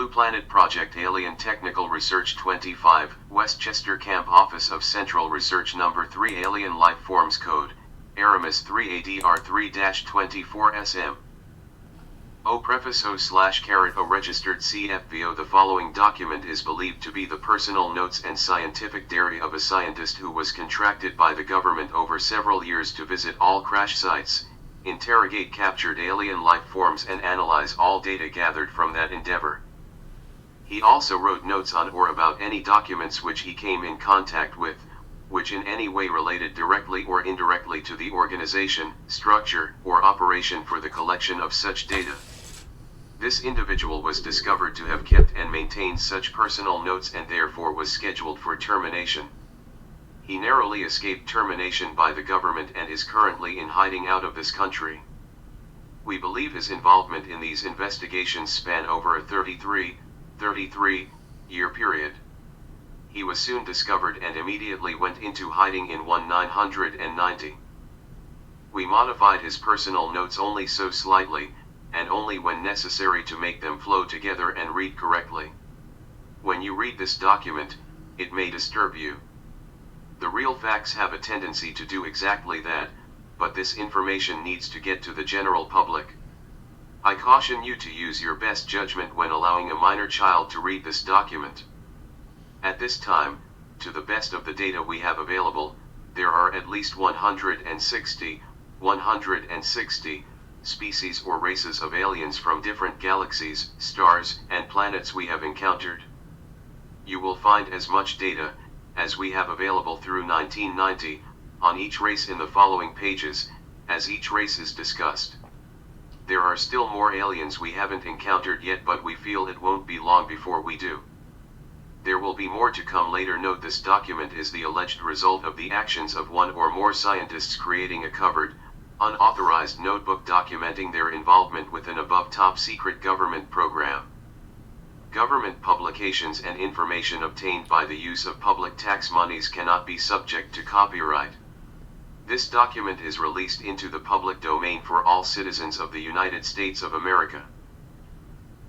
Planet Project Alien Technical Research 25, Westchester Camp Office of Central Research Number 3 Alien Life Forms Code, Aramis 3ADR3-24SM. O preface O/O registered CFVO. The following document is believed to be the personal notes and scientific diary of a scientist who was contracted by the government over several years to visit all crash sites, interrogate captured alien life forms and analyze all data gathered from that endeavor. He also wrote notes on or about any documents which he came in contact with, which in any way related directly or indirectly to the organization, structure, or operation for the collection of such data. This individual was discovered to have kept and maintained such personal notes and therefore was scheduled for termination. He narrowly escaped termination by the government and is currently in hiding out of this country. We believe his involvement in these investigations span over a 33-year period. He was soon discovered and immediately went into hiding in 1990. We modified his personal notes only so slightly, and only when necessary to make them flow together and read correctly. When you read this document, it may disturb you. The real facts have a tendency to do exactly that, but this information needs to get to the general public. I caution you to use your best judgment when allowing a minor child to read this document. At this time, to the best of the data we have available, there are at least 160 species or races of aliens from different galaxies, stars, and planets we have encountered. You will find as much data as we have available through 1990 on each race in the following pages, as each race is discussed. There are still more aliens we haven't encountered yet, but we feel it won't be long before we do. There will be more to come later. Note this document is the alleged result of the actions of one or more scientists creating a covered, unauthorized notebook documenting their involvement with an above top-secret government program. Government publications and information obtained by the use of public tax monies cannot be subject to copyright. This document is released into the public domain for all citizens of the United States of America.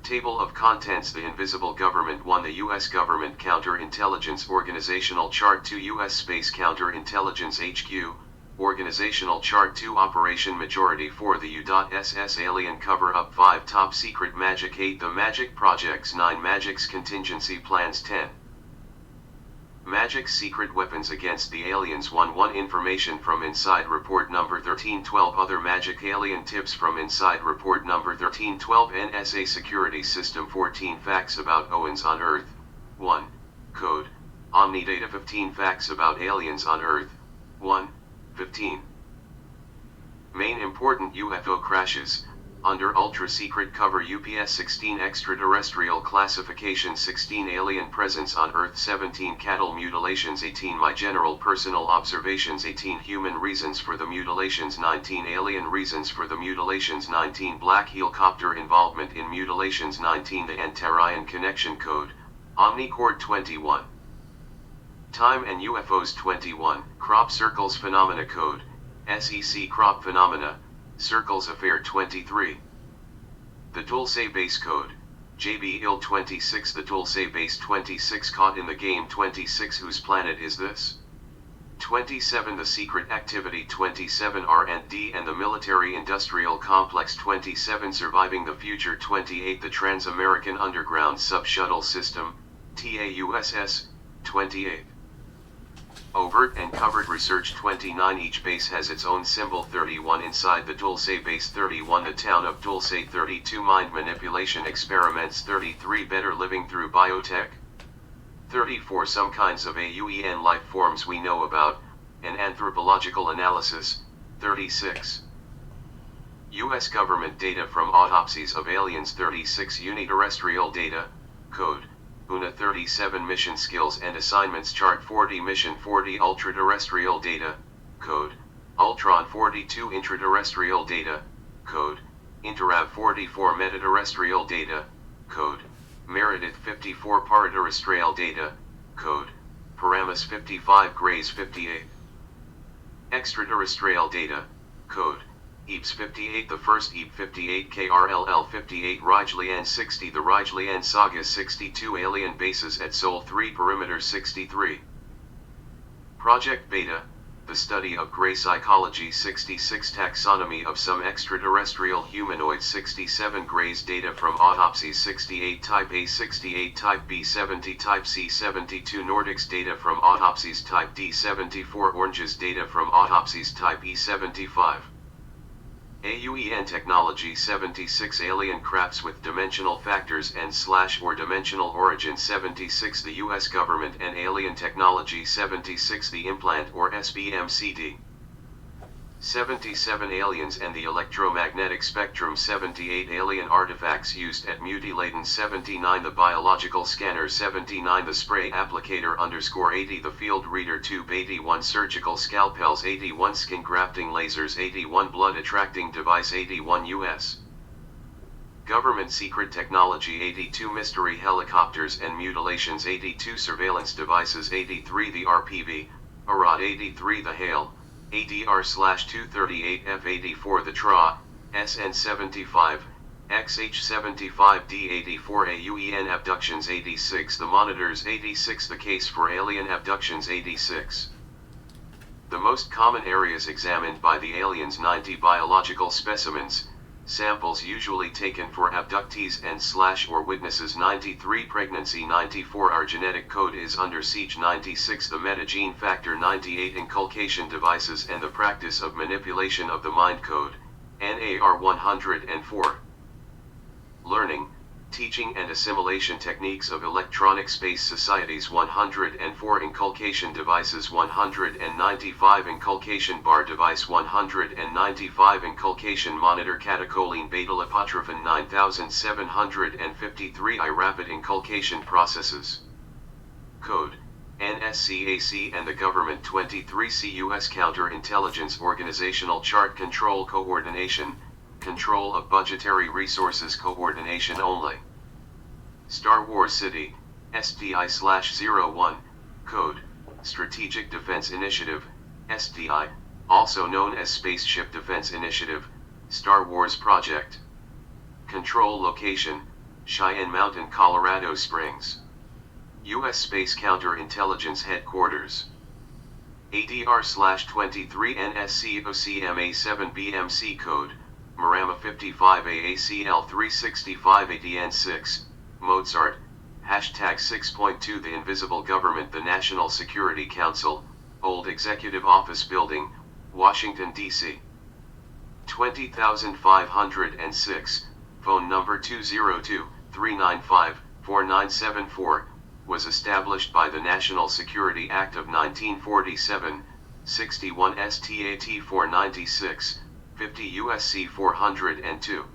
Table of Contents: The Invisible Government 1. The U.S. Government Counterintelligence Organizational Chart 2. U.S. Space Counterintelligence HQ Organizational Chart 2. Operation Majority 4. The U.SS Alien Cover-Up 5. Top Secret Magic 8. The Magic Projects 9. Magic's Contingency Plans 10. Magic's Secret Weapons Against the Aliens 1. Information from Inside Report Number 1312. Other Magic Alien Tips from Inside Report Number 1312. NSA Security System 14. Facts about Owens on Earth 1. Code Omnidata 15. Facts about aliens on Earth 1. 15. Main important UFO crashes, under ultra-secret cover. UPS 16. Extraterrestrial classification 16. Alien presence on Earth 17. Cattle mutilations 18. My general personal observations 18. Human reasons for the mutilations 19. Alien reasons for the mutilations 19. Black helicopter involvement in mutilations 19. The Antarian Connection Code, Omnicord 21. Time and UFOs 21. Crop Circles Phenomena Code, SEC Crop Phenomena, Circles Affair 23. The Dulce Base Code, JB-IL 26. The Dulce Base 26. Caught in the Game 26. Whose planet is this? 27. The Secret Activity 27. R&D and the Military Industrial Complex 27. Surviving the Future 28. The Trans-American Underground Sub-Shuttle System, TAUSS 28. Overt and Covered Research 29. Each base has its own symbol. 31. Inside the Dulce Base 31. The Town of Dulce 32. Mind Manipulation Experiments 33. Better Living Through Biotech 34. Some kinds of AUEN life forms we know about, an anthropological analysis 36. U.S. government data from autopsies of aliens 36. Uniterrestrial data, code UNA 37. Mission skills and assignments chart 40. Mission 40. Ultra-terrestrial data, code Ultron 42. Intraterrestrial data, code Interav 44. Metaterrestrial data, code Meredith 54. Paraterrestrial data, code Paramus 55. Grays 58. Extraterrestrial data, code EEPS 58, the first EEP 58, KRLL 58, Rijlian 60, the Rijlian Saga 62, alien bases at Sol 3, perimeter 63. Project Beta, the study of gray psychology 66, taxonomy of some extraterrestrial humanoids 67, grays data from autopsies 68, type A 68, type B 70, type C 72, Nordics data from autopsies type D 74, oranges data from autopsies type E 75. AUEN technology 76, alien crafts with dimensional factors and / or dimensional origin 76, the US government and alien technology 76, the implant or SBMCD 77, aliens and the electromagnetic spectrum 78, alien artifacts used at mutilating 79, the biological scanner 79, the spray applicator _80, the field reader tube 81, surgical scalpels 81, skin grafting lasers 81, blood attracting device 81, US government secret technology 82, mystery helicopters and mutilations 82, surveillance devices 83, the RPV, ARAD 83, the HALE, ADR/238 F84, the TRA, SN75, XH75D 84, AUEN abductions 86, the monitors 86, the case for alien abductions 86. The most common areas examined by the aliens 90, biological specimens, samples usually taken for abductees and / or witnesses 93, pregnancy 94, our genetic code is under siege 96, the metagene factor 98, inculcation devices and the practice of manipulation of the mind code, NAR 104. Learning, teaching and assimilation techniques of electronic space societies 104, inculcation devices 195, inculcation bar device 195, inculcation monitor catecholine beta-lipotrophin 9753, rapid inculcation processes. Code, NSCAC and the government 23C US Counterintelligence Organizational Chart Control Coordination, control of budgetary resources coordination only. Star Wars City, SDI/01, Code, Strategic Defense Initiative, SDI, also known as Spaceship Defense Initiative, Star Wars Project. Control location, Cheyenne Mountain, Colorado Springs. U.S. Space Counterintelligence Headquarters. ADR/23 NSCOCMA7BMC Code, Marama 55 AACL 365 ADN6, Mozart, hashtag 6.2, the Invisible Government, the National Security Council, Old Executive Office Building, Washington, D.C. 20506, phone number 202-395-4974, was established by the National Security Act of 1947, 61 STAT 496, 50 U.S.C. 402.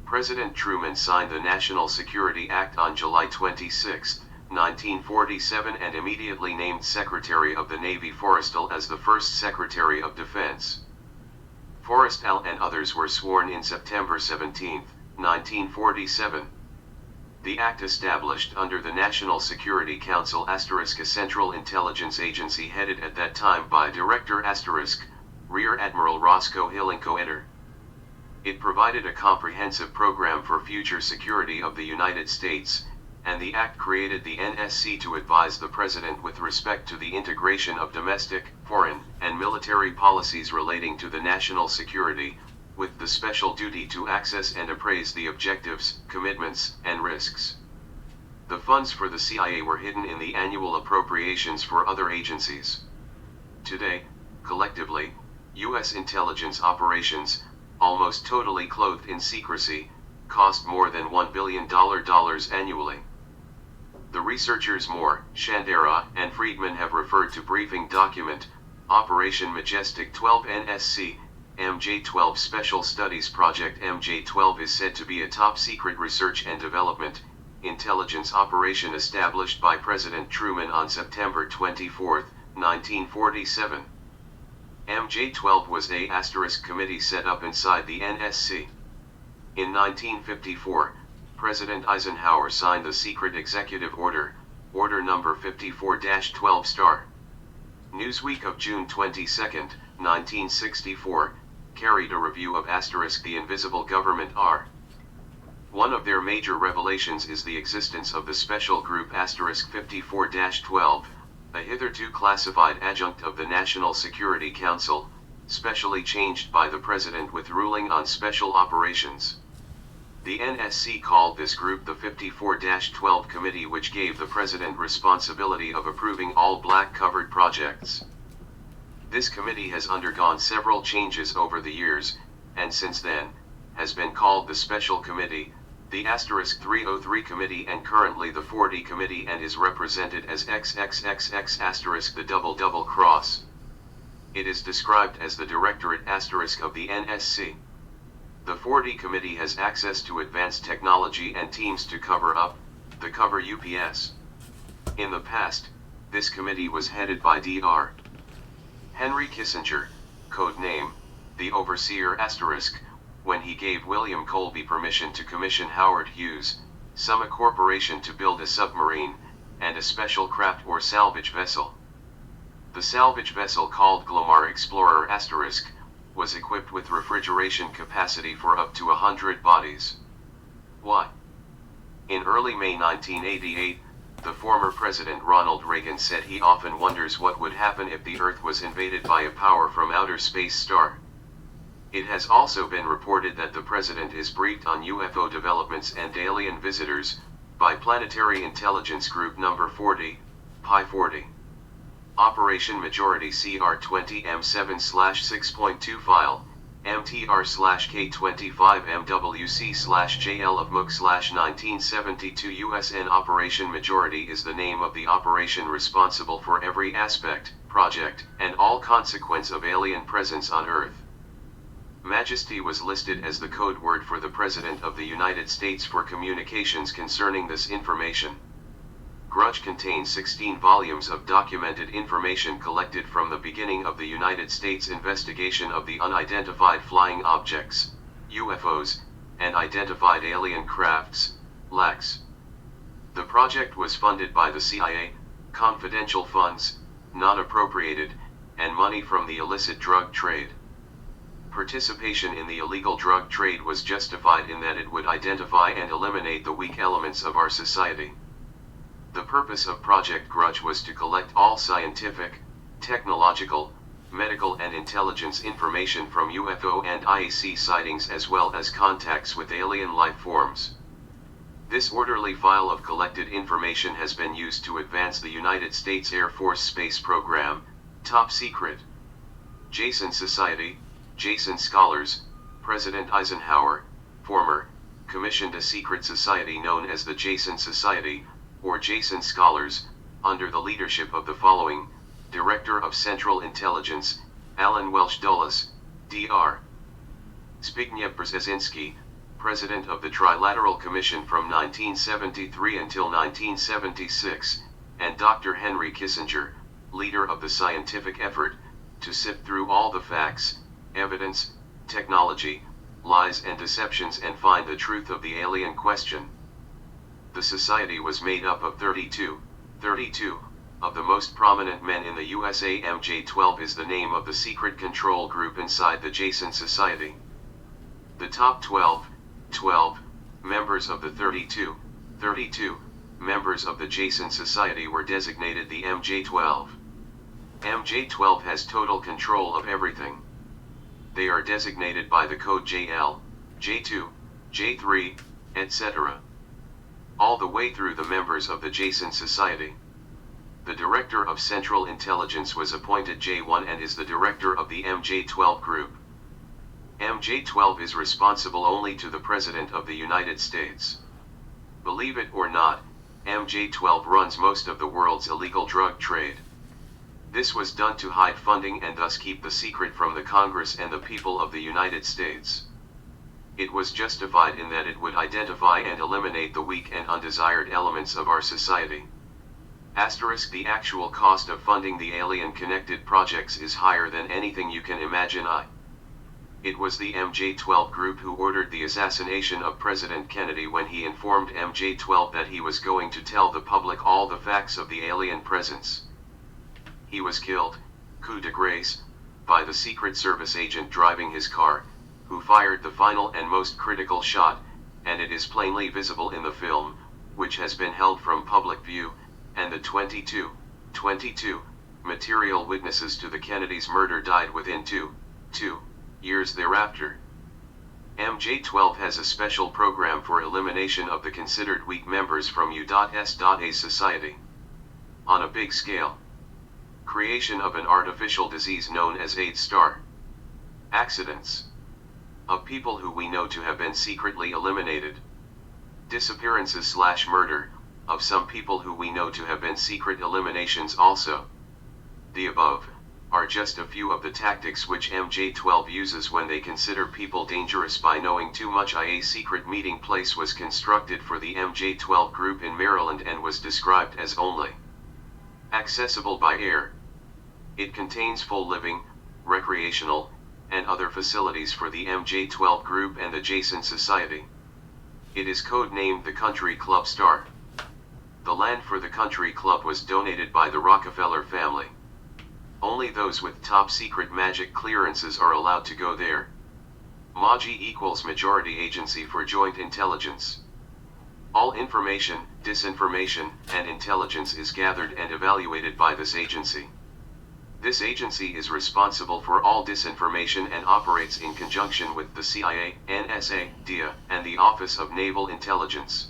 President Truman signed the National Security Act on July 26, 1947 and immediately named Secretary of the Navy Forrestal as the first Secretary of Defense. Forrestal and others were sworn in September 17, 1947. The act established under the National Security Council *, a Central Intelligence Agency headed at that time by Director *, Rear Admiral Roscoe Hillenkoetter. It provided a comprehensive program for future security of the United States, and the act created the NSC to advise the President with respect to the integration of domestic, foreign, and military policies relating to the national security, with the special duty to access and appraise the objectives, commitments, and risks. The funds for the CIA were hidden in the annual appropriations for other agencies. Today, collectively, U.S. intelligence operations, almost totally clothed in secrecy, cost more than $1 billion annually. The researchers Moore, Shandera, and Friedman have referred to briefing document, Operation Majestic 12 NSC, MJ-12 Special Studies Project. MJ-12 is said to be a top-secret research and development, intelligence operation established by President Truman on September 24, 1947. MJ-12 was a * committee set up inside the NSC. In 1954, President Eisenhower signed the secret executive order, Order Number 54-12 *. Newsweek of June 22, 1964, carried a review of the invisible government R. One of their major revelations is the existence of the special group *54-12, a hitherto classified adjunct of the National Security Council, specially changed by the President with ruling on special operations. The NSC called this group the 54-12 Committee, which gave the President responsibility of approving all black covered projects. This committee has undergone several changes over the years, and since then, has been called the Special Committee, the *303 Committee, and currently the 40 Committee, and is represented as XXXX the double cross. It is described as the Directorate of the NSC. The 40 Committee has access to advanced technology and teams to cover up, the cover UPS. In the past, this committee was headed by Dr. Henry Kissinger, code name, the Overseer *, when he gave William Colby permission to commission Howard Hughes, Summa Corporation, to build a submarine, and a special craft or salvage vessel. The salvage vessel, called Glomar Explorer *, was equipped with refrigeration capacity for up to 100 bodies. Why? In early May 1988, the former President Ronald Reagan said he often wonders what would happen if the Earth was invaded by a power from outer space star. It has also been reported that the President is briefed on UFO developments and alien visitors by Planetary Intelligence Group Number 40, Pi 40. Operation Majority CR20 M7/6.2 file, MTR/K25MWC/JL of MOOC/1972 USN. Operation Majority is the name of the operation responsible for every aspect, project, and all consequence of alien presence on Earth. Majesty was listed as the code word for the President of the United States for communications concerning this information. Grudge contains 16 volumes of documented information collected from the beginning of the United States investigation of the unidentified flying objects, UFOs, and identified alien crafts, LACs. The project was funded by the CIA, confidential funds, non-appropriated, and money from the illicit drug trade. Participation in the illegal drug trade was justified in that it would identify and eliminate the weak elements of our society. The purpose of Project Grudge was to collect all scientific, technological, medical and intelligence information from UFO and IAC sightings, as well as contacts with alien life forms. This orderly file of collected information has been used to advance the United States Air Force space program, top secret. Jason Society, Jason Scholars, President Eisenhower, former, commissioned a secret society known as the Jason Society, or Jason Scholars, under the leadership of the following: Director of Central Intelligence, Alan Welsh Dulles, Dr. Zbigniew Brzezinski, President of the Trilateral Commission from 1973 until 1976, and Dr. Henry Kissinger, leader of the scientific effort, to sift through all the facts, evidence, technology, lies and deceptions and find the truth of the alien question. The society was made up of 32 of the most prominent men in the USA. MJ-12 is the name of the secret control group inside the Jason Society. The top 12 members of the 32 members of the Jason Society were designated the MJ-12. MJ-12 has total control of everything. They are designated by the code JL, J2, J3, etc. all the way through the members of the Jason Society. The Director of Central Intelligence was appointed J1 and is the director of the MJ-12 group. MJ-12 is responsible only to the President of the United States. Believe it or not, MJ-12 runs most of the world's illegal drug trade. This was done to hide funding and thus keep the secret from the Congress and the people of the United States. It was justified in that it would identify and eliminate the weak and undesired elements of our society. The actual cost of funding the alien-connected projects is higher than anything you can imagine. It was the MJ-12 group who ordered the assassination of President Kennedy when he informed MJ-12 that he was going to tell the public all the facts of the alien presence. He was killed, coup de grace, by the Secret Service agent driving his car, who fired the final and most critical shot, and it is plainly visible in the film, which has been held from public view, and the 22 material witnesses to the Kennedys' murder died within two years thereafter. MJ-12 has a special program for elimination of the considered weak members from U.S.A society. On a big scale. Creation of an artificial disease known as AIDS star. Accidents. Of people who we know to have been secretly eliminated. Disappearances/murder, of some people who we know to have been secret eliminations also. The above are just a few of the tactics which MJ-12 uses when they consider people dangerous by knowing too much. A secret meeting place was constructed for the MJ-12 group in Maryland and was described as only accessible by air. It contains full living, recreational, and other facilities for the MJ-12 group and the Jason Society. It is code-named the Country Club Star. The land for the Country Club was donated by the Rockefeller family. Only those with top-secret magic clearances are allowed to go there. MAJI equals Majority Agency for Joint Intelligence. All information, disinformation, and intelligence is gathered and evaluated by this agency. This agency is responsible for all disinformation and operates in conjunction with the CIA, NSA, DIA, and the Office of Naval Intelligence.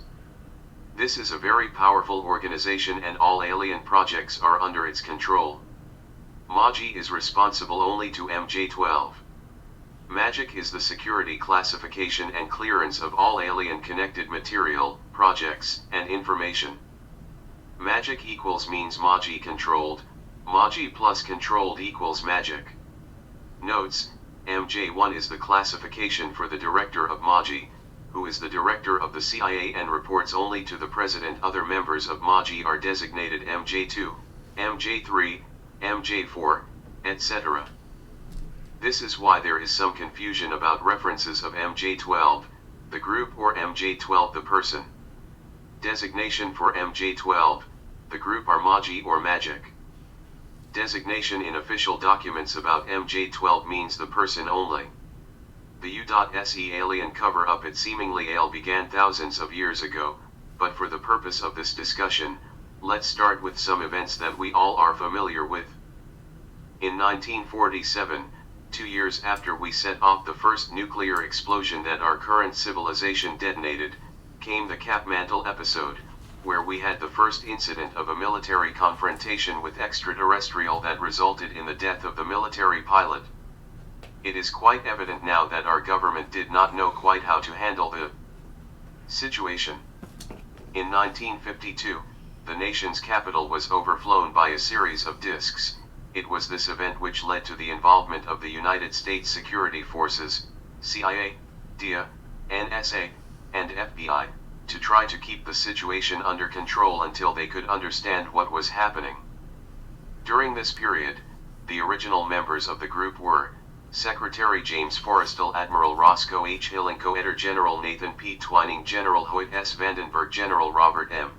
This is a very powerful organization and all alien projects are under its control. MAJI is responsible only to MJ-12. MAGIC is the security classification and clearance of all alien-connected material, projects, and information. MAGIC equals means MAJI controlled, MAJI plus controlled equals MAGIC. Notes: MJ-1 is the classification for the director of MAJI, who is the director of the CIA and reports only to the president. Other members of MAJI are designated MJ-2, MJ-3, MJ-4, etc. This is why there is some confusion about references of MJ-12, the group, or MJ-12 the person. Designation for MJ-12, the group, are MAJI or MAGIC. Designation in official documents about MJ-12 means the person only. The U.S.E. alien cover-up at seemingly ALE began thousands of years ago, but for the purpose of this discussion, let's start with some events that we all are familiar with. In 1947, 2 years after we set off the first nuclear explosion that our current civilization detonated, came the Kathmandu episode, where we had the first incident of a military confrontation with extraterrestrial that resulted in the death of the military pilot. It is quite evident now that our government did not know quite how to handle the situation. In 1952, the nation's capital was overflown by a series of discs. It was this event which led to the involvement of the United States Security Forces, CIA, DIA, NSA, and FBI, to try to keep the situation under control until they could understand what was happening. During this period, the original members of the group were Secretary James Forrestal, Admiral Roscoe H. Hill, and Co-Editor General Nathan P. Twining, General Hoyt S. Vandenberg, General Robert M.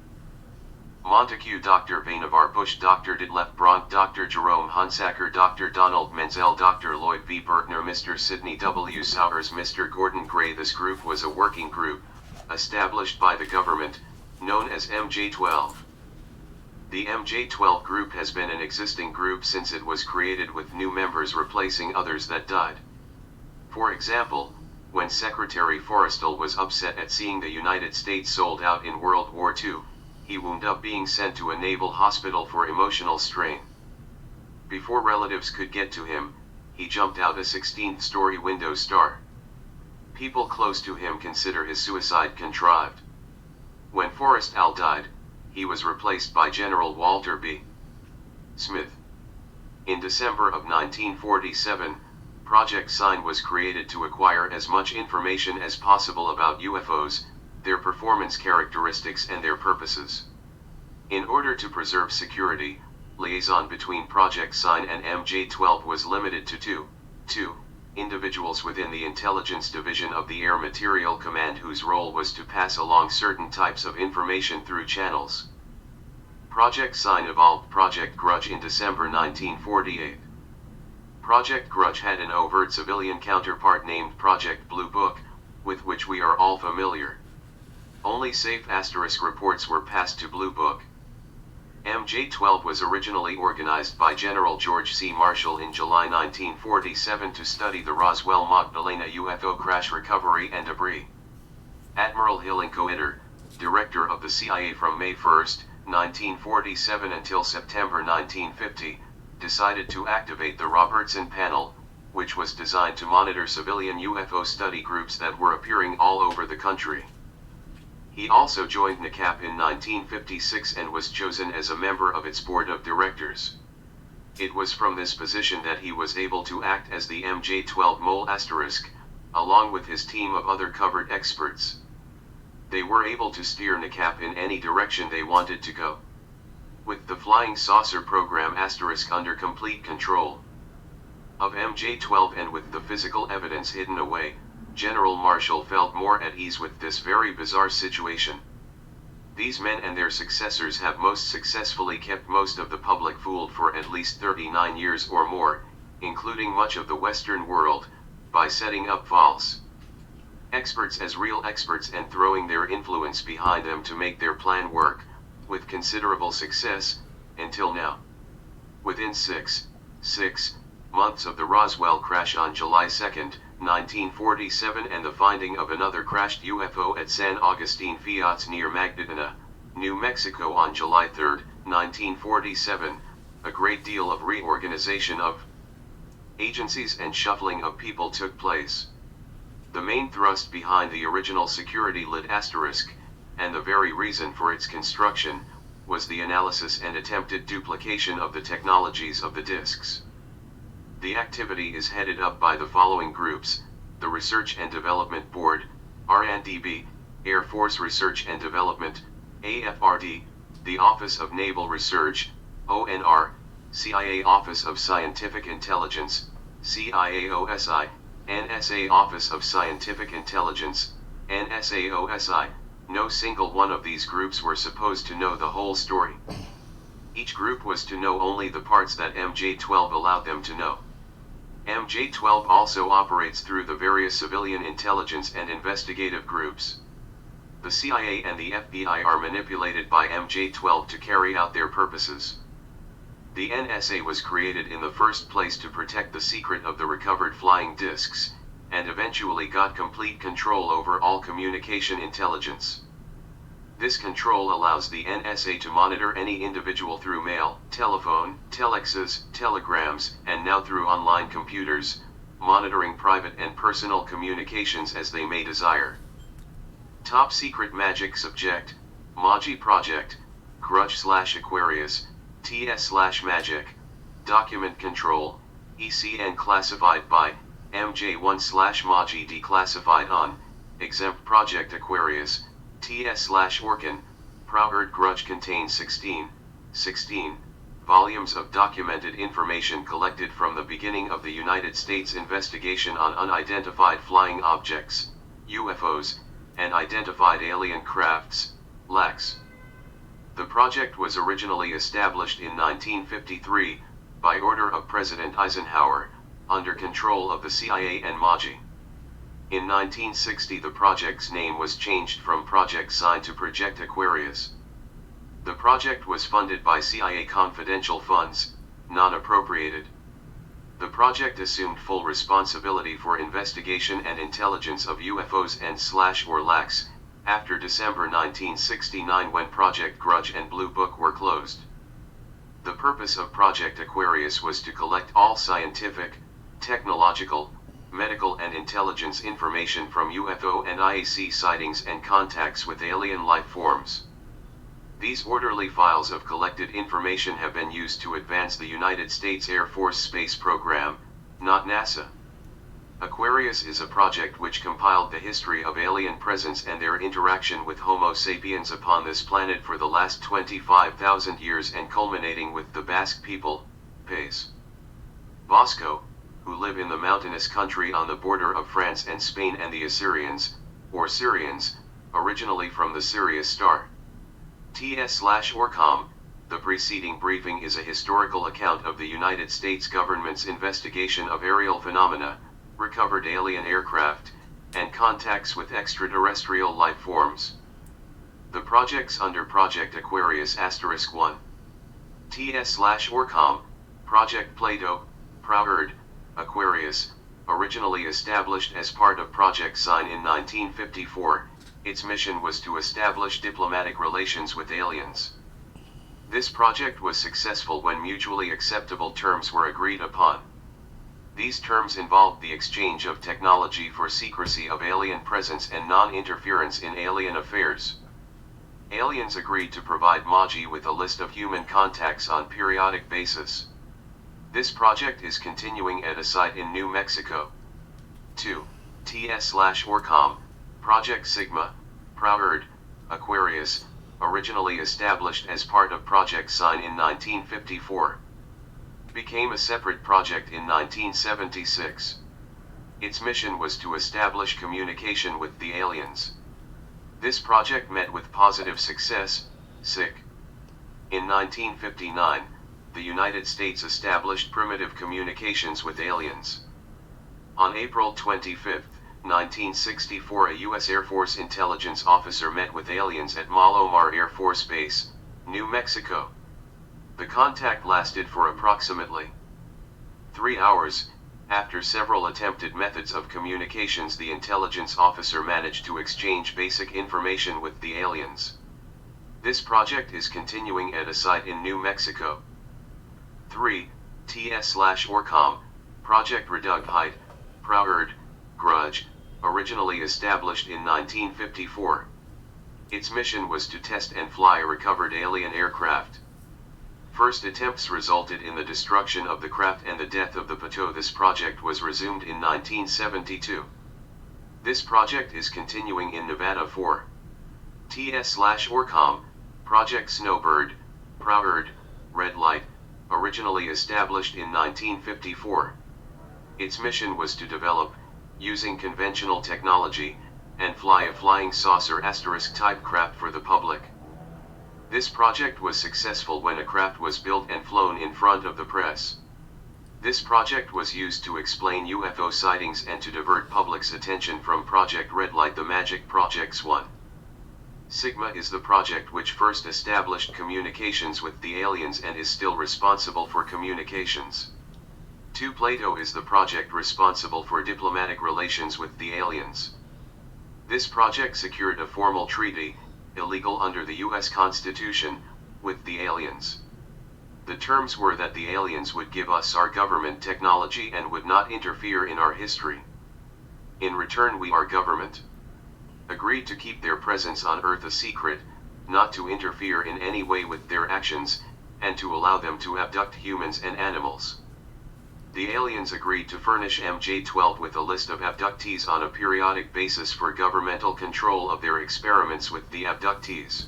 Montague, Dr. Vannevar Bush, Dr. Detlef Bronk, Dr. Jerome Hunsaker, Dr. Donald Menzel, Dr. Lloyd V. Bertner, Mr. Sidney W. Sowers, Mr. Gordon Gray. This group was a working group, established by the government, known as MJ-12. The MJ-12 group has been an existing group since it was created, with new members replacing others that died. For example, when Secretary Forrestal was upset at seeing the United States sold out in World War II, he wound up being sent to a naval hospital for emotional strain. Before relatives could get to him, he jumped out a 16th-story window star. People close to him consider his suicide contrived. When Forrestal died, he was replaced by General Walter B. Smith. In December of 1947, Project Sign was created to acquire as much information as possible about UFOs, their performance characteristics, and their purposes. In order to preserve security, liaison between Project Sign and MJ-12 was limited to two individuals within the Intelligence Division of the Air Materiel Command, whose role was to pass along certain types of information through channels. Project Sign evolved Project Grudge in December 1948. Project Grudge had an overt civilian counterpart named Project Blue Book, with which we are all familiar. Only safe asterisk reports were passed to Blue Book. MJ-12 was originally organized by General George C. Marshall in July 1947 to study the Roswell-Magdalena UFO crash recovery and debris. Admiral Hillenkoetter, director of the CIA from May 1, 1947 until September 1950, decided to activate the Robertson Panel, which was designed to monitor civilian UFO study groups that were appearing all over the country. He also joined NACAP in 1956 and was chosen as a member of its board of directors. It was from this position that he was able to act as the MJ-12 mole asterisk, along with his team of other covered experts. They were able to steer NACAP in any direction they wanted to go. With the Flying Saucer Program asterisk under complete control of MJ-12 and with the physical evidence hidden away, General Marshall felt more at ease with this very bizarre situation. These men and their successors have most successfully kept most of the public fooled for at least 39 years or more, including much of the Western world, by setting up false experts as real experts and throwing their influence behind them to make their plan work, with considerable success, until now. Within six months of the Roswell crash on July 2, 1947 and the finding of another crashed UFO at San Agustin Fiats near Magdalena, New Mexico on July 3, 1947, a great deal of reorganization of agencies and shuffling of people took place. The main thrust behind the original security lid asterisk, and the very reason for its construction, was the analysis and attempted duplication of the technologies of the disks. The activity is headed up by the following groups: the Research and Development Board, RNDB, Air Force Research and Development, AFRD, the Office of Naval Research, ONR, CIA Office of Scientific Intelligence, CIAOSI, NSA Office of Scientific Intelligence, NSAOSI. No single one of these groups were supposed to know the whole story. Each group was to know only the parts that MJ-12 allowed them to know. MJ-12 also operates through the various civilian intelligence and investigative groups. The CIA and the FBI are manipulated by MJ-12 to carry out their purposes. The NSA was created in the first place to protect the secret of the recovered flying discs, and eventually got complete control over all communication intelligence. This control allows the NSA to monitor any individual through mail, telephone, telexes, telegrams, and now through online computers, monitoring private and personal communications as they may desire. Top Secret Magic Subject, Maji Project, Grudge/Aquarius, TS/Magic, Document Control, ECN classified by, MJ1/Maji declassified on, Exempt Project Aquarius, TS/Orkin, Proud Grudge contains 16 volumes of documented information collected from the beginning of the United States investigation on unidentified flying objects, UFOs, and identified alien crafts, LACs. The project was originally established in 1953, by order of President Eisenhower, under control of the CIA and Maji. In 1960 the project's name was changed from Project Sign to Project Aquarius. The project was funded by CIA confidential funds, non-appropriated. The project assumed full responsibility for investigation and intelligence of UFOs and/or LACs, after December 1969 when Project Grudge and Blue Book were closed. The purpose of Project Aquarius was to collect all scientific, technological, medical and intelligence information from UFO and IAC sightings and contacts with alien life forms. These orderly files of collected information have been used to advance the United States Air Force space program, not NASA. Aquarius is a project which compiled the history of alien presence and their interaction with Homo sapiens upon this planet for the last 25,000 years and culminating with the Basque people, Pays Basco, who live in the mountainous country on the border of France and Spain, and the Assyrians, or Syrians, originally from the Sirius star. TS/Orcom, The preceding briefing is a historical account of the United States government's investigation of aerial phenomena, recovered alien aircraft, and contacts with extraterrestrial life forms. The projects under Project Aquarius *1. TS/ORCOM, Project Plato, Proerd, Aquarius, originally established as part of Project Sign in 1954, its mission was to establish diplomatic relations with aliens. This project was successful when mutually acceptable terms were agreed upon. These terms involved the exchange of technology for secrecy of alien presence and non-interference in alien affairs. Aliens agreed to provide MAGI with a list of human contacts on periodic basis. This project is continuing at a site in New Mexico. 2. TS/ORCOM, Project Sigma, Proerd, Aquarius, originally established as part of Project Sign in 1954. Became a separate project in 1976. Its mission was to establish communication with the aliens. This project met with positive success. In 1959, the United States established primitive communications with aliens. On April 25, 1964, a U.S. Air Force intelligence officer met with aliens at Malomar Air Force Base, New Mexico. The contact lasted for approximately 3 hours. After several attempted methods of communications, the intelligence officer managed to exchange basic information with the aliens. This project is continuing at a site in New Mexico. 3. TS/ORCOM, Project Redugdheit, Proerd, Grudge, originally established in 1954. Its mission was to test and fly recovered alien aircraft. First attempts resulted in the destruction of the craft and the death of the pitot. This project was resumed in 1972. This project is continuing in Nevada. 4. TS/ORCOM, Project Snowbird, Proerd, Red Light, originally established in 1954. Its mission was to develop, using conventional technology, and fly a flying saucer * type craft for the public. This project was successful when a craft was built and flown in front of the press. This project was used to explain UFO sightings and to divert public's attention from Project Red Light. The Magic Projects 1. Sigma is the project which first established communications with the aliens and is still responsible for communications. 2. Plato is the project responsible for diplomatic relations with the aliens. This project secured a formal treaty, illegal under the U.S. Constitution, with the aliens. The terms were that the aliens would give us our government technology and would not interfere in our history. In return, we, our government, agreed to keep their presence on Earth a secret, not to interfere in any way with their actions, and to allow them to abduct humans and animals. The aliens agreed to furnish MJ-12 with a list of abductees on a periodic basis for governmental control of their experiments with the abductees.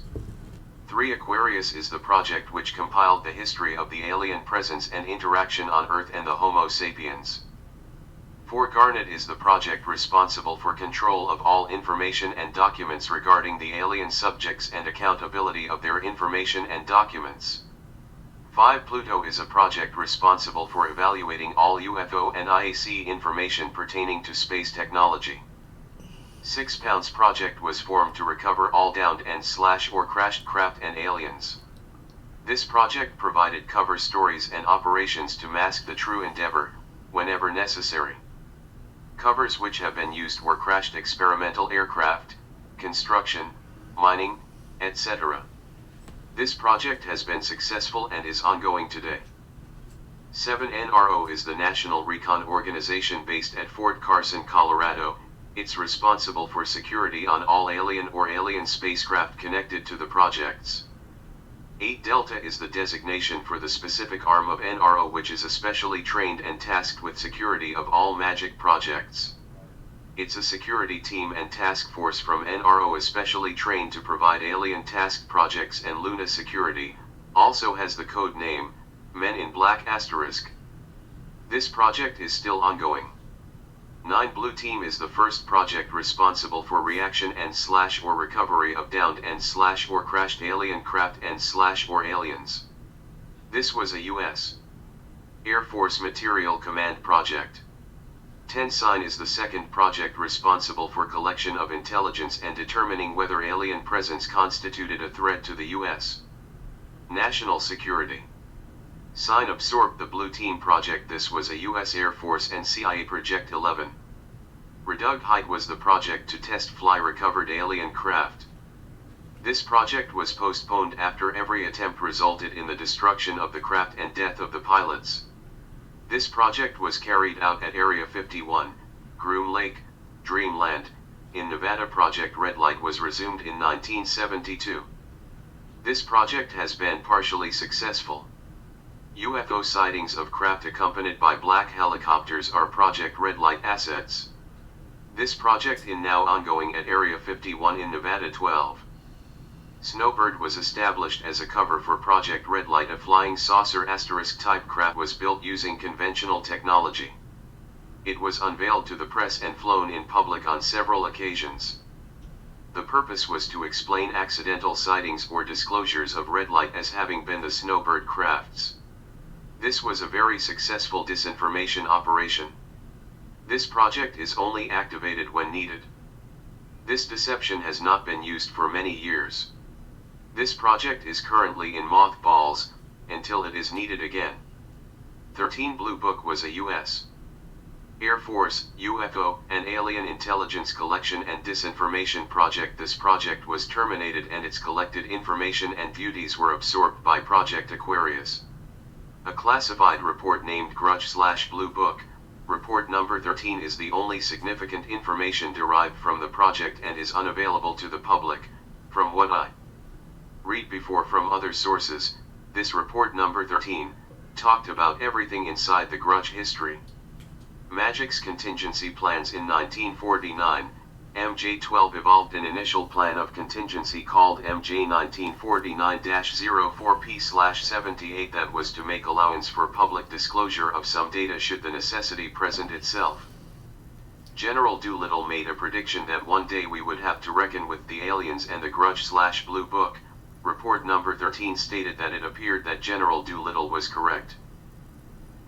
3. Aquarius is the project which compiled the history of the alien presence and interaction on Earth and the Homo sapiens. 4. Garnet is the project responsible for control of all information and documents regarding the alien subjects and accountability of their information and documents. 5. Pluto is a project responsible for evaluating all UFO and IAC information pertaining to space technology. 6. Pounce project was formed to recover all downed and/or crashed craft and aliens. This project provided cover stories and operations to mask the true endeavor, whenever necessary. Covers which have been used were crashed experimental aircraft, construction, mining, etc. This project has been successful and is ongoing today. 7. NRO is the National Recon Organization based at Fort Carson, Colorado. It's responsible for security on all alien or alien spacecraft connected to the projects. 8. Delta is the designation for the specific arm of NRO which is especially trained and tasked with security of all magic projects. It's a security team and task force from NRO especially trained to provide alien task projects and Luna security, also has the code name, Men in Black *. This project is still ongoing. 9. Blue Team is the first project responsible for reaction and/or recovery of downed and/or crashed alien craft and/or aliens. This was a U.S. Air Force Material Command project. Tensine is the second project responsible for collection of intelligence and determining whether alien presence constituted a threat to the U.S. national security. Sign absorbed the Blue Team project. This was a U.S. Air Force and CIA Project 11. Reductite was the project to test fly recovered alien craft. This project was postponed after every attempt resulted in the destruction of the craft and death of the pilots. This project was carried out at Area 51, Groom Lake, Dreamland, in Nevada. Project Red Light was resumed in 1972. This project has been partially successful. UFO sightings of craft accompanied by black helicopters are Project Red Light assets. This project is now ongoing at Area 51 in Nevada. 12. Snowbird was established as a cover for Project Red Light. A flying saucer asterisk type craft was built using conventional technology. It was unveiled to the press and flown in public on several occasions. The purpose was to explain accidental sightings or disclosures of red light as having been the Snowbird crafts. This was a very successful disinformation operation. This project is only activated when needed. This deception has not been used for many years. This project is currently in mothballs, until it is needed again. 13 Blue Book was a U.S. Air Force, UFO, and alien intelligence collection and disinformation project. This project was terminated and its collected information and duties were absorbed by Project Aquarius. A classified report named Grudge/Blue Book, report number 13, is the only significant information derived from the project and is unavailable to the public, from what I read before from other sources. This report number 13 talked about everything inside the Grudge history. Magic's contingency plans. In 1949, MJ-12 evolved an initial plan of contingency called MJ 1949-04P/78 that was to make allowance for public disclosure of some data should the necessity present itself. General Doolittle made a prediction that one day we would have to reckon with the aliens and the Grudge/Blue Book. Report number 13 stated that it appeared that General Doolittle was correct.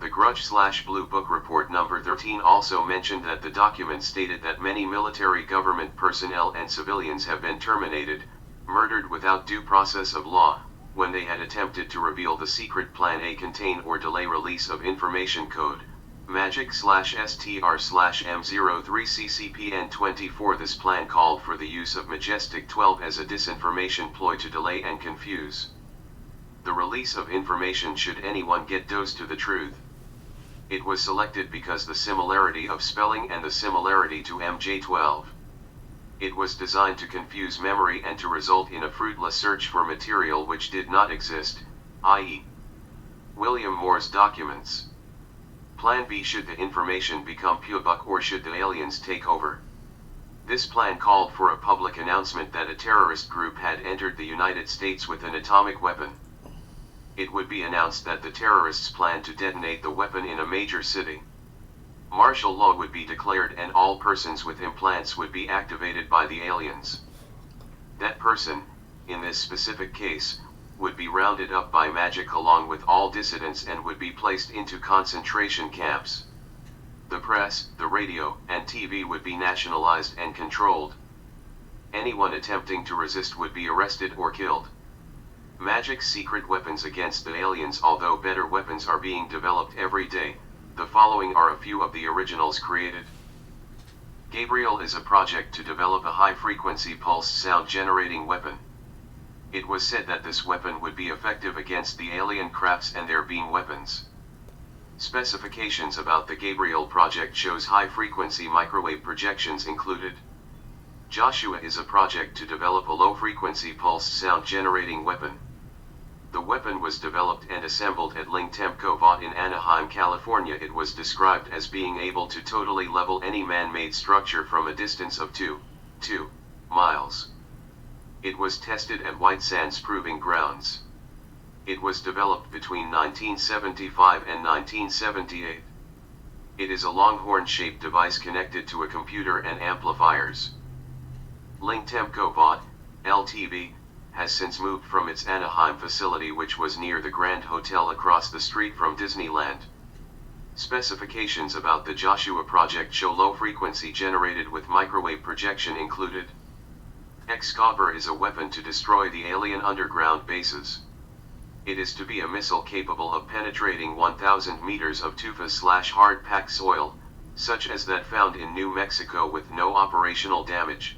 The Grudge/Blue Book report number 13 also mentioned that the document stated that many military government personnel and civilians have been terminated, murdered without due process of law, when they had attempted to reveal the secret Plan A, contain or delay release of information code, Magic/STR/M03CCPN24. This plan called for the use of Majestic 12 as a disinformation ploy to delay and confuse the release of information should anyone get dosed to the truth. It was selected because the similarity of spelling and the similarity to MJ-12. It was designed to confuse memory and to result in a fruitless search for material which did not exist, i.e. William Moore's documents. Plan B: should the information become public or should the aliens take over? This plan called for a public announcement that a terrorist group had entered the United States with an atomic weapon. It would be announced that the terrorists planned to detonate the weapon in a major city. Martial law would be declared and all persons with implants would be activated by the aliens. That person, in this specific case, would be rounded up by Magic along with all dissidents and would be placed into concentration camps. The press, the radio, and TV would be nationalized and controlled. Anyone attempting to resist would be arrested or killed. Magic's secret weapons against the aliens. Although better weapons are being developed every day, the following are a few of the originals created. Gabriel is a project to develop a high-frequency pulse sound-generating weapon. It was said that this weapon would be effective against the alien crafts and their beam weapons. Specifications about the Gabriel project shows high-frequency microwave projections included. Joshua is a project to develop a low-frequency pulse sound-generating weapon. The weapon was developed and assembled at Lingtemco Vought in Anaheim, California. It was described as being able to totally level any man-made structure from a distance of 2 miles. It was tested at White Sands Proving Grounds. It was developed between 1975 and 1978. It is a longhorn-shaped device connected to a computer and amplifiers. Lingtemco Vought, LTV, has since moved from its Anaheim facility, which was near the Grand Hotel across the street from Disneyland. Specifications about the Joshua project show low frequency generated with microwave projection included. Excalibur is a weapon to destroy the alien underground bases. It is to be a missile capable of penetrating 1,000 meters of tufa/hard-packed soil, such as that found in New Mexico, with no operational damage.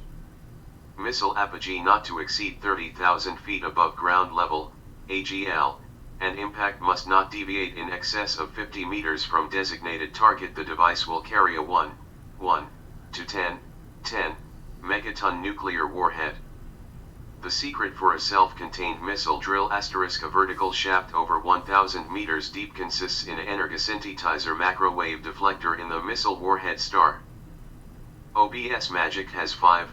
Missile apogee not to exceed 30,000 feet above ground level, AGL, and impact must not deviate in excess of 50 meters from designated target. The device will carry a 1 to 10 megaton nuclear warhead. The secret for a self-contained missile drill ** a vertical shaft over 1,000 meters deep consists in an energosynthetizer microwave deflector in the missile warhead star. OBS Magic has five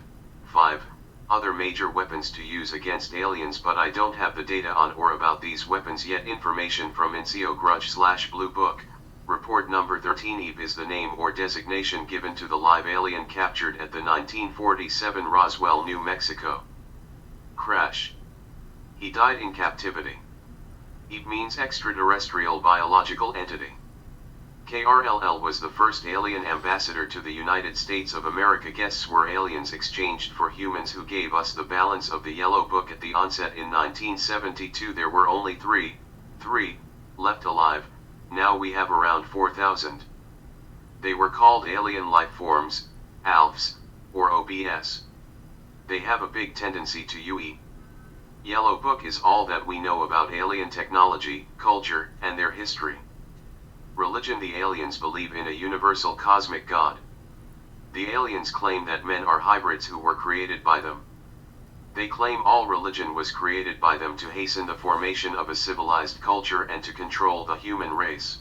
other major weapons to use against aliens, but I don't have the data on or about these weapons yet. Information from NCO Grudge/Blue Book. Report number 13. Eve is the name or designation given to the live alien captured at the 1947 Roswell, New Mexico crash. He died in captivity. Eve means extraterrestrial biological entity. KRLL was the first alien ambassador to the United States of America. Guests were aliens exchanged for humans who gave us the balance of the Yellow Book at the onset in 1972. There were only three left alive. Now we have around 4,000. They were called alien life forms, ALFs, or OBS. They have a big tendency to UE. Yellow Book is all that we know about alien technology, culture, and their history. Religion. The aliens believe in a universal cosmic God. The aliens claim that men are hybrids who were created by them. They claim all religion was created by them to hasten the formation of a civilized culture and to control the human race.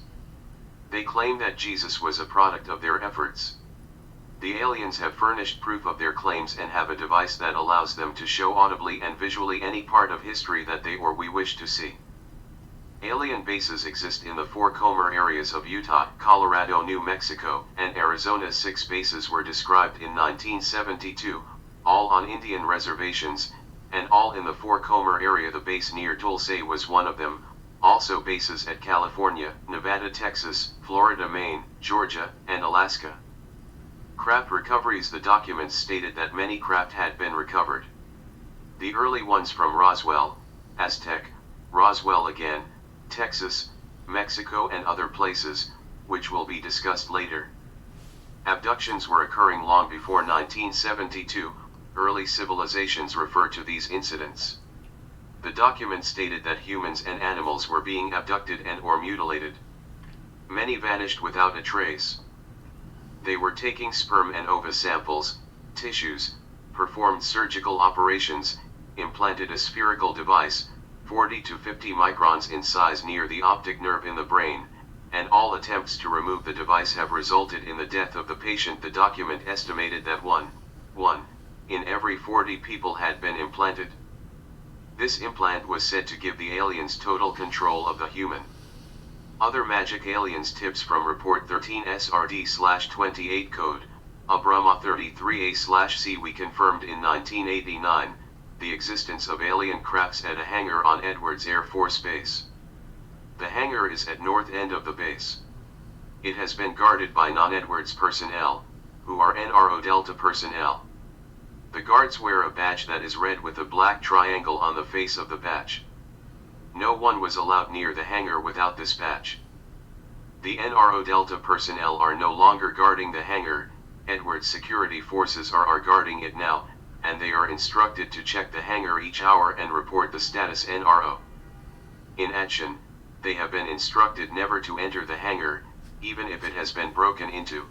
They claim that Jesus was a product of their efforts. The aliens have furnished proof of their claims and have a device that allows them to show audibly and visually any part of history that they or we wish to see. Alien bases exist in the four Comer areas of Utah, Colorado, New Mexico, and Arizona. 6 bases were described in 1972, all on Indian reservations, and all in the four Comer area. The base near Dulce was one of them. Also bases at California, Nevada, Texas, Florida, Maine, Georgia, and Alaska. Craft recoveries. The documents stated that many craft had been recovered. The early ones from Roswell, Aztec, Roswell again, Texas, Mexico, and other places, which will be discussed later. Abductions were occurring long before 1972. Early civilizations refer to these incidents. The document stated that humans and animals were being abducted and or mutilated. Many vanished without a trace. They were taking sperm and ova samples, tissues, performed surgical operations, implanted a spherical device, 40 to 50 microns in size near the optic nerve in the brain, and all attempts to remove the device have resulted in the death of the patient. The document estimated that one in every 40 people had been implanted. This implant was said to give the aliens total control of the human. Other magic aliens. Tips from Report 13 SRD/28 code, Abrama 33A/C. We confirmed in 1989, the existence of alien crafts at a hangar on Edwards Air Force Base. The hangar is at north end of the base. It has been guarded by non-Edwards personnel, who are NRO Delta personnel. The guards wear a badge that is red with a black triangle on the face of the badge. No one was allowed near the hangar without this badge. The NRO Delta personnel are no longer guarding the hangar. Edwards security forces are guarding it now, and they are instructed to check the hangar each hour and report the status. NRO. In addition, they have been instructed never to enter the hangar, even if it has been broken into.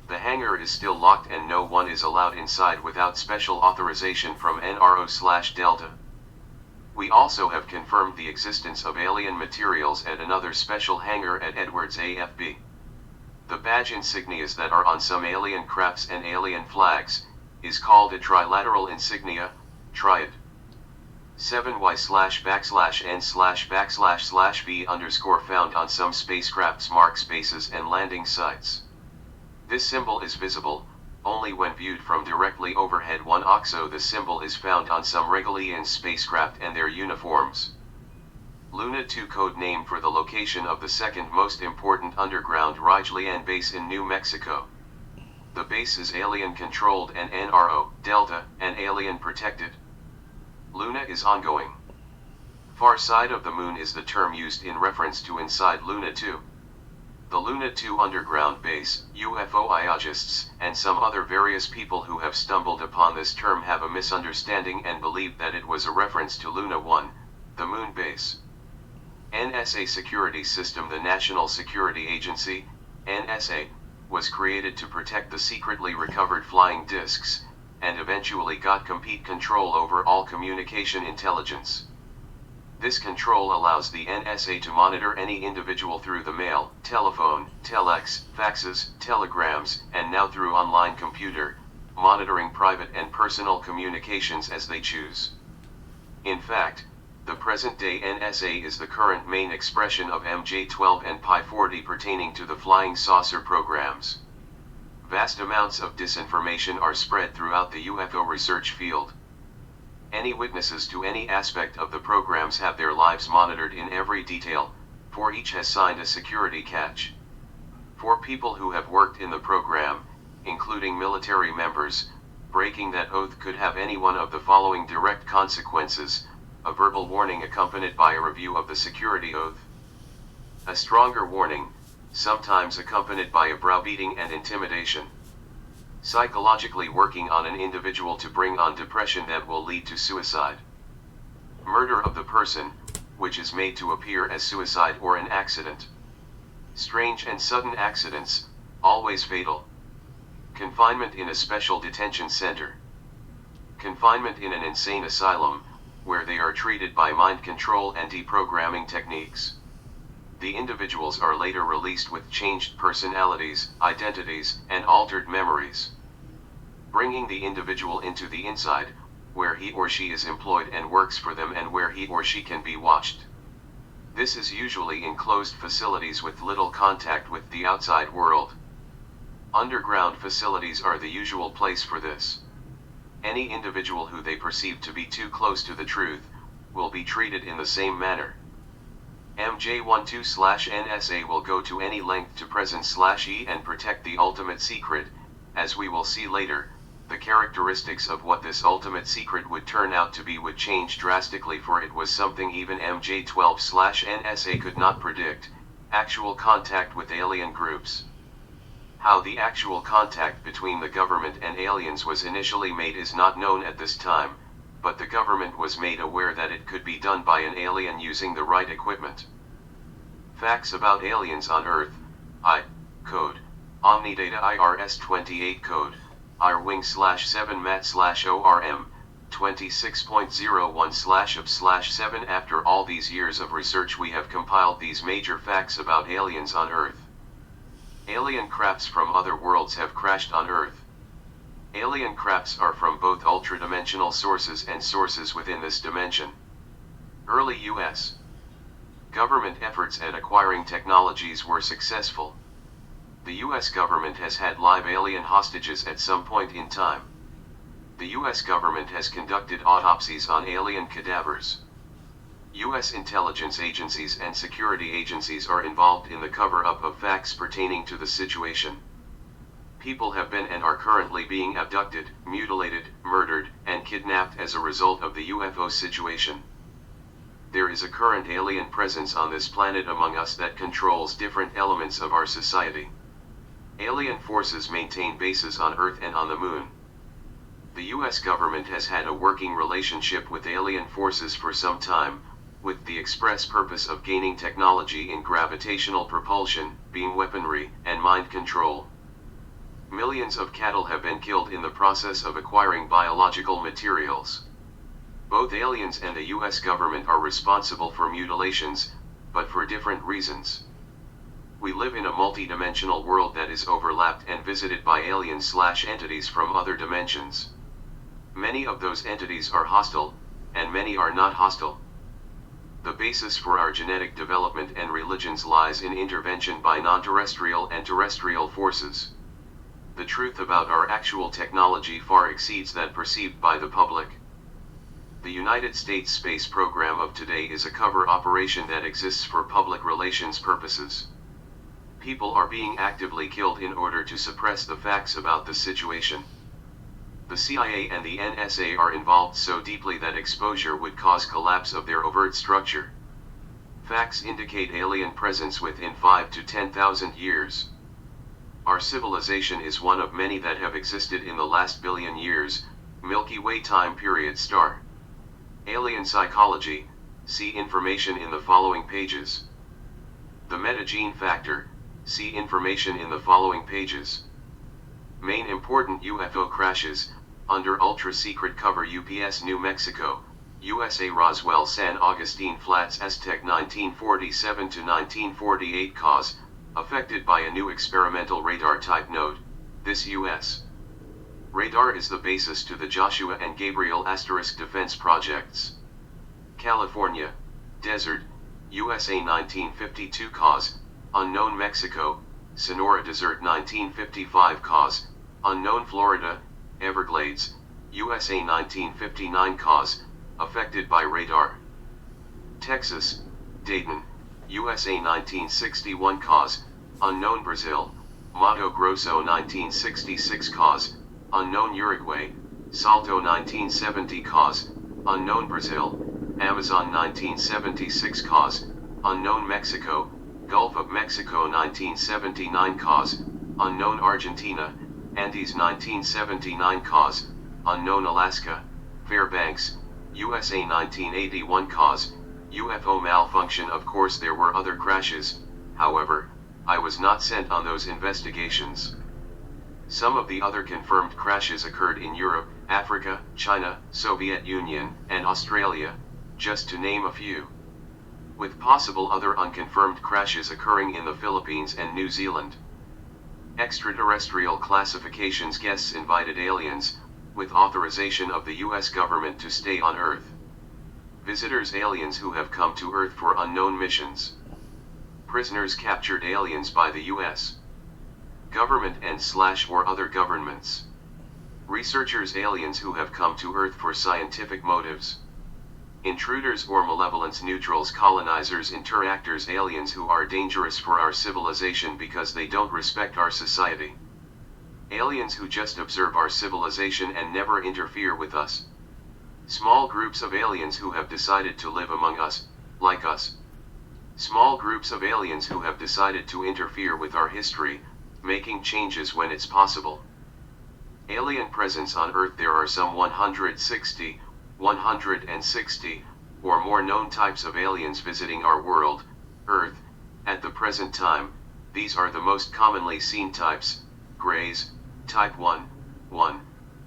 The hangar is still locked and no one is allowed inside without special authorization from NRO/Delta. We also have confirmed the existence of alien materials at another special hangar at Edwards AFB. The badge insignias that are on some alien crafts and alien flags is called a trilateral insignia, triad. 7y/n/v_ found on some spacecrafts mark spaces and landing sites. This symbol is visible, only when viewed from directly overhead. 1 OXO. The symbol is found on some Regalian spacecraft and their uniforms. Luna 2, code name for the location of the second most important underground Rijlian base in New Mexico. The base is alien-controlled and NRO, Delta, and alien-protected. Luna is ongoing. Far side of the moon is the term used in reference to inside Luna 2. The Luna 2 underground base, UFOiologists, and some other various people who have stumbled upon this term have a misunderstanding and believe that it was a reference to Luna 1, the moon base. NSA Security System. The National Security Agency, NSA, was created to protect the secretly recovered flying discs, and eventually got complete control over all communication intelligence. This control allows the NSA to monitor any individual through the mail, telephone, telex, faxes, telegrams, and now through online computer, monitoring private and personal communications as they choose. In fact, the present-day NSA is the current main expression of MJ-12 and Pi-40 pertaining to the flying saucer programs. Vast amounts of disinformation are spread throughout the UFO research field. Any witnesses to any aspect of the programs have their lives monitored in every detail, for each has signed a security catch. For people who have worked in the program, including military members, breaking that oath could have any one of the following direct consequences: a verbal warning accompanied by a review of the security oath. A stronger warning, sometimes accompanied by a browbeating and intimidation. Psychologically working on an individual to bring on depression that will lead to suicide. Murder of the person, which is made to appear as suicide or an accident. Strange and sudden accidents, always fatal. Confinement in a special detention center. Confinement in an insane asylum, where they are treated by mind control and deprogramming techniques. The individuals are later released with changed personalities, identities, and altered memories. Bringing the individual into the inside, where he or she is employed and works for them and where he or she can be watched. This is usually in closed facilities with little contact with the outside world. Underground facilities are the usual place for this. Any individual who they perceive to be too close to the truth, will be treated in the same manner. MJ12/NSA will go to any length to present/E and protect the ultimate secret. As we will see later, the characteristics of what this ultimate secret would turn out to be would change drastically, for it was something even MJ12/NSA could not predict: actual contact with alien groups. How the actual contact between the government and aliens was initially made is not known at this time, but the government was made aware that it could be done by an alien using the right equipment. Facts about aliens on Earth. I. Code. Omnidata IRS-28 code. IRWing/7MAT/ORM. 26.01/UP/7. After all these years of research, we have compiled these major facts about aliens on Earth. Alien crafts from other worlds have crashed on Earth. Alien crafts are from both ultradimensional sources and sources within this dimension. Early U.S. government efforts at acquiring technologies were successful. The U.S. government has had live alien hostages at some point in time. The U.S. government has conducted autopsies on alien cadavers. U.S. intelligence agencies and security agencies are involved in the cover-up of facts pertaining to the situation. People have been and are currently being abducted, mutilated, murdered, and kidnapped as a result of the UFO situation. There is a current alien presence on this planet among us that controls different elements of our society. Alien forces maintain bases on Earth and on the Moon. The U.S. government has had a working relationship with alien forces for some time, with the express purpose of gaining technology in gravitational propulsion, beam weaponry, and mind control. Millions of cattle have been killed in the process of acquiring biological materials. Both aliens and the U.S. government are responsible for mutilations, but for different reasons. We live in a multi-dimensional world that is overlapped and visited by aliens/entities from other dimensions. Many of those entities are hostile, and many are not hostile. The basis for our genetic development and religions lies in intervention by non-terrestrial and terrestrial forces. the truth about our actual technology far exceeds that perceived by the public. The United States space program of today is a cover operation that exists for public relations purposes. People are being actively killed in order to suppress the facts about the situation. The CIA and the NSA are involved so deeply that exposure would cause collapse of their overt structure. Facts indicate alien presence within 5 to 10,000 years. Our civilization is one of many that have existed in the last billion years, Milky Way time period star. Alien psychology, see information in the following pages. The metagene factor, see information in the following pages. Main important UFO crashes, under ultra-secret cover UPS New Mexico, USA Roswell San Augustine Flats Aztec 1947 to 1948 cause, affected by a new experimental radar type node. This U.S. radar is the basis to the Joshua and Gabriel * defense projects. California, desert, USA 1952 cause, unknown Mexico, Sonora Desert 1955 cause, unknown Florida, Everglades, USA 1959 cause, affected by radar. Texas, Dayton, USA 1961 cause, unknown Brazil, Mato Grosso 1966 cause, unknown Uruguay, Salto 1970 cause, unknown Brazil, Amazon 1976 cause, unknown Mexico, Gulf of Mexico 1979 cause, unknown Argentina, Andes 1979 cause, unknown Alaska, Fairbanks, USA 1981 cause, UFO malfunction. Of course there were other crashes, however, I was not sent on those investigations. Some of the other confirmed crashes occurred in Europe, Africa, China, Soviet Union, and Australia, just to name a few. With possible other unconfirmed crashes occurring in the Philippines and New Zealand. Extraterrestrial classifications. Guests invited aliens, with authorization of the US government to stay on Earth. Visitors aliens who have come to Earth for unknown missions. Prisoners captured aliens by the US government and/or other governments. Researchers aliens who have come to Earth for scientific motives. Intruders or malevolence. Neutrals, colonizers, interactors, aliens who are dangerous for our civilization because they don't respect our society. Aliens who just observe our civilization and never interfere with us. Small groups of aliens who have decided to live among us, like us. Small groups of aliens who have decided to interfere with our history, making changes when it's possible. Alien presence on Earth. There are some 160, or more known types of aliens visiting our world, Earth, at the present time. These are the most commonly seen types: Greys, Type 1,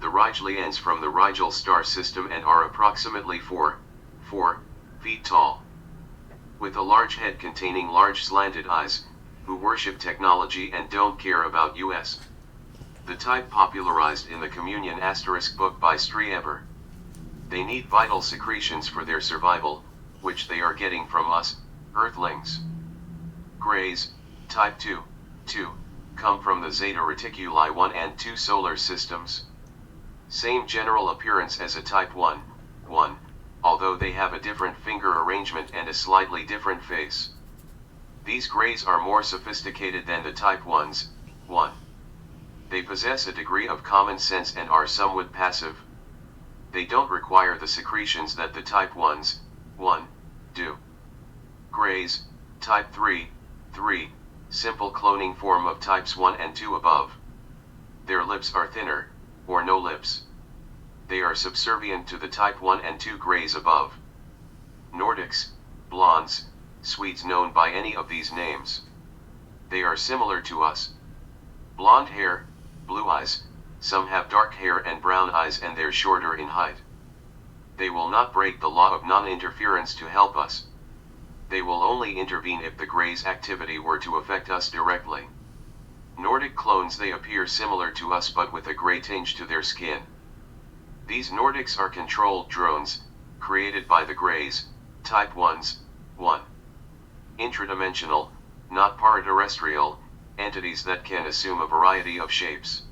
the Rigelians from the Rigel star system and are approximately 4 feet tall. With a large head containing large slanted eyes, who worship technology and don't care about us. The type popularized in the Communion * book by Strieber. They need vital secretions for their survival, which they are getting from us, Earthlings. Greys, Type 2, come from the Zeta Reticuli 1 and 2 solar systems. Same general appearance as a Type 1, although they have a different finger arrangement and a slightly different face. These Greys are more sophisticated than the Type 1s, They possess a degree of common sense and are somewhat passive. They don't require the secretions that the Type 1s, do. Greys, Type 3, simple cloning form of Types 1 and 2 above. Their lips are thinner, or no lips. They are subservient to the Type 1 and 2 Greys above. Nordics, blondes, Swedes known by any of these names. They are similar to us. Blonde hair, blue eyes, some have dark hair and brown eyes and they're shorter in height. They will not break the law of non-interference to help us. They will only intervene if the Greys' activity were to affect us directly. Nordic clones. They appear similar to us but with a gray tinge to their skin. These Nordics are controlled drones, created by the Greys, Type 1s, intradimensional, not paraterrestrial, entities that can assume a variety of shapes.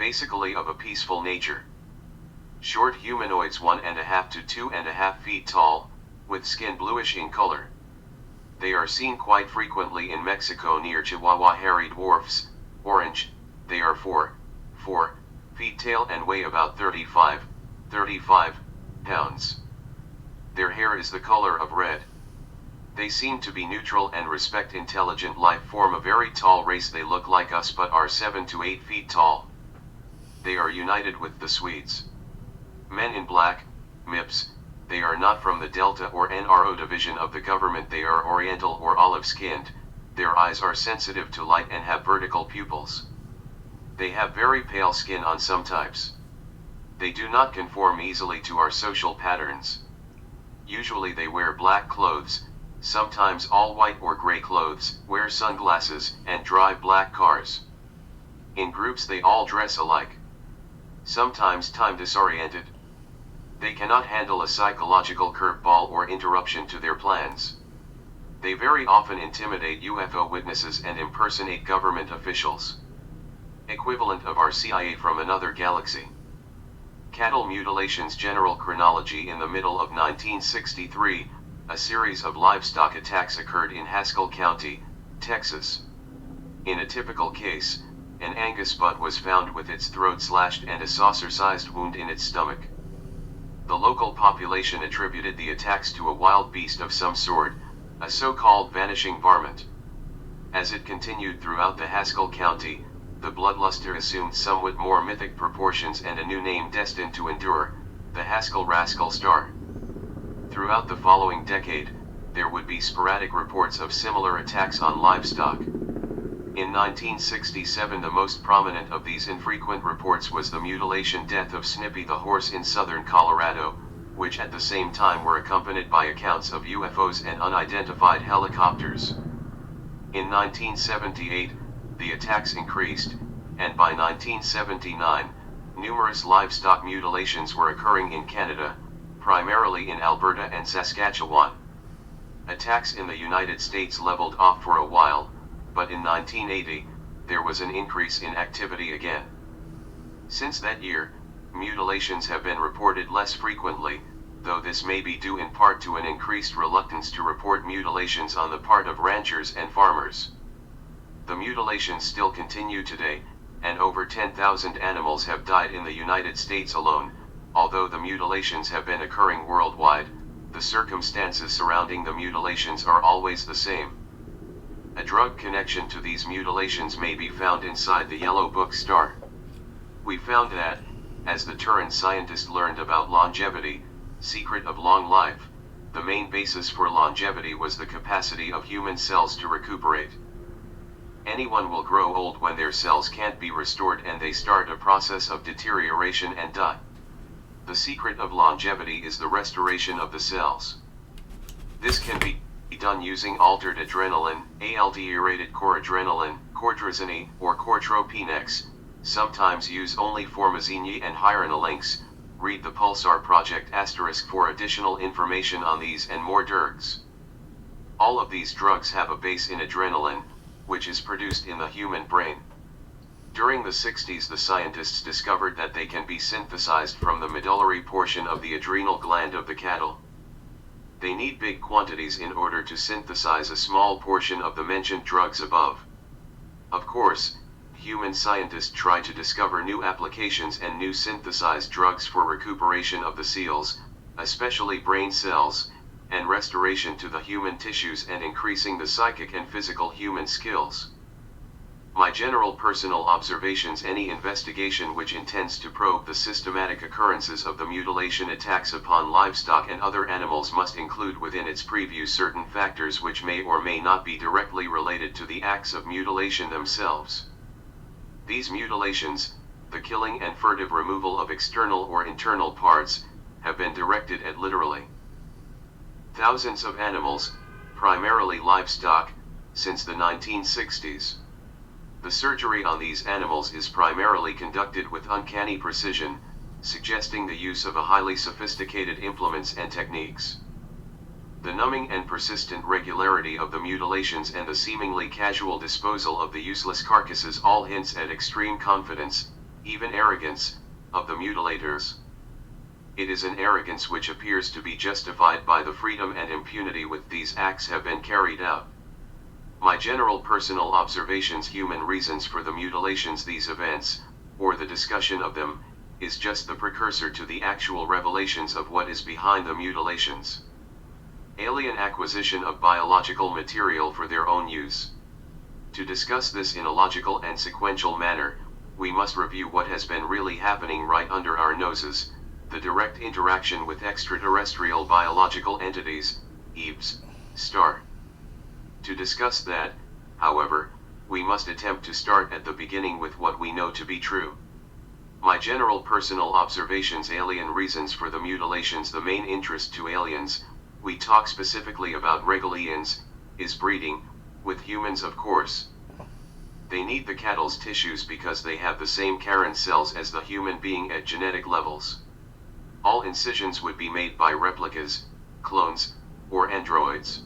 basically of a peaceful nature. Short humanoids 1.5 to 2.5 feet tall, with skin bluish in color. They are seen quite frequently in Mexico near Chihuahua hairy dwarfs, orange. They are 4 feet tall and weigh about 35 pounds. Their hair is the color of red. They seem to be neutral and respect intelligent life form. A very tall race. They look like us but are 7 to 8 feet tall. They are united with the Swedes. Men in black, MIPS. They are not from the Delta or NRO division of the government. They are oriental or olive-skinned. Their eyes are sensitive to light and have vertical pupils. They have very pale skin on some types. They do not conform easily to our social patterns. Usually they wear black clothes, sometimes all white or gray clothes, wear sunglasses, and drive black cars. In groups they all dress alike. Sometimes time disoriented. They cannot handle a psychological curveball or interruption to their plans. They very often intimidate UFO witnesses and impersonate government officials. Equivalent of our CIA from another galaxy. Cattle mutilations. General chronology. In the middle of 1963, a series of livestock attacks occurred in Haskell County, Texas. In a typical case, an Angus butt was found with its throat slashed and a saucer-sized wound in its stomach. The local population attributed the attacks to a wild beast of some sort, a so-called vanishing varmint. As it continued throughout the Haskell County, the bloodluster assumed somewhat more mythic proportions and a new name destined to endure, the Haskell Rascal Star. Throughout the following decade, there would be sporadic reports of similar attacks on livestock. In 1967, the most prominent of these infrequent reports was the mutilation death of Snippy the horse in southern Colorado, which at the same time were accompanied by accounts of UFOs and unidentified helicopters. In 1978, the attacks increased, and by 1979, numerous livestock mutilations were occurring in Canada, primarily in Alberta and Saskatchewan. Attacks in the United States leveled off for a while, but in 1980, there was an increase in activity again. Since that year, mutilations have been reported less frequently, though this may be due in part to an increased reluctance to report mutilations on the part of ranchers and farmers. The mutilations still continue today, and over 10,000 animals have died in the United States alone. Although the mutilations have been occurring worldwide, the circumstances surrounding the mutilations are always the same. A drug connection to these mutilations may be found inside the Yellow Book star. We found that, as the Turin scientist learned about longevity, secret of long life, the main basis for longevity was the capacity of human cells to recuperate. Anyone will grow old when their cells can't be restored and they start a process of deterioration and die. The secret of longevity is the restoration of the cells. This can be done using altered adrenaline, alderated coradrenaline, cordrazine, or cortropinex. Sometimes use only formazine and hyaluronalinks. Read the Pulsar Project * for additional information on these and more drugs. All of these drugs have a base in adrenaline, which is produced in the human brain. During the 60s, the scientists discovered that they can be synthesized from the medullary portion of the adrenal gland of the cattle. They need big quantities in order to synthesize a small portion of the mentioned drugs above. Of course, human scientists try to discover new applications and new synthesized drugs for recuperation of the cells, especially brain cells, and restoration to the human tissues and increasing the psychic and physical human skills. My general personal observations: any investigation which intends to probe the systematic occurrences of the mutilation attacks upon livestock and other animals must include within its preview certain factors which may or may not be directly related to the acts of mutilation themselves. These mutilations, the killing and furtive removal of external or internal parts, have been directed at literally thousands of animals, primarily livestock, since the 1960s. The surgery on these animals is primarily conducted with uncanny precision, suggesting the use of a highly sophisticated implements and techniques. The numbing and persistent regularity of the mutilations and the seemingly casual disposal of the useless carcasses all hints at extreme confidence, even arrogance, of the mutilators. It is an arrogance which appears to be justified by the freedom and impunity with these acts have been carried out. My general personal observations, human reasons for the mutilations, these events, or the discussion of them, is just the precursor to the actual revelations of what is behind the mutilations. Alien acquisition of biological material for their own use. To discuss this in a logical and sequential manner, we must review what has been really happening right under our noses, the direct interaction with extraterrestrial biological entities, EVs, star. To discuss that, however, we must attempt to start at the beginning with what we know to be true. My general personal observations, alien reasons for the mutilations. The main interest to aliens, we talk specifically about regalians, is breeding, with humans of course. They need the cattle's tissues because they have the same Karen cells as the human being at genetic levels. All incisions would be made by replicas, clones, or androids.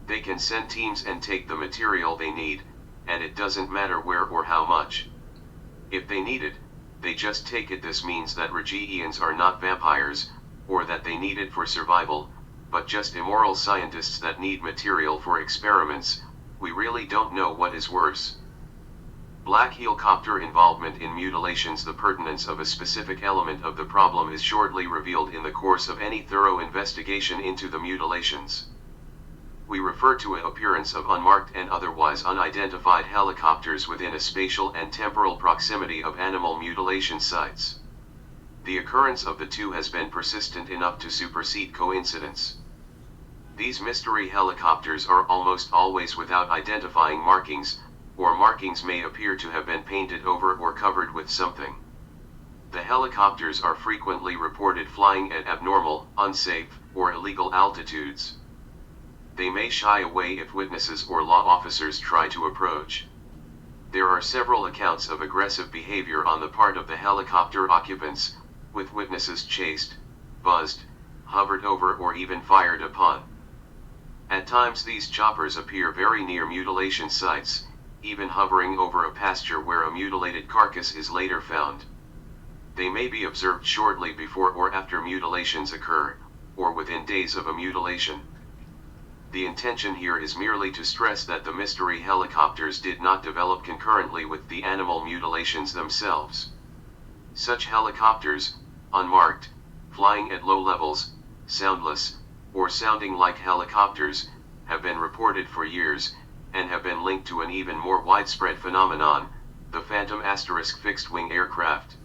They can send teams and take the material they need, and it doesn't matter where or how much. If they need it, they just take it. This means that Regians are not vampires, or that they need it for survival, but just immoral scientists that need material for experiments. We really don't know what is worse. Black helicopter involvement in mutilations. The pertinence of a specific element of the problem is shortly revealed in the course of any thorough investigation into the mutilations. We refer to an appearance of unmarked and otherwise unidentified helicopters within a spatial and temporal proximity of animal mutilation sites. The occurrence of the two has been persistent enough to supersede coincidence. These mystery helicopters are almost always without identifying markings, or markings may appear to have been painted over or covered with something. The helicopters are frequently reported flying at abnormal, unsafe, or illegal altitudes. They may shy away if witnesses or law officers try to approach. There are several accounts of aggressive behavior on the part of the helicopter occupants, with witnesses chased, buzzed, hovered over, or even fired upon. At times these choppers appear very near mutilation sites, even hovering over a pasture where a mutilated carcass is later found. They may be observed shortly before or after mutilations occur, or within days of a mutilation. The intention here is merely to stress that the mystery helicopters did not develop concurrently with the animal mutilations themselves. Such helicopters, unmarked, flying at low levels, soundless, or sounding like helicopters, have been reported for years, and have been linked to an even more widespread phenomenon, the phantom fixed-wing aircraft.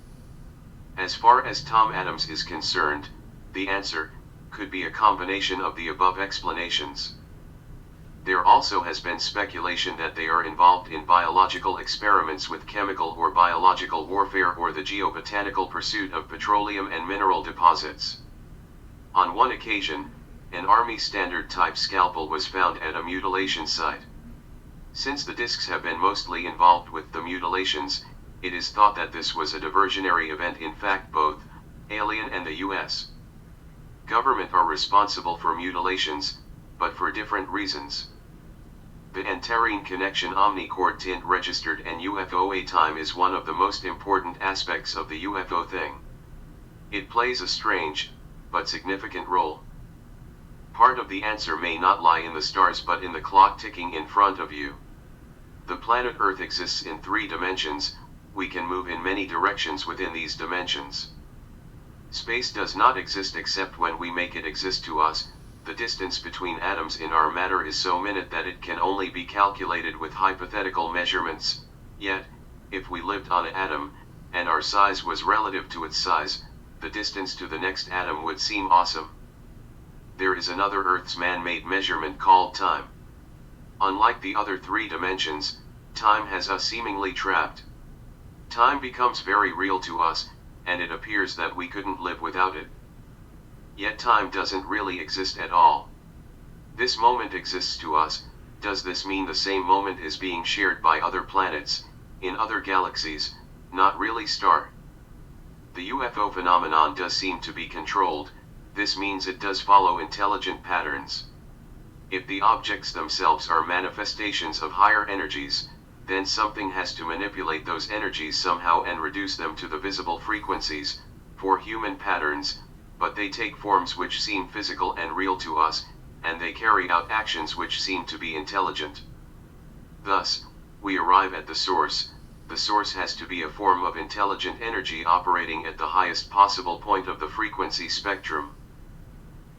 As far as Tom Adams is concerned, the answer could be a combination of the above explanations. There also has been speculation that they are involved in biological experiments with chemical or biological warfare or the geobotanical pursuit of petroleum and mineral deposits. On one occasion, an Army Standard type scalpel was found at a mutilation site. Since the discs have been mostly involved with the mutilations, it is thought that this was a diversionary event. In fact, both alien and the U.S. government are responsible for mutilations, but for different reasons. The Antarine Connection Omnichord Tint registered and UFO time is one of the most important aspects of the UFO thing. It plays a strange, but significant role. Part of the answer may not lie in the stars but in the clock ticking in front of you. The planet Earth exists in 3 dimensions. We can move in many directions within these dimensions. Space does not exist except when we make it exist to us. The distance between atoms in our matter is so minute that it can only be calculated with hypothetical measurements. Yet, if we lived on an atom, and our size was relative to its size, the distance to the next atom would seem awesome. There is another Earth's man-made measurement called time. Unlike the other 3 dimensions, time has us seemingly trapped. Time becomes very real to us, and it appears that we couldn't live without it. Yet time doesn't really exist at all. This moment exists to us. Does this mean the same moment is being shared by other planets, in other galaxies? Not really, star. The UFO phenomenon does seem to be controlled. This means it does follow intelligent patterns. If the objects themselves are manifestations of higher energies, then something has to manipulate those energies somehow and reduce them to the visible frequencies, for human patterns, but they take forms which seem physical and real to us, and they carry out actions which seem to be intelligent. Thus, we arrive at the source. The source has to be a form of intelligent energy operating at the highest possible point of the frequency spectrum.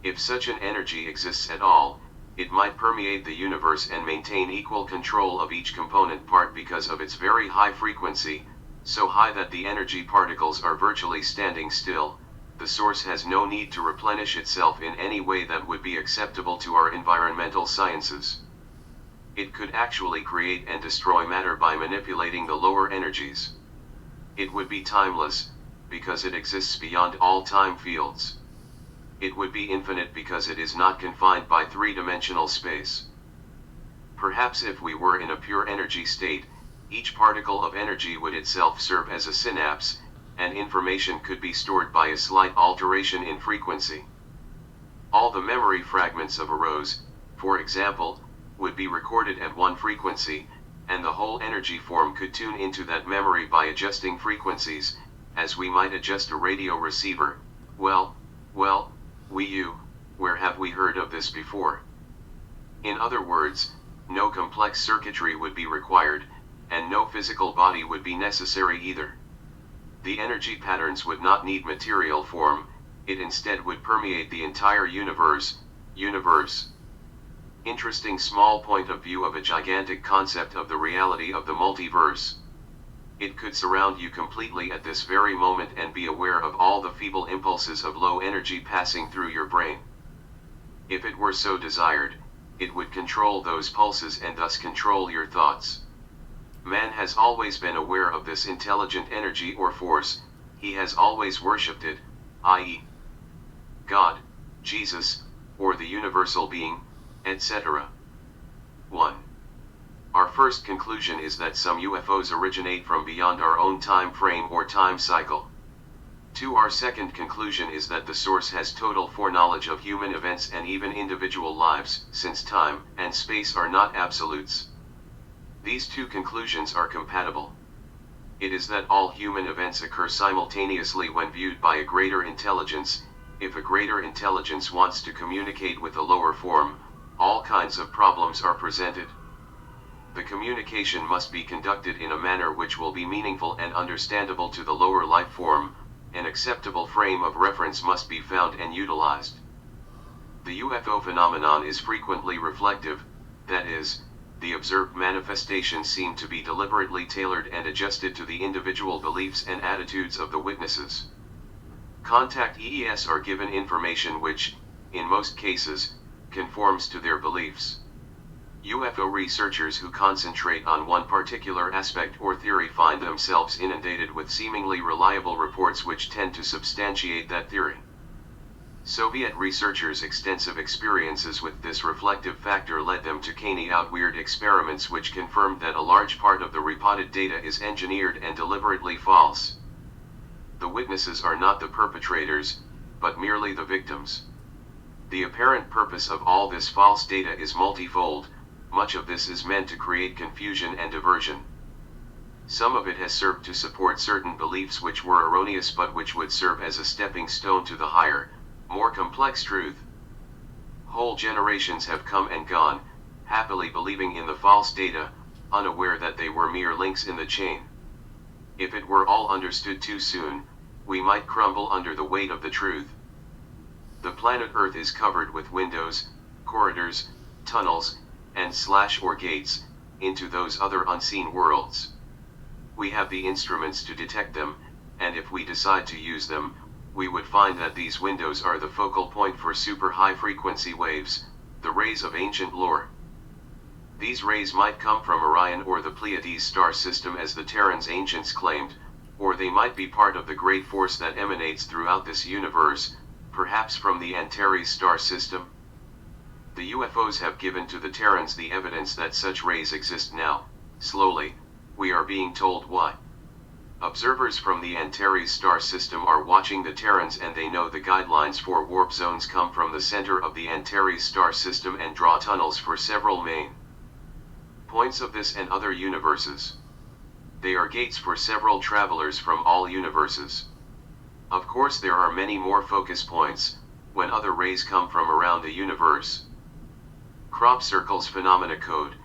If such an energy exists at all, it might permeate the universe and maintain equal control of each component part because of its very high frequency, so high that the energy particles are virtually standing still. The source has no need to replenish itself in any way that would be acceptable to our environmental sciences. It could actually create and destroy matter by manipulating the lower energies. It would be timeless, because it exists beyond all time fields. It would be infinite because it is not confined by three-dimensional space. Perhaps if we were in a pure energy state, each particle of energy would itself serve as a synapse, and information could be stored by a slight alteration in frequency. All the memory fragments of a rose, for example, would be recorded at one frequency, and the whole energy form could tune into that memory by adjusting frequencies, as we might adjust a radio receiver. Well, where have we heard of this before? In other words, no complex circuitry would be required, and no physical body would be necessary either. The energy patterns would not need material form, it instead would permeate the entire universe. Interesting small point of view of a gigantic concept of the reality of the multiverse. It could surround you completely at this very moment and be aware of all the feeble impulses of low energy passing through your brain. If it were so desired, it would control those pulses and thus control your thoughts. Man has always been aware of this intelligent energy or force, he has always worshipped it, i.e., God, Jesus, or the universal being, etc. 1. Our first conclusion is that some UFOs originate from beyond our own time frame or time cycle. 2. Our second conclusion is that the source has total foreknowledge of human events and even individual lives, since time and space are not absolutes. These two conclusions are compatible. It is that all human events occur simultaneously when viewed by a greater intelligence. If a greater intelligence wants to communicate with a lower form, all kinds of problems are presented. The communication must be conducted in a manner which will be meaningful and understandable to the lower life form. An acceptable frame of reference must be found and utilized. The UFO phenomenon is frequently reflective, that is, the observed manifestations seem to be deliberately tailored and adjusted to the individual beliefs and attitudes of the witnesses. Contact EES are given information which, in most cases, conforms to their beliefs. UFO researchers who concentrate on one particular aspect or theory find themselves inundated with seemingly reliable reports which tend to substantiate that theory. Soviet researchers' extensive experiences with this reflective factor led them to carry out weird experiments which confirmed that a large part of the reported data is engineered and deliberately false. The witnesses are not the perpetrators, but merely the victims. The apparent purpose of all this false data is multifold. Much of this is meant to create confusion and diversion. Some of it has served to support certain beliefs which were erroneous but which would serve as a stepping stone to the higher, more complex truth. Whole generations have come and gone, happily believing in the false data, unaware that they were mere links in the chain. If it were all understood too soon, we might crumble under the weight of the truth. The planet Earth is covered with windows, corridors, tunnels, and or gates, into those other unseen worlds. We have the instruments to detect them, and if we decide to use them, we would find that these windows are the focal point for super high frequency waves, the rays of ancient lore. These rays might come from Orion or the Pleiades star system as the Terrans ancients claimed, or they might be part of the great force that emanates throughout this universe, perhaps from the Antares star system. The UFOs have given to the Terrans the evidence that such rays exist now. Slowly, we are being told why. Observers from the Antares star system are watching the Terrans and they know the guidelines for warp zones come from the center of the Antares star system and draw tunnels for several main Points of this and other universes. They are gates for several travelers from all universes. Of course there are many more focus points, when other rays come from around the universe. Crop circles phenomena code,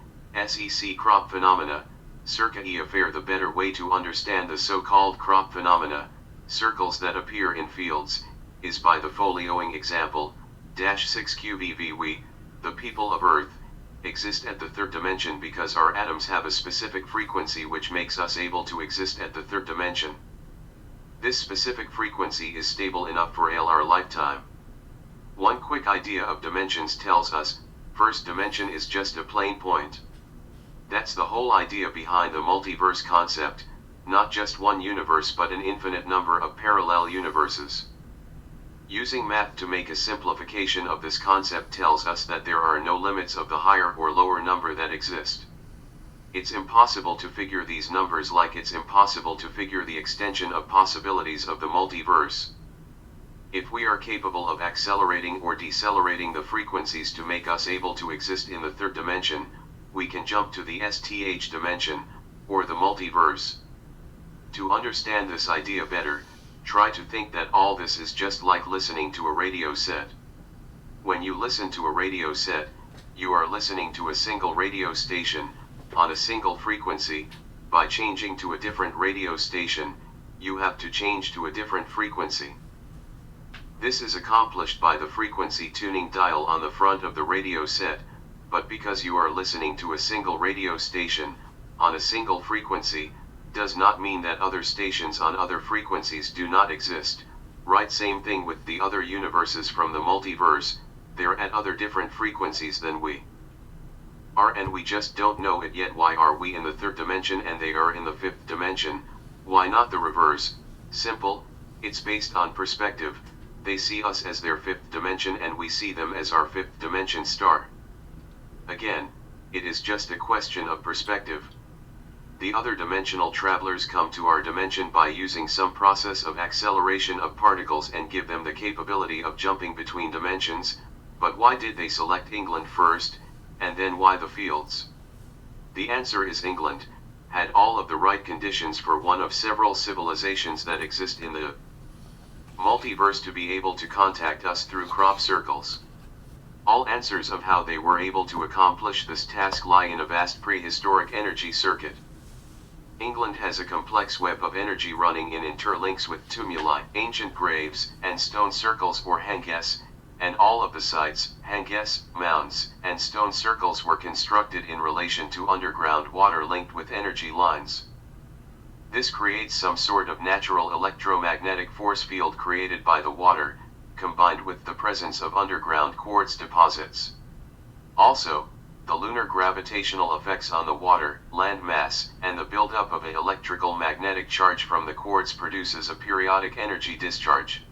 SEC crop phenomena, circa e affair. The better way to understand the so-called crop phenomena, circles that appear in fields, is by the folioing example, -6 QVV. We, the people of Earth, exist at the third dimension because our atoms have a specific frequency which makes us able to exist at the third dimension. This specific frequency is stable enough for our lifetime. One quick idea of dimensions tells us, first dimension is just a plain point. That's the whole idea behind the multiverse concept, not just one universe but an infinite number of parallel universes. Using math to make a simplification of this concept tells us that there are no limits of the higher or lower number that exist. It's impossible to figure these numbers like it's impossible to figure the extension of possibilities of the multiverse. If we are capable of accelerating or decelerating the frequencies to make us able to exist in the third dimension, we can jump to the STH dimension, or the multiverse. To understand this idea better, try to think that all this is just like listening to a radio set. When you listen to a radio set, you are listening to a single radio station, on a single frequency. By changing to a different radio station, you have to change to a different frequency. This is accomplished by the frequency tuning dial on the front of the radio set, but because you are listening to a single radio station, on a single frequency, does not mean that other stations on other frequencies do not exist, right? Same thing with the other universes from the multiverse, they're at other different frequencies than we are, and we just don't know it yet. Why are we in the third dimension and they are in the fifth dimension? Why not the reverse? Simple, it's based on perspective. They see us as their fifth dimension and we see them as our fifth dimension star. Again, it is just a question of perspective. The other dimensional travelers come to our dimension by using some process of acceleration of particles and give them the capability of jumping between dimensions, but why did they select England first, and then why the fields? The answer is England had all of the right conditions for one of several civilizations that exist in the multiverse to be able to contact us through crop circles. All answers of how they were able to accomplish this task lie in a vast prehistoric energy circuit. England has a complex web of energy running in interlinks with tumuli, ancient graves, and stone circles or hanges, and all of the sites, hanges, mounds, and stone circles were constructed in relation to underground water linked with energy lines. This creates some sort of natural electromagnetic force field created by the water, combined with the presence of underground quartz deposits. Also, the lunar gravitational effects on the water, land mass, and the buildup of an electrical magnetic charge from the quartz produces a periodic energy discharge.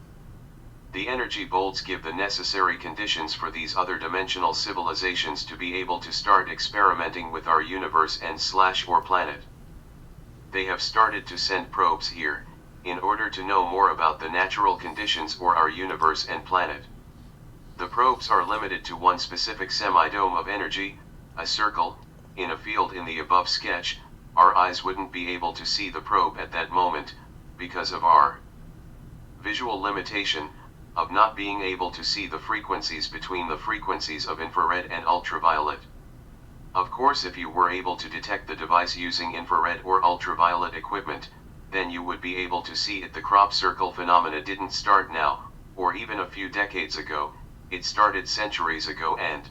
The energy bolts give the necessary conditions for these other dimensional civilizations to be able to start experimenting with our universe and/or planet. They have started to send probes here, in order to know more about the natural conditions for our universe and planet. The probes are limited to one specific semi-dome of energy, a circle, in a field in the above sketch. Our eyes wouldn't be able to see the probe at that moment, because of our visual limitation, of not being able to see the frequencies between the frequencies of infrared and ultraviolet. Of course, if you were able to detect the device using infrared or ultraviolet equipment, then you would be able to see it. The crop circle phenomena didn't start now, or even a few decades ago. It started centuries ago and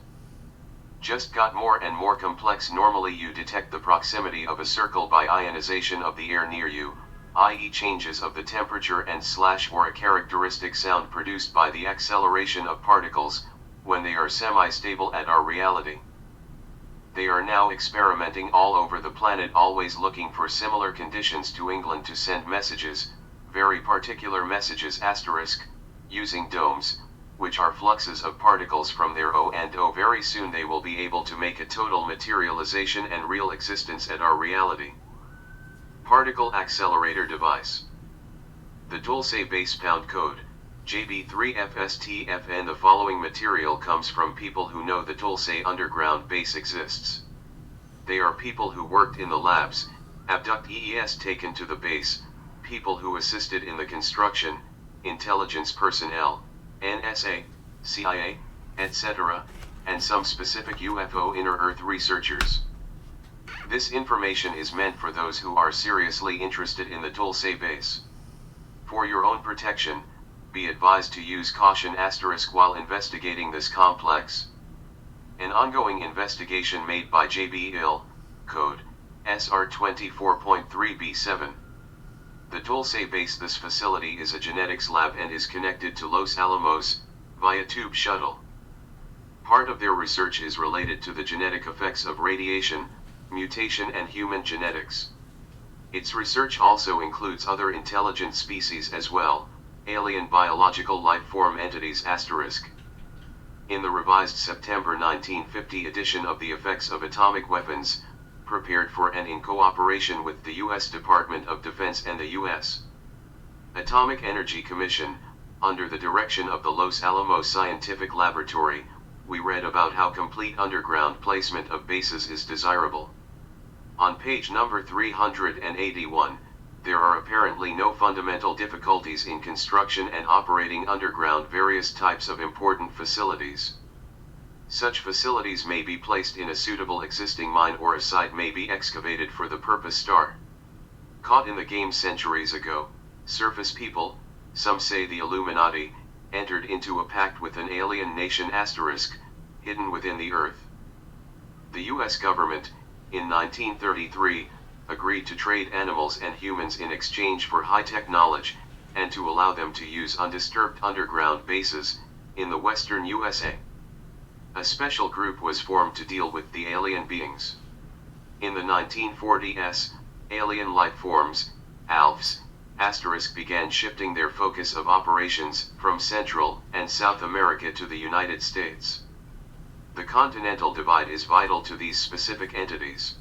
just got more and more complex. Normally you detect the proximity of a circle by ionization of the air near you, i.e. changes of the temperature and/or a characteristic sound produced by the acceleration of particles, when they are semi-stable at our reality. They are now experimenting all over the planet, always looking for similar conditions to England to send messages, very particular messages asterisk, using domes, which are fluxes of particles from their O and O. Very soon they will be able to make a total materialization and real existence at our reality. Particle Accelerator Device. The Dulce Base Pound Code, JB3FSTFN. The following material comes from people who know the Dulce underground base exists. They are people who worked in the labs, abductees taken to the base, people who assisted in the construction, intelligence personnel, NSA, CIA, etc., and some specific UFO inner-Earth researchers. This information is meant for those who are seriously interested in the Tulsa base. For your own protection, be advised to use caution * while investigating this complex. An ongoing investigation made by J.B. Ill, code SR 24.3b7. The Tulsa base. This facility is a genetics lab and is connected to Los Alamos via tube shuttle. Part of their research is related to the genetic effects of radiation, mutation and human genetics. Its research also includes other intelligent species as well, alien biological life form entities *. In the revised September 1950 edition of The Effects of Atomic Weapons, prepared for and in cooperation with the U.S. Department of Defense and the U.S. Atomic Energy Commission, under the direction of the Los Alamos Scientific Laboratory, we read about how complete underground placement of bases is desirable. On page number 381, there are apparently no fundamental difficulties in construction and operating underground various types of important facilities. Such facilities may be placed in a suitable existing mine or a site may be excavated for the purpose Caught in the game centuries ago, surface people, some say the Illuminati, entered into a pact with an alien nation * hidden within the earth. The U.S. government, in 1933, agreed to trade animals and humans in exchange for high-tech knowledge, and to allow them to use undisturbed underground bases, in the western USA. A special group was formed to deal with the alien beings. In the 1940s, alien life forms, ALFs, * began shifting their focus of operations from Central and South America to the United States. The continental divide is vital to these specific entities.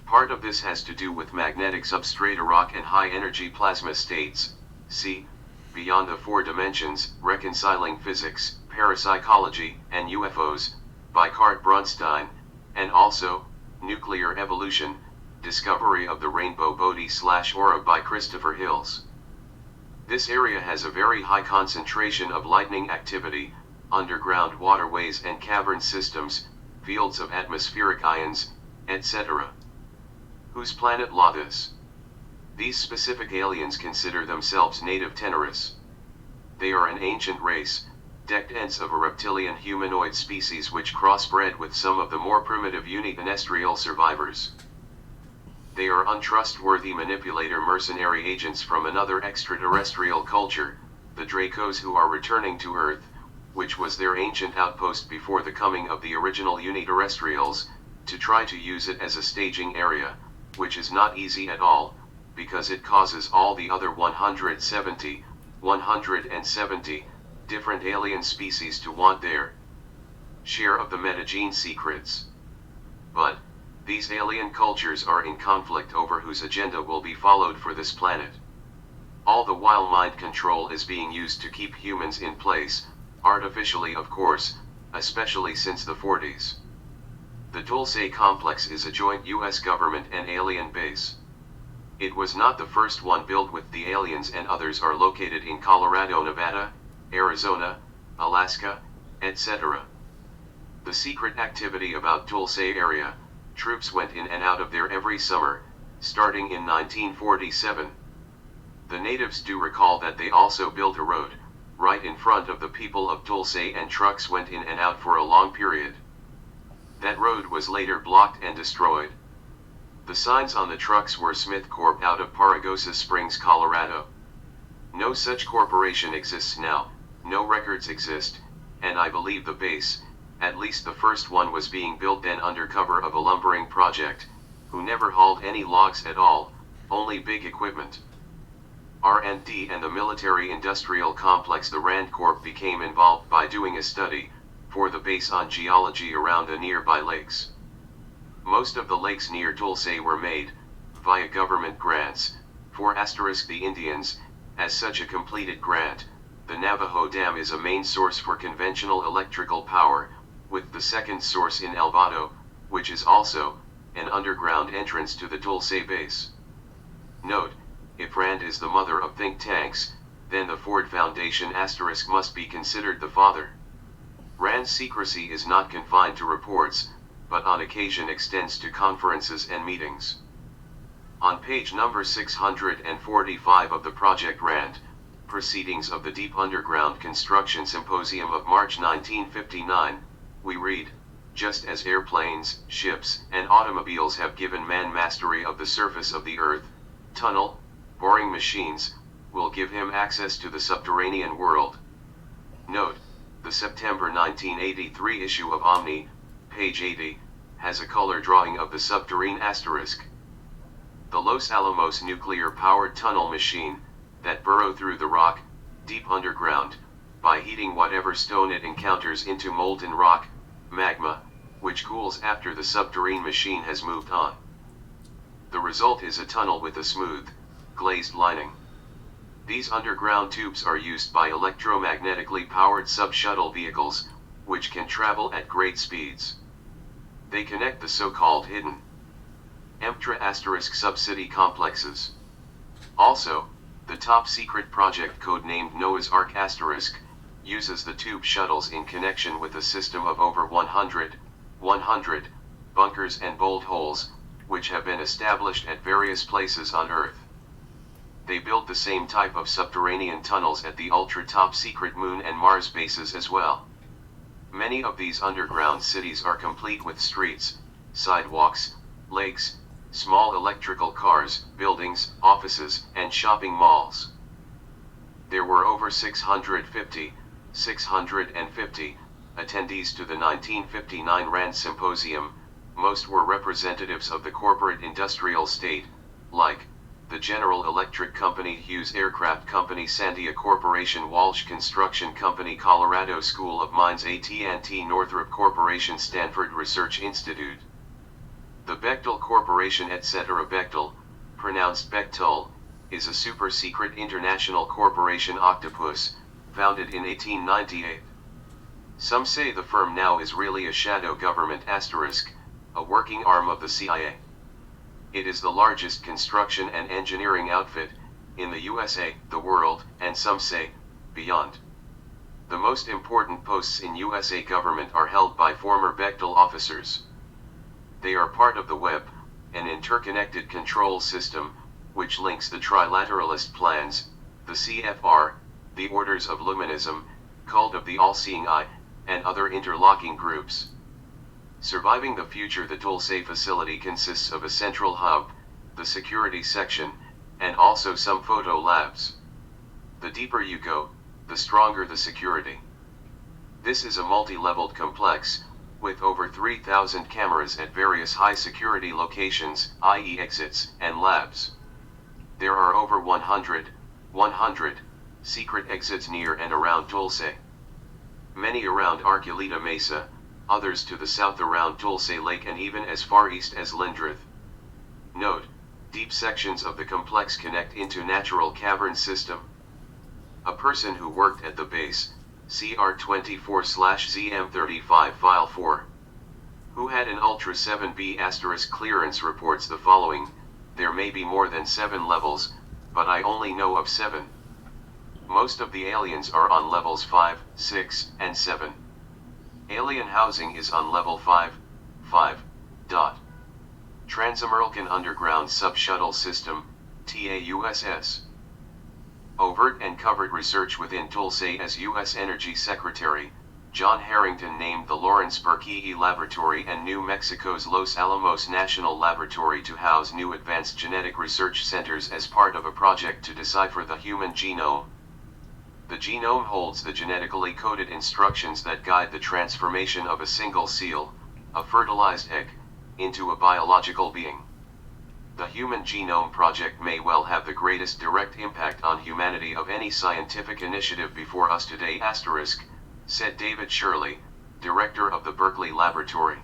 Part of this has to do with magnetic substrata rock and high-energy plasma states, see, Beyond the Four Dimensions, Reconciling Physics, Parapsychology, and UFOs, by Curt Brunstein, and also, Nuclear Evolution, Discovery of the Rainbow Body/Aura by Christopher Hills. This area has a very high concentration of lightning activity, underground waterways and cavern systems, fields of atmospheric ions, etc. Whose planet law this? These specific aliens consider themselves native Tenorus. They are an ancient race, descendants of a reptilian humanoid species which crossbred with some of the more primitive uniterrestrial survivors. They are untrustworthy manipulator mercenary agents from another extraterrestrial culture, the Dracos, who are returning to Earth, which was their ancient outpost before the coming of the original uniterrestrials, to try to use it as a staging area, which is not easy at all, because it causes all the other 170 different alien species to want their share of the metagene secrets. But, these alien cultures are in conflict over whose agenda will be followed for this planet. All the while mind control is being used to keep humans in place, artificially of course, especially since the 40s. The Tulsa complex is a joint U.S. government and alien base. It was not the first one built with the aliens, and others are located in Colorado, Nevada, Arizona, Alaska, etc. The secret activity about Tulsa area, troops went in and out of there every summer, starting in 1947. The natives do recall that they also built a road, right in front of the people of Tulsa, and trucks went in and out for a long period. That road was later blocked and destroyed. The signs on the trucks were Smith Corp out of Paragosa Springs, Colorado. No such corporation exists now, no records exist, and I believe the base, at least the first one, was being built then under cover of a lumbering project, who never hauled any logs at all, only big equipment. R&D and the military-industrial complex. The Rand Corp became involved by doing a study for the base on geology around the nearby lakes. Most of the lakes near Tulsa were made, via government grants, for the Indians. As such a completed grant, the Navajo Dam is a main source for conventional electrical power, with the second source in El Vado, which is also an underground entrance to the Tulse base. Note, if Rand is the mother of think tanks, then the Ford Foundation * must be considered the father. Rand's secrecy is not confined to reports, but on occasion extends to conferences and meetings. On page number 645 of the Project Rand, Proceedings of the Deep Underground Construction Symposium of March 1959, we read, just as airplanes, ships, and automobiles have given man mastery of the surface of the earth, tunnel, boring machines, will give him access to the subterranean world. Note, the September 1983 issue of Omni, page 80, has a color drawing of the subterrane asterisk. The Los Alamos nuclear-powered tunnel machine, that burrow through the rock, deep underground, by heating whatever stone it encounters into molten rock, magma, which cools after the subterrane machine has moved on. The result is a tunnel with a smooth, glazed lining. These underground tubes are used by electromagnetically powered sub-shuttle vehicles, which can travel at great speeds. They connect the so-called hidden EMTRA * sub-city complexes. Also, the top-secret project codenamed Noah's Ark * uses the tube shuttles in connection with a system of over 100 bunkers and bolt holes, which have been established at various places on Earth. They build the same type of subterranean tunnels at the ultra-top-secret Moon and Mars bases as well. Many of these underground cities are complete with streets, sidewalks, lakes, small electrical cars, buildings, offices, and shopping malls. There were over 650 attendees to the 1959 Rand Symposium. Most were representatives of the corporate industrial state, like the General Electric Company, Hughes Aircraft Company, Sandia Corporation, Walsh Construction Company, Colorado School of Mines, AT&T, Northrop Corporation, Stanford Research Institute, the Bechtel Corporation, etc. Bechtel, pronounced Bechtel, is a super-secret international corporation octopus, founded in 1898. Some say the firm now is really a shadow government *, a working arm of the CIA. It is the largest construction and engineering outfit in the USA, the world, and some say, beyond. The most important posts in USA government are held by former Bechtel officers. They are part of the Web, an interconnected control system, which links the Trilateralist Plans, the CFR, the Orders of Luminism, Cult of the All-Seeing Eye, and other interlocking groups. Surviving the future, the Tulse facility consists of a central hub, the security section, and also some photo labs. The deeper you go, the stronger the security. This is a multi-leveled complex, with over 3,000 cameras at various high-security locations, i.e. exits, and labs. There are over 100 secret exits near and around Tulse. Many around Archuleta Mesa, others to the south around Tulse Lake, and even as far east as Lindrith. Note, deep sections of the complex connect into natural cavern system. A person who worked at the base, CR24/ZM35 File 4, who had an Ultra 7B * clearance, reports the following: there may be more than 7 levels, but I only know of 7. Most of the aliens are on levels 5, 6, and 7. Alien housing is on level 5. Transamerican Underground Sub-Shuttle System, TAUSS. Overt and covert research within Tulse. As U.S. Energy Secretary, John Harrington named the Lawrence Berkey Laboratory and New Mexico's Los Alamos National Laboratory to house new advanced genetic research centers as part of a project to decipher the human genome. The genome holds the genetically coded instructions that guide the transformation of a single cell, a fertilized egg, into a biological being. The Human Genome Project may well have the greatest direct impact on humanity of any scientific initiative before us today *, said David Shirley, director of the Berkeley Laboratory.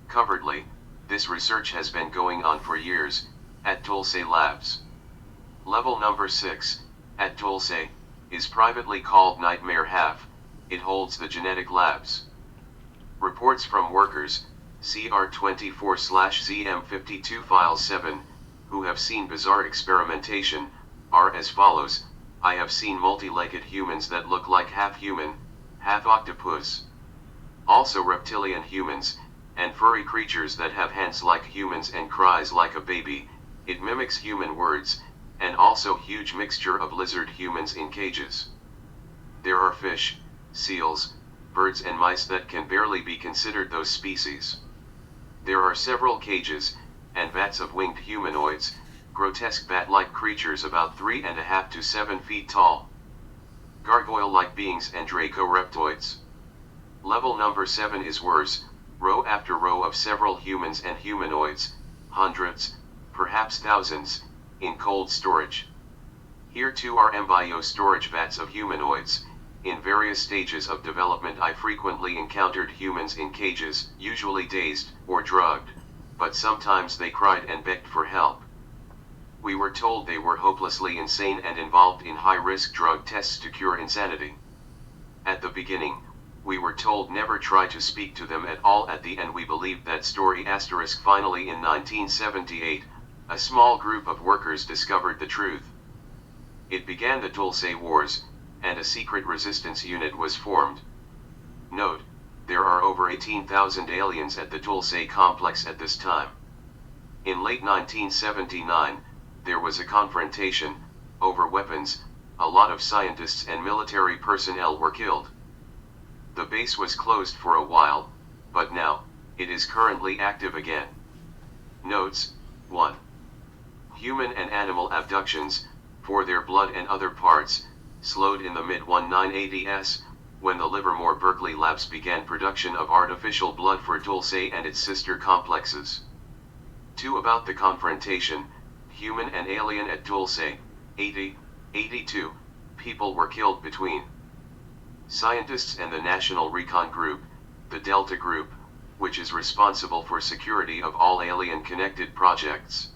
Covertly, this research has been going on for years, at Tulse Labs. Level number 6, at Tulse, is privately called Nightmare Half. It holds the genetic labs. Reports from workers, CR24/ZM52 File 7, who have seen bizarre experimentation, are as follows. I have seen multi-legged humans that look like half human, half octopus. Also reptilian humans, and furry creatures that have hands like humans and cries like a baby. It mimics human words, and also huge mixture of lizard humans in cages. There are fish, seals, birds and mice that can barely be considered those species. There are several cages, and vats of winged humanoids, grotesque bat-like creatures about 3.5 to 7 feet tall. Gargoyle-like beings and draco-reptoids. Level number 7 is worse, row after row of several humans and humanoids, hundreds, perhaps thousands, in cold storage. Here too are embryo storage vats of humanoids. In various stages of development I frequently encountered humans in cages, usually dazed or drugged, but sometimes they cried and begged for help. We were told they were hopelessly insane and involved in high-risk drug tests to cure insanity. At the beginning, we were told never try to speak to them at all. At the end we believed that story. Finally in 1978, a small group of workers discovered the truth. It began the Dulce Wars, and a secret resistance unit was formed. Note, there are over 18,000 aliens at the Dulce complex at this time. In late 1979, there was a confrontation over weapons. A lot of scientists and military personnel were killed. The base was closed for a while, but now, it is currently active again. Notes: 1. Human and animal abductions, for their blood and other parts, slowed in the mid-1980s, when the Livermore Berkeley labs began production of artificial blood for Dulce and its sister complexes. 2. About the confrontation, human and alien at Dulce, 82 people were killed between scientists and the National Recon Group, the Delta Group, which is responsible for security of all alien-connected projects.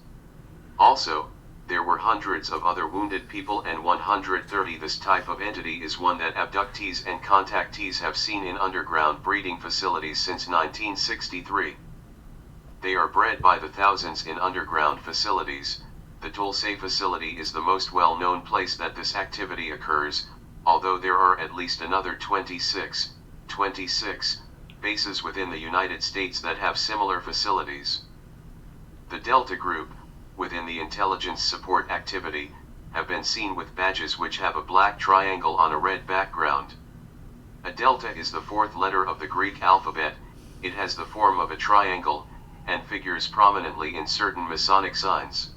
Also, there were hundreds of other wounded people and 130. This type of entity is one that abductees and contactees have seen in underground breeding facilities since 1963. They are bred by the thousands in underground facilities. The Dulce facility is the most well-known place that this activity occurs, although there are at least another 26 bases within the United States that have similar facilities. The Delta Group, within the intelligence support activity, have been seen with badges which have a black triangle on a red background. A delta is the fourth letter of the Greek alphabet. It has the form of a triangle, and figures prominently in certain Masonic signs.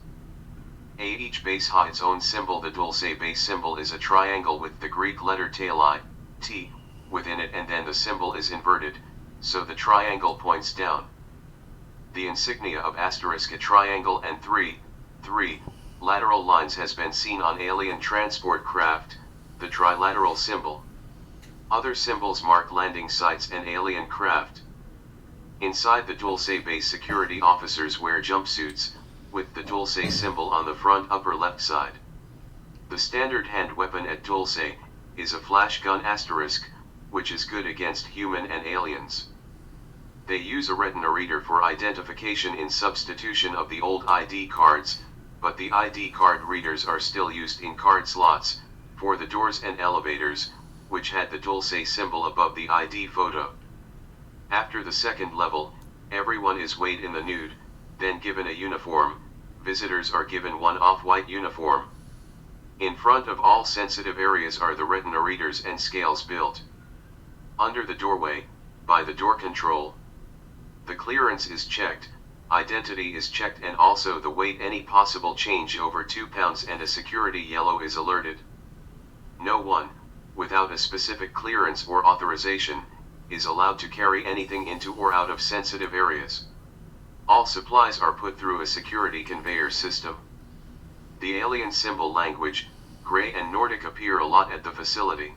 Each base has its own symbol. The Dulce base symbol is a triangle with the Greek letter T within it, and then the symbol is inverted, so the triangle points down. The insignia of asterisk, a triangle and three lateral lines has been seen on alien transport craft, the trilateral symbol. Other symbols mark landing sites and alien craft. Inside the Dulce base, security officers wear jumpsuits, with the Dulce symbol on the front upper left side. The standard hand weapon at Dulce is a flash gun asterisk, which is good against human and aliens. They use a retina reader for identification in substitution of the old ID cards, but the ID card readers are still used in card slots, for the doors and elevators, which had the Dulce symbol above the ID photo. After the second level, everyone is weighed in the nude, then given a uniform. Visitors are given one off-white uniform. In front of all sensitive areas are the retina readers and scales built. Under the doorway, by the door control, the clearance is checked, identity is checked, and also the weight. Any possible change over 2 pounds and a security yellow is alerted. No one, without a specific clearance or authorization, is allowed to carry anything into or out of sensitive areas. All supplies are put through a security conveyor system. The alien symbol language, Grey and Nordic, appear a lot at the facility.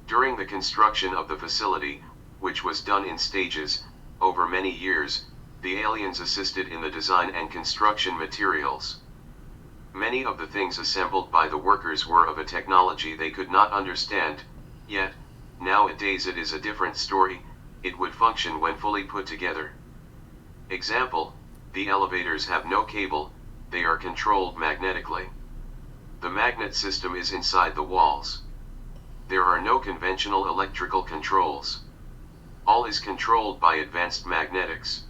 During the construction of the facility, which was done in stages, over many years, the aliens assisted in the design and construction materials. Many of the things assembled by the workers were of a technology they could not understand, yet, nowadays it is a different story. It would function when fully put together. Example, the elevators have no cable, they are controlled magnetically. The magnet system is inside the walls. There are no conventional electrical controls. All is controlled by advanced magnetics.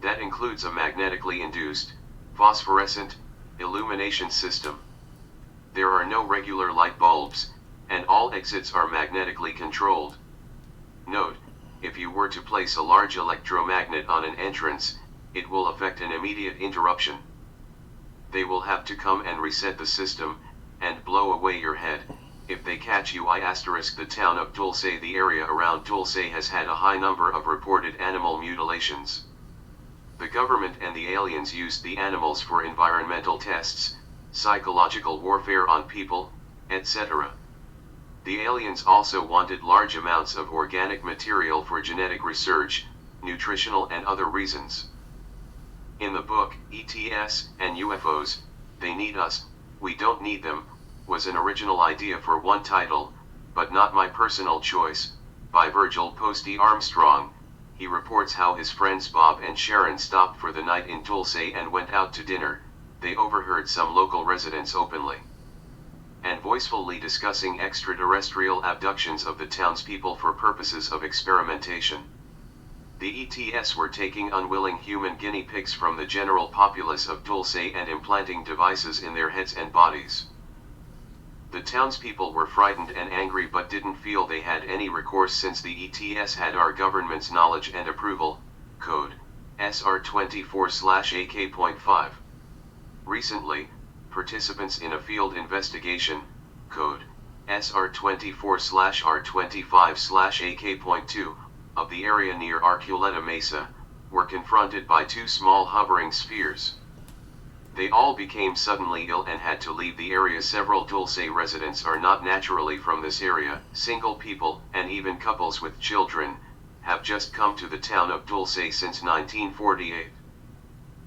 That includes a magnetically induced, phosphorescent, illumination system. There are no regular light bulbs, and all exits are magnetically controlled. Note, if you were to place a large electromagnet on an entrance, it will affect an immediate interruption. They will have to come and reset the system, and blow away your head, if they catch you. The town of Dulce. The area around Dulce has had a high number of reported animal mutilations. The government and the aliens used the animals for environmental tests, psychological warfare on people, etc. The aliens also wanted large amounts of organic material for genetic research, nutritional and other reasons. In the book, ETS and UFOs, They Need Us, We Don't Need Them, was an original idea for one title, but not my personal choice, by Virgil Posty Armstrong. He reports how his friends Bob and Sharon stopped for the night in Dulce and went out to dinner. They overheard some local residents openly and voicefully discussing extraterrestrial abductions of the townspeople for purposes of experimentation. The ETS were taking unwilling human guinea pigs from the general populace of Dulce and implanting devices in their heads and bodies. The townspeople were frightened and angry but didn't feel they had any recourse since the ETS had our government's knowledge and approval, code SR 24/AK.5. Recently, participants in a field investigation, code SR 24/R25/AK.2, of the area near Arculeta Mesa, were confronted by two small hovering spheres. They all became suddenly ill and had to leave the area. Several Dulce residents are not naturally from this area. Single people, and even couples with children, have just come to the town of Dulce since 1948.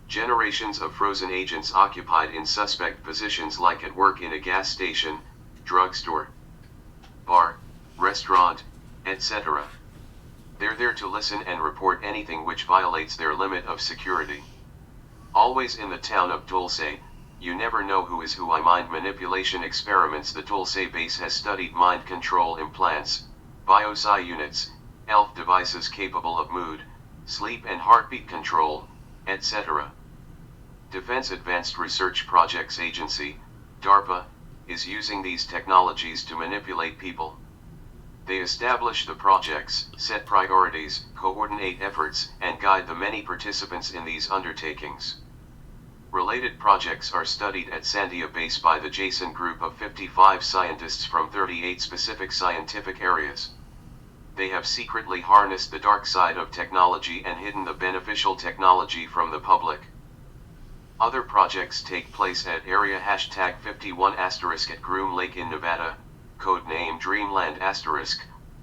Generations of frozen agents occupied in suspect positions, like at work in a gas station, drugstore, bar, restaurant, etc. They're there to listen and report anything which violates their limit of security. Always in the town of Dulce, you never know who is who. Mind manipulation experiments. The Dulce base has studied mind control implants, biopsy units, ELF devices capable of mood, sleep and heartbeat control, etc. Defense Advanced Research Projects Agency, DARPA, is using these technologies to manipulate people. They establish the projects, set priorities, coordinate efforts, and guide the many participants in these undertakings. Related projects are studied at Sandia Base by the Jason Group of 55 scientists from 38 specific scientific areas. They have secretly harnessed the dark side of technology and hidden the beneficial technology from the public. Other projects take place at area #51* at Groom Lake in Nevada, codename Dreamland *,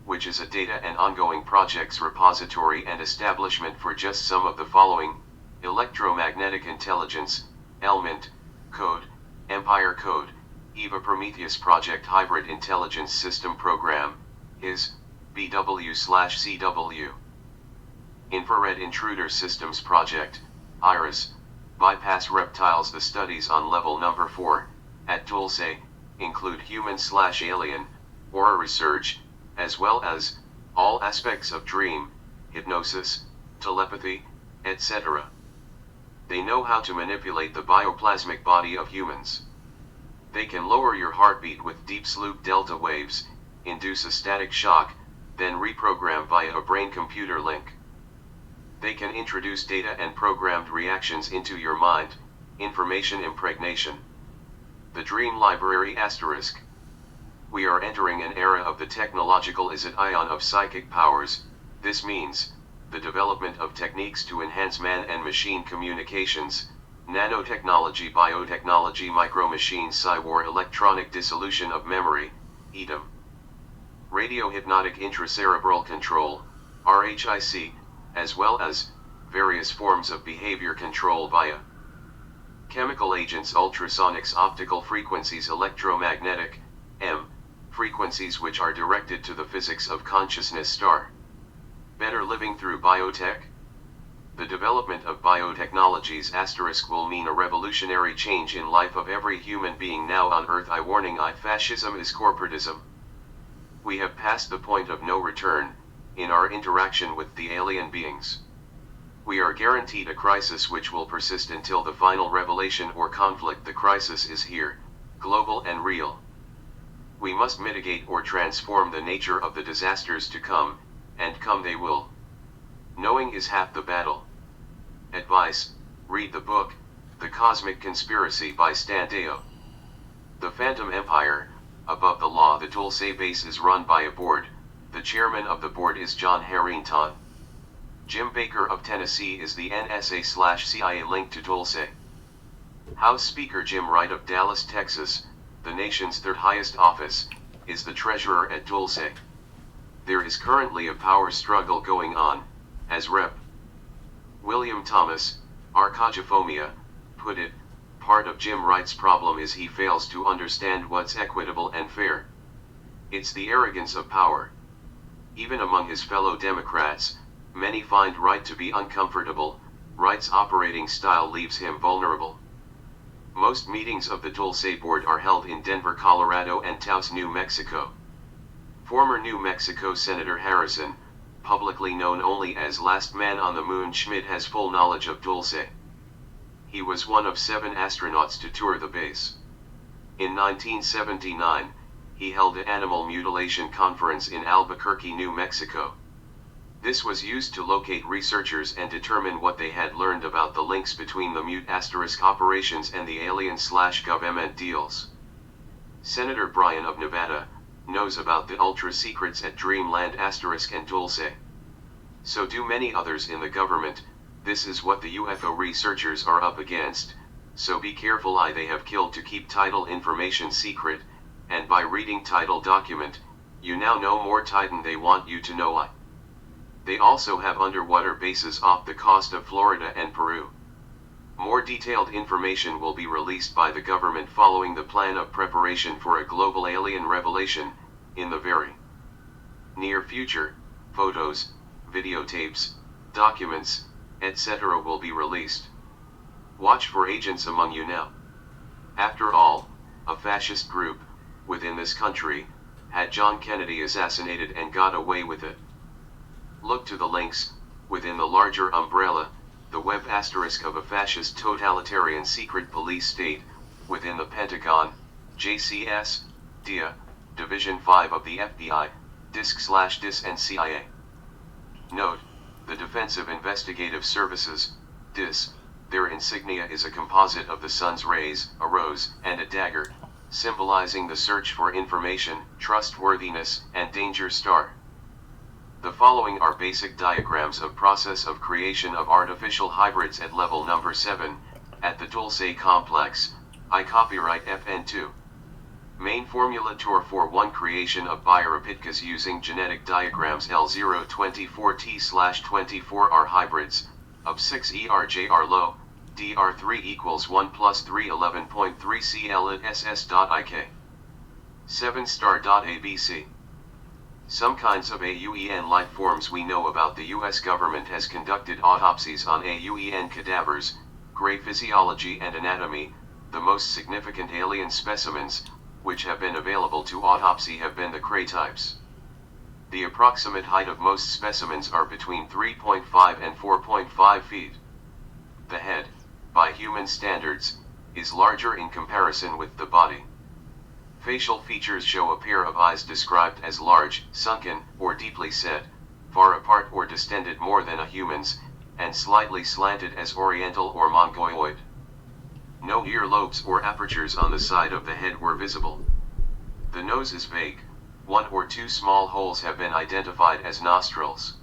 which is a data and ongoing projects repository and establishment for just some of the following: Electromagnetic Intelligence, ELMINT, Code, Empire Code, EVA Prometheus Project Hybrid Intelligence System Program, IS, BW/CW. Infrared Intruder Systems Project, IRIS, Bypass Reptiles. The studies on level number 4, at Dulce, include human/alien, aura research, as well as all aspects of dream, hypnosis, telepathy, etc. They know how to manipulate the bioplasmic body of humans. They can lower your heartbeat with deep sloop delta waves, induce a static shock, then reprogram via a brain-computer link. They can introduce data and programmed reactions into your mind, information impregnation. The Dream Library *. We are entering an era of the technological ion of psychic powers. This means the development of techniques to enhance man and machine communications, nanotechnology, biotechnology, micro-machines, cyborg, electronic dissolution of memory, EDM, radiohypnotic intracerebral control, RHIC, as well as various forms of behavior control via chemical agents, ultrasonics, optical frequencies, electromagnetic, frequencies which are directed to the physics of consciousness. Better living through biotech. The development of biotechnologies * will mean a revolutionary change in life of every human being now on earth. Warning: fascism is corporatism. We have passed the point of no return in our interaction with the alien beings. We are guaranteed a crisis which will persist until the final revelation or conflict. The crisis is here, global and real. We must mitigate or transform the nature of the disasters to come, and come they will. Knowing is half the battle. Advice: read the book, The Cosmic Conspiracy by Stan Deyo. The Phantom Empire, above the law. The Dulce base is run by a board. The chairman of the board is John Harrington. Jim Baker of Tennessee is the NSA/CIA link to Dulce. House Speaker Jim Wright of Dallas, Texas, the nation's third highest office, is the treasurer at Dulce. There is currently a power struggle going on, as Rep. William Thomas, Archagophobia, put it. Part of Jim Wright's problem is he fails to understand what's equitable and fair. It's the arrogance of power. Even among his fellow Democrats, many find Wright to be uncomfortable. Wright's operating style leaves him vulnerable. Most meetings of the Dulce board are held in Denver, Colorado and Taos, New Mexico. Former New Mexico Senator Harrison, publicly known only as Last Man on the Moon Schmidt, has full knowledge of Dulce. He was one of 7 astronauts to tour the base. In 1979, he held an animal mutilation conference in Albuquerque, New Mexico. This was used to locate researchers and determine what they had learned about the links between the mute * operations and the alien/government deals. Senator Bryan of Nevada knows about the ultra secrets at Dreamland * and Dulce. So do many others in the government. This is what the UFO researchers are up against, so be careful. They have killed to keep title information secret, and by reading title document, you now know more Titan they want you to know. They also have underwater bases off the coast of Florida and Peru. More detailed information will be released by the government following the plan of preparation for a global alien revelation, in the very near future. Photos, videotapes, documents, etc. will be released. Watch for agents among you now. After all, a fascist group, within this country, had John Kennedy assassinated and got away with it. Look to the links, within the larger umbrella, the web * of a fascist totalitarian secret police state, within the Pentagon, JCS, DIA, Division 5 of the FBI, DISC/DIS and CIA. Note, the Defensive Investigative Services, DIS, their insignia is a composite of the sun's rays, a rose, and a dagger, symbolizing the search for information, trustworthiness, and danger star. The following are basic diagrams of process of creation of artificial hybrids at level number 7, at the Dulce complex. I copyright FN2. Main formula tour for 1 creation of biorapidkas using genetic diagrams. L024T/24R hybrids, of 6 ERJR low, DR3 equals 1 plus 3 11.3 CL at SS.IK. 7star.abc. Some kinds of AUEN life forms we know about. The US government has conducted autopsies on AUEN cadavers, gray physiology and anatomy. The most significant alien specimens, which have been available to autopsy, have been the Cray types. The approximate height of most specimens are between 3.5 and 4.5 feet. The head, by human standards, is larger in comparison with the body. Facial features show a pair of eyes described as large, sunken, or deeply set, far apart or distended more than a human's, and slightly slanted as Oriental or Mongoloid. No earlobes or apertures on the side of the head were visible. The nose is vague. 1 or 2 small holes have been identified as nostrils.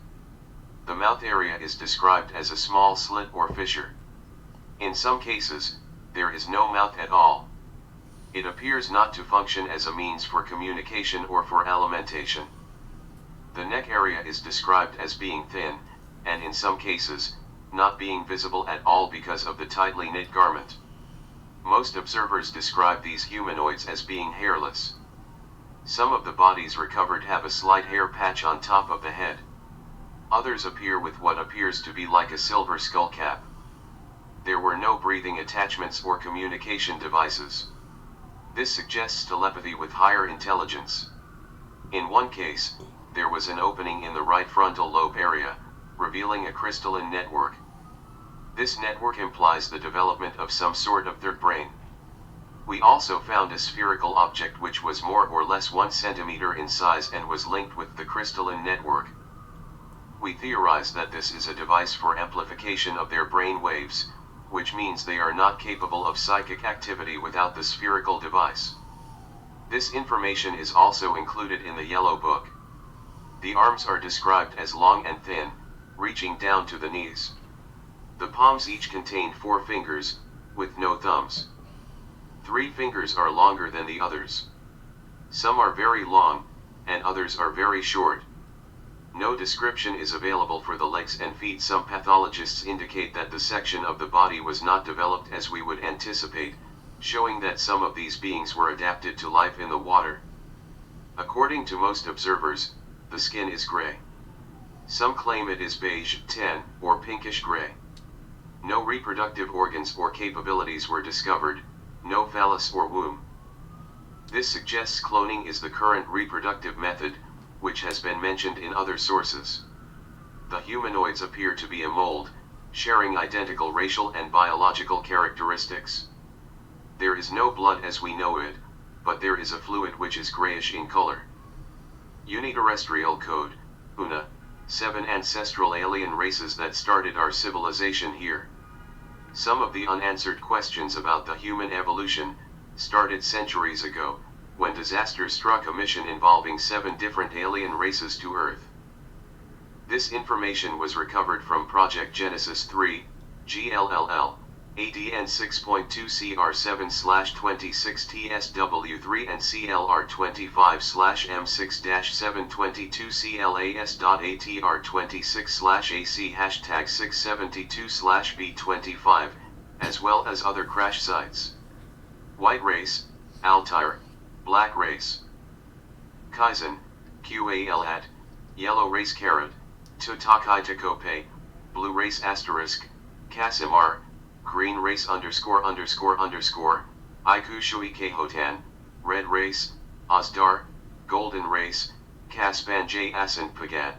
The mouth area is described as a small slit or fissure. In some cases, there is no mouth at all. It appears not to function as a means for communication or for alimentation. The neck area is described as being thin, and in some cases, not being visible at all because of the tightly knit garment. Most observers describe these humanoids as being hairless. Some of the bodies recovered have a slight hair patch on top of the head. Others appear with what appears to be like a silver skull cap. There were no breathing attachments or communication devices. This suggests telepathy with higher intelligence. In one case, there was an opening in the right frontal lobe area, revealing a crystalline network. This network implies the development of some sort of third brain. We also found a spherical object which was more or less 1 centimeter in size and was linked with the crystalline network. We theorize that this is a device for amplification of their brain waves, which means they are not capable of psychic activity without the spherical device. This information is also included in the Yellow Book. The arms are described as long and thin, reaching down to the knees. The palms each contain 4 fingers, with no thumbs. 3 fingers are longer than the others. Some are very long, and others are very short. No description is available for the legs and feet. Some pathologists indicate that the section of the body was not developed as we would anticipate, showing that some of these beings were adapted to life in the water. According to most observers, the skin is gray. Some claim it is beige, tan, or pinkish gray. No reproductive organs or capabilities were discovered, no phallus or womb. This suggests cloning is the current reproductive method, which has been mentioned in other sources. The humanoids appear to be a mold, sharing identical racial and biological characteristics. There is no blood as we know it, but there is a fluid which is grayish in color. Uniterrestrial code, UNA, 7 ancestral alien races that started our civilization here. Some of the unanswered questions about the human evolution started centuries ago, when disaster struck a mission involving 7 different alien races to Earth. This information was recovered from Project Genesis 3, GLLL, ADN 6.2CR7/26TSW3 and CLR25/M6-722CLAS.ATR26/AC #672/B25, as well as other crash sites. White race, Altair, black race, Kaizen, QALAT, yellow race Carrot, Tutakai Takope, blue race asterisk, Casimar, green race ____, Ikushui Kehotan, red race, Ozdar, golden race, Kaspan J. Asant Pagat.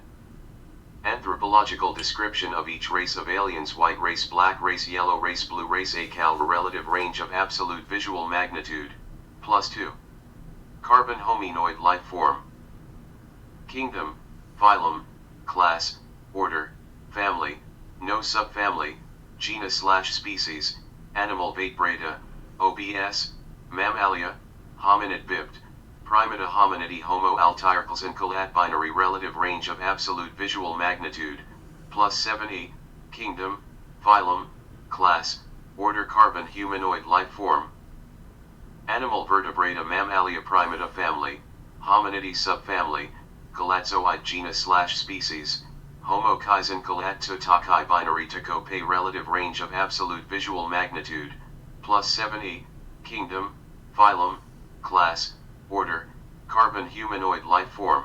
Anthropological description of each race of aliens: white race, black race, yellow race, blue race. A relative range of absolute visual magnitude, +2. Carbon hominoid life form. Kingdom, phylum, class, order, family, no subfamily, genus/species, animal Vertebrata, OBS, Mammalia, hominid bipt, Primata hominidae, Homo altairicals and Colat. Binary relative range of absolute visual magnitude, +7e, kingdom, phylum, class, order, carbon humanoid life form. Animal Vertebrata, Mammalia, Primata family, hominidae subfamily, Galatzoid genus/species, Homo Kaizen Kalat Tutakai. Binary Takope relative range of absolute visual magnitude, +7e, kingdom, phylum, class, order, carbon humanoid life form.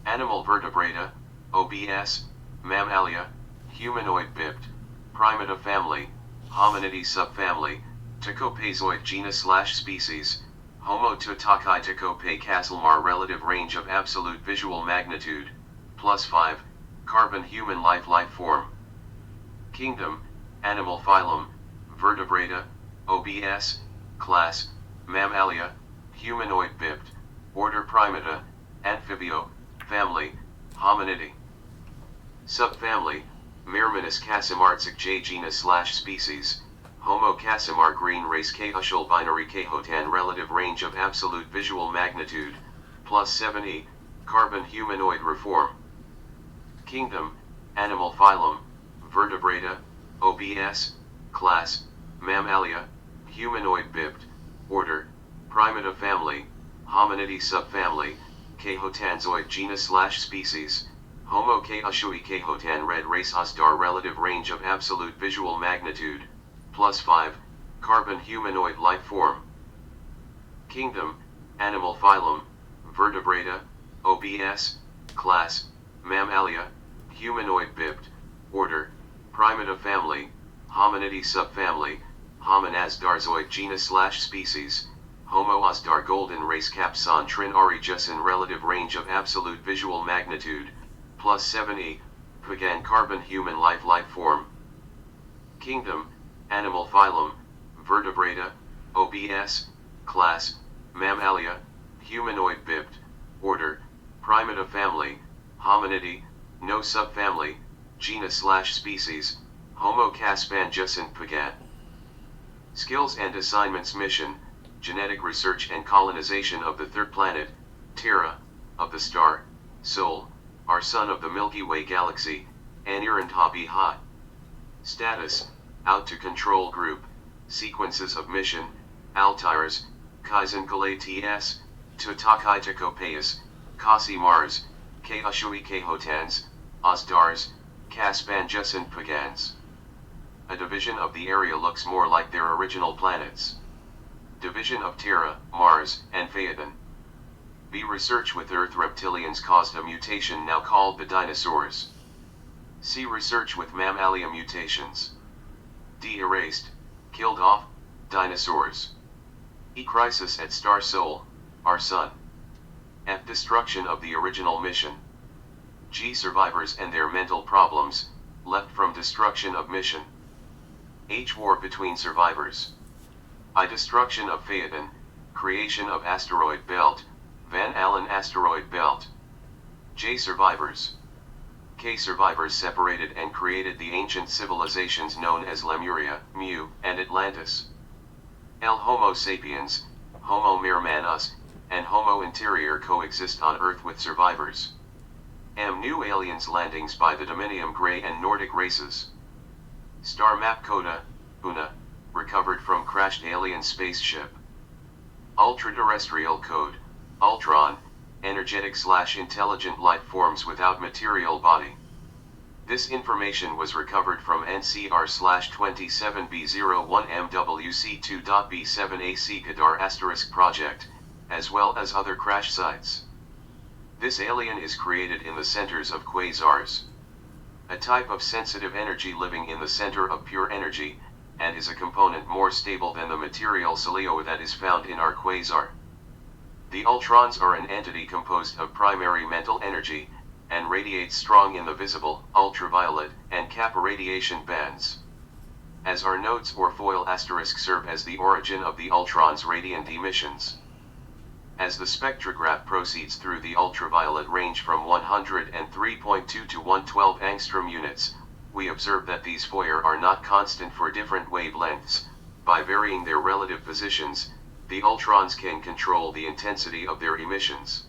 Animal Vertebrata, OBS, Mammalia, humanoid bipt, Primata family, hominidae subfamily, Takopezoid genus/species, Homo Tutakai Takope. Casilmar relative range of absolute visual magnitude, +5, carbon human life form. Kingdom, animal phylum, Vertebrata, OBS, class, Mammalia, humanoid bipt, order Primata, amphibio, family, hominidae. Subfamily, Myrminus Casimartzic J genus/species, Homo Casimar green race K Ushul. Binary Kehotan relative range of absolute visual magnitude, +7e, carbon humanoid reform. Kingdom, animal phylum, Vertebrata, OBS, class, Mammalia, humanoid bipt, order, Primata family, hominidae subfamily, Kehotanzoid genus/species, Homo K. Ushui Kehotan red race. Ozdar relative range of absolute visual magnitude, +5, carbon humanoid life form. Kingdom, animal phylum, Vertebrata, OBS, class, Mammalia, humanoid bipt, order, Primata family, Hominidae subfamily, Hominasdarzoid genus/species, Homo asdar golden race capson trin Arigesin relative range of absolute visual magnitude, plus 7e, pagan carbon human life form. Kingdom, animal phylum, vertebrata, OBS, class, Mammalia, humanoid bipt, order, Primata family, Hominidae, no subfamily, genus/species, Homo caspangesin pagan. Skills and assignments mission, genetic research and colonization of the third planet, Terra, of the star, Sol, our sun of the Milky Way galaxy, Anir and Hobby Ha. Status, out to control group, sequences of mission, Altair's, Kaizen Kalates, Tutakai Takopeas, Kasi Mars, Ke Ushui Kehotans, Osdars, Caspangesin Pagans. A division of the area looks more like their original planets. Division of Terra, Mars, and Phaethon. B. Research with Earth reptilians caused a mutation now called the dinosaurs. C. Research with mammalia mutations. D. Erased, killed off, dinosaurs. E. Crisis at Star Sol, our sun. F. Destruction of the original mission. G. Survivors and their mental problems, left from destruction of mission. H. War between survivors. I. Destruction of Phaethon, creation of asteroid belt, Van Allen asteroid belt. J. Survivors. K. Survivors separated and created the ancient civilizations known as Lemuria, Mu, and Atlantis. L. Homo sapiens, Homo mirmanus, and Homo interior coexist on Earth with survivors. M. New aliens landings by the Dominium Grey and Nordic races. Star map Coda, Una, recovered from crashed alien spaceship. Ultra-terrestrial code, Ultron, energetic/intelligent life forms without material body. This information was recovered from NCR/27B01MWC2.B7AC Kadar * project, as well as other crash sites. This alien is created in the centers of quasars. A type of sensitive energy living in the center of pure energy, and is a component more stable than the material Celio that is found in our quasar. The ultrons are an entity composed of primary mental energy, and radiates strong in the visible, ultraviolet, and kappa radiation bands. As our nodes or foil asterisk serve as the origin of the ultron's radiant emissions. As the spectrograph proceeds through the ultraviolet range from 103.2 to 112 angstrom units, we observe that these foyer are not constant for different wavelengths. By varying their relative positions, the ultrons can control the intensity of their emissions.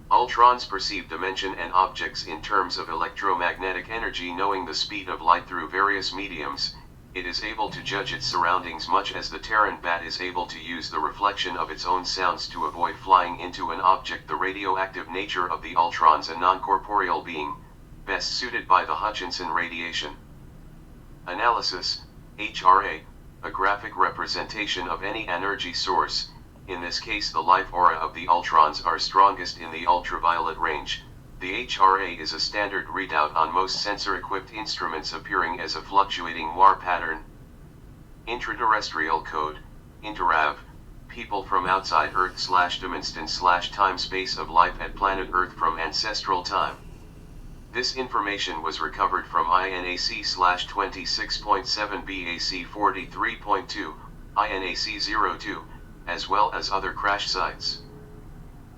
Ultrons perceive dimension and objects in terms of electromagnetic energy. Knowing the speed of light through various mediums, it is able to judge its surroundings much as the Terran bat is able to use the reflection of its own sounds to avoid flying into an object. The radioactive nature of the ultrons, a non-corporeal being, best suited by the Hutchinson radiation. Analysis, HRA, a graphic representation of any energy source. In this case the life aura of the ultrons are strongest in the ultraviolet range. The HRA is a standard readout on most sensor-equipped instruments, appearing as a fluctuating WAR pattern. Intraterrestrial code, Interav, people from outside Earth/dimension/time-space of life at planet Earth from ancestral time. This information was recovered from INAC/26.7 BAC 43.2, INAC-02, as well as other crash sites.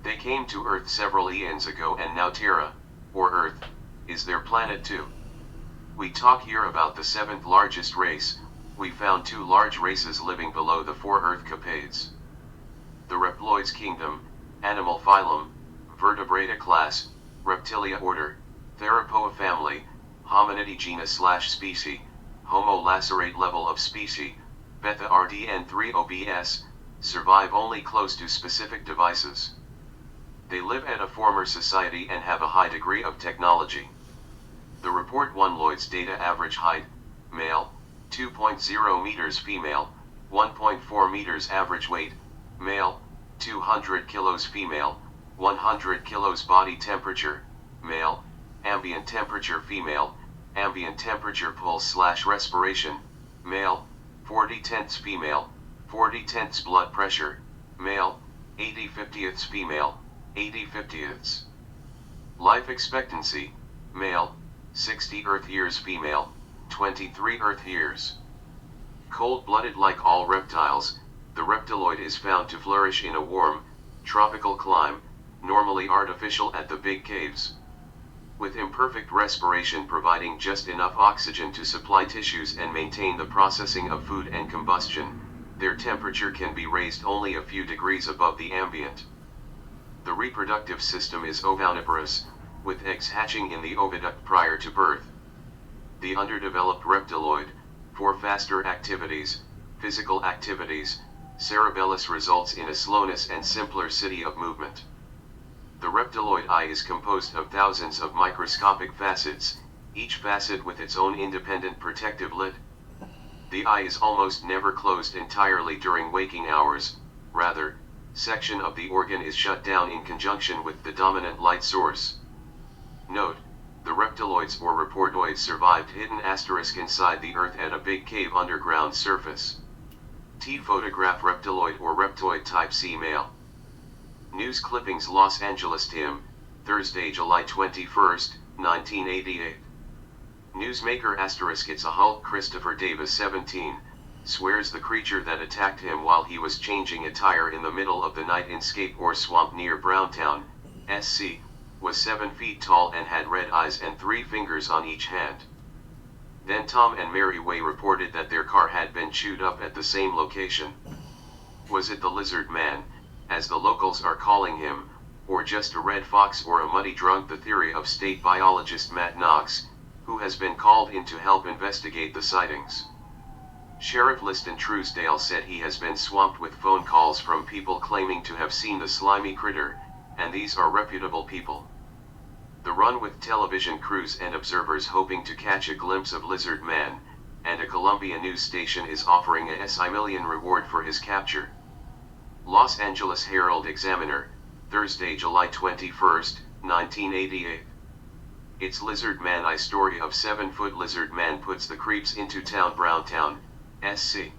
They came to Earth several eons ago, and now Terra, or Earth, is their planet too. We talk here about the 7th largest race. We found 2 large races living below the 4 Earth capades. The Reploids kingdom, animal phylum, vertebrata class, Reptilia order, Theropoda family, Hominidae genus/species, Homo lacerate level of species, Beta RDN3 OBS, survive only close to specific devices. They live at a former society and have a high degree of technology. The report 1 Lloyd's data average height, male, 2.0 meters, female, 1.4 meters, average weight, male, 200 kilos, female, 100 kilos, body temperature, male, ambient temperature female, ambient temperature pulse/respiration, male, 40 tenths female, 40 tenths blood pressure, male, 80 50ths female, 80 50ths. Life expectancy, male, 60 Earth years female, 23 Earth years. Cold-blooded. Like all reptiles, the reptiloid is found to flourish in a warm, tropical clime, normally artificial at the big caves. With imperfect respiration providing just enough oxygen to supply tissues and maintain the processing of food and combustion, their temperature can be raised only a few degrees above the ambient. The reproductive system is oviviparous, with eggs hatching in the oviduct prior to birth. The underdeveloped reptiloid, for faster activities, physical activities, cerebellus results in a slowness and simpler city of movement. The reptiloid eye is composed of thousands of microscopic facets, each facet with its own independent protective lid. The eye is almost never closed entirely during waking hours, rather, section of the organ is shut down in conjunction with the dominant light source. Note, the reptiloids or reportoids survived hidden * inside the earth at a big cave underground surface. T. Photograph reptiloid or reptoid type C male. News clippings Los Angeles Tim, Thursday, July 21, 1988. Newsmaker * it's a Hulk. Christopher Davis 17, swears the creature that attacked him while he was changing a tire in the middle of the night in Scape or Swamp near Browntown, SC, was 7 feet tall and had red eyes and 3 fingers on each hand. Then Tom and Mary Way reported that their car had been chewed up at the same location. Was it the Lizard Man, as the locals are calling him, or just a red fox or a muddy drunk? The theory of state biologist Matt Knox, who has been called in to help investigate the sightings. Sheriff Liston Truesdale said he has been swamped with phone calls from people claiming to have seen the slimy critter, and these are reputable people. The run with television crews and observers hoping to catch a glimpse of Lizard Man, and a Columbia news station is offering a $1 million reward for his capture. Los Angeles Herald Examiner, Thursday, July 21, 1988. It's Lizard Man eye. Story of 7-foot lizard man puts the creeps into town. Browntown, SC.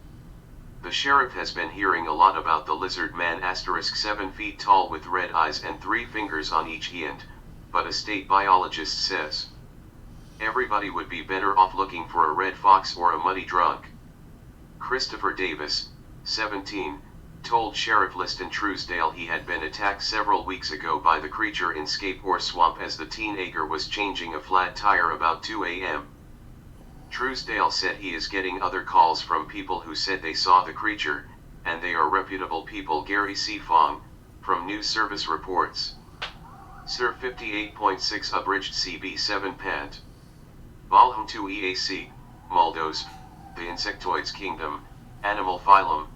The sheriff has been hearing a lot about the Lizard Man * 7 feet tall with red eyes and 3 fingers on each hand, but a state biologist says everybody would be better off looking for a red fox or a muddy drunk. Christopher Davis, 17, told Sheriff Liston Truesdale he had been attacked several weeks ago by the creature in Scape or Swamp as the teenager was changing a flat tire about 2 a.m. Truesdale said he is getting other calls from people who said they saw the creature, and they are reputable people. Gary C. Fong, from News Service reports. Sir 58.6 abridged CB7 pant. Volume 2 EAC, Muldos, The Insectoids Kingdom, Animal Phylum,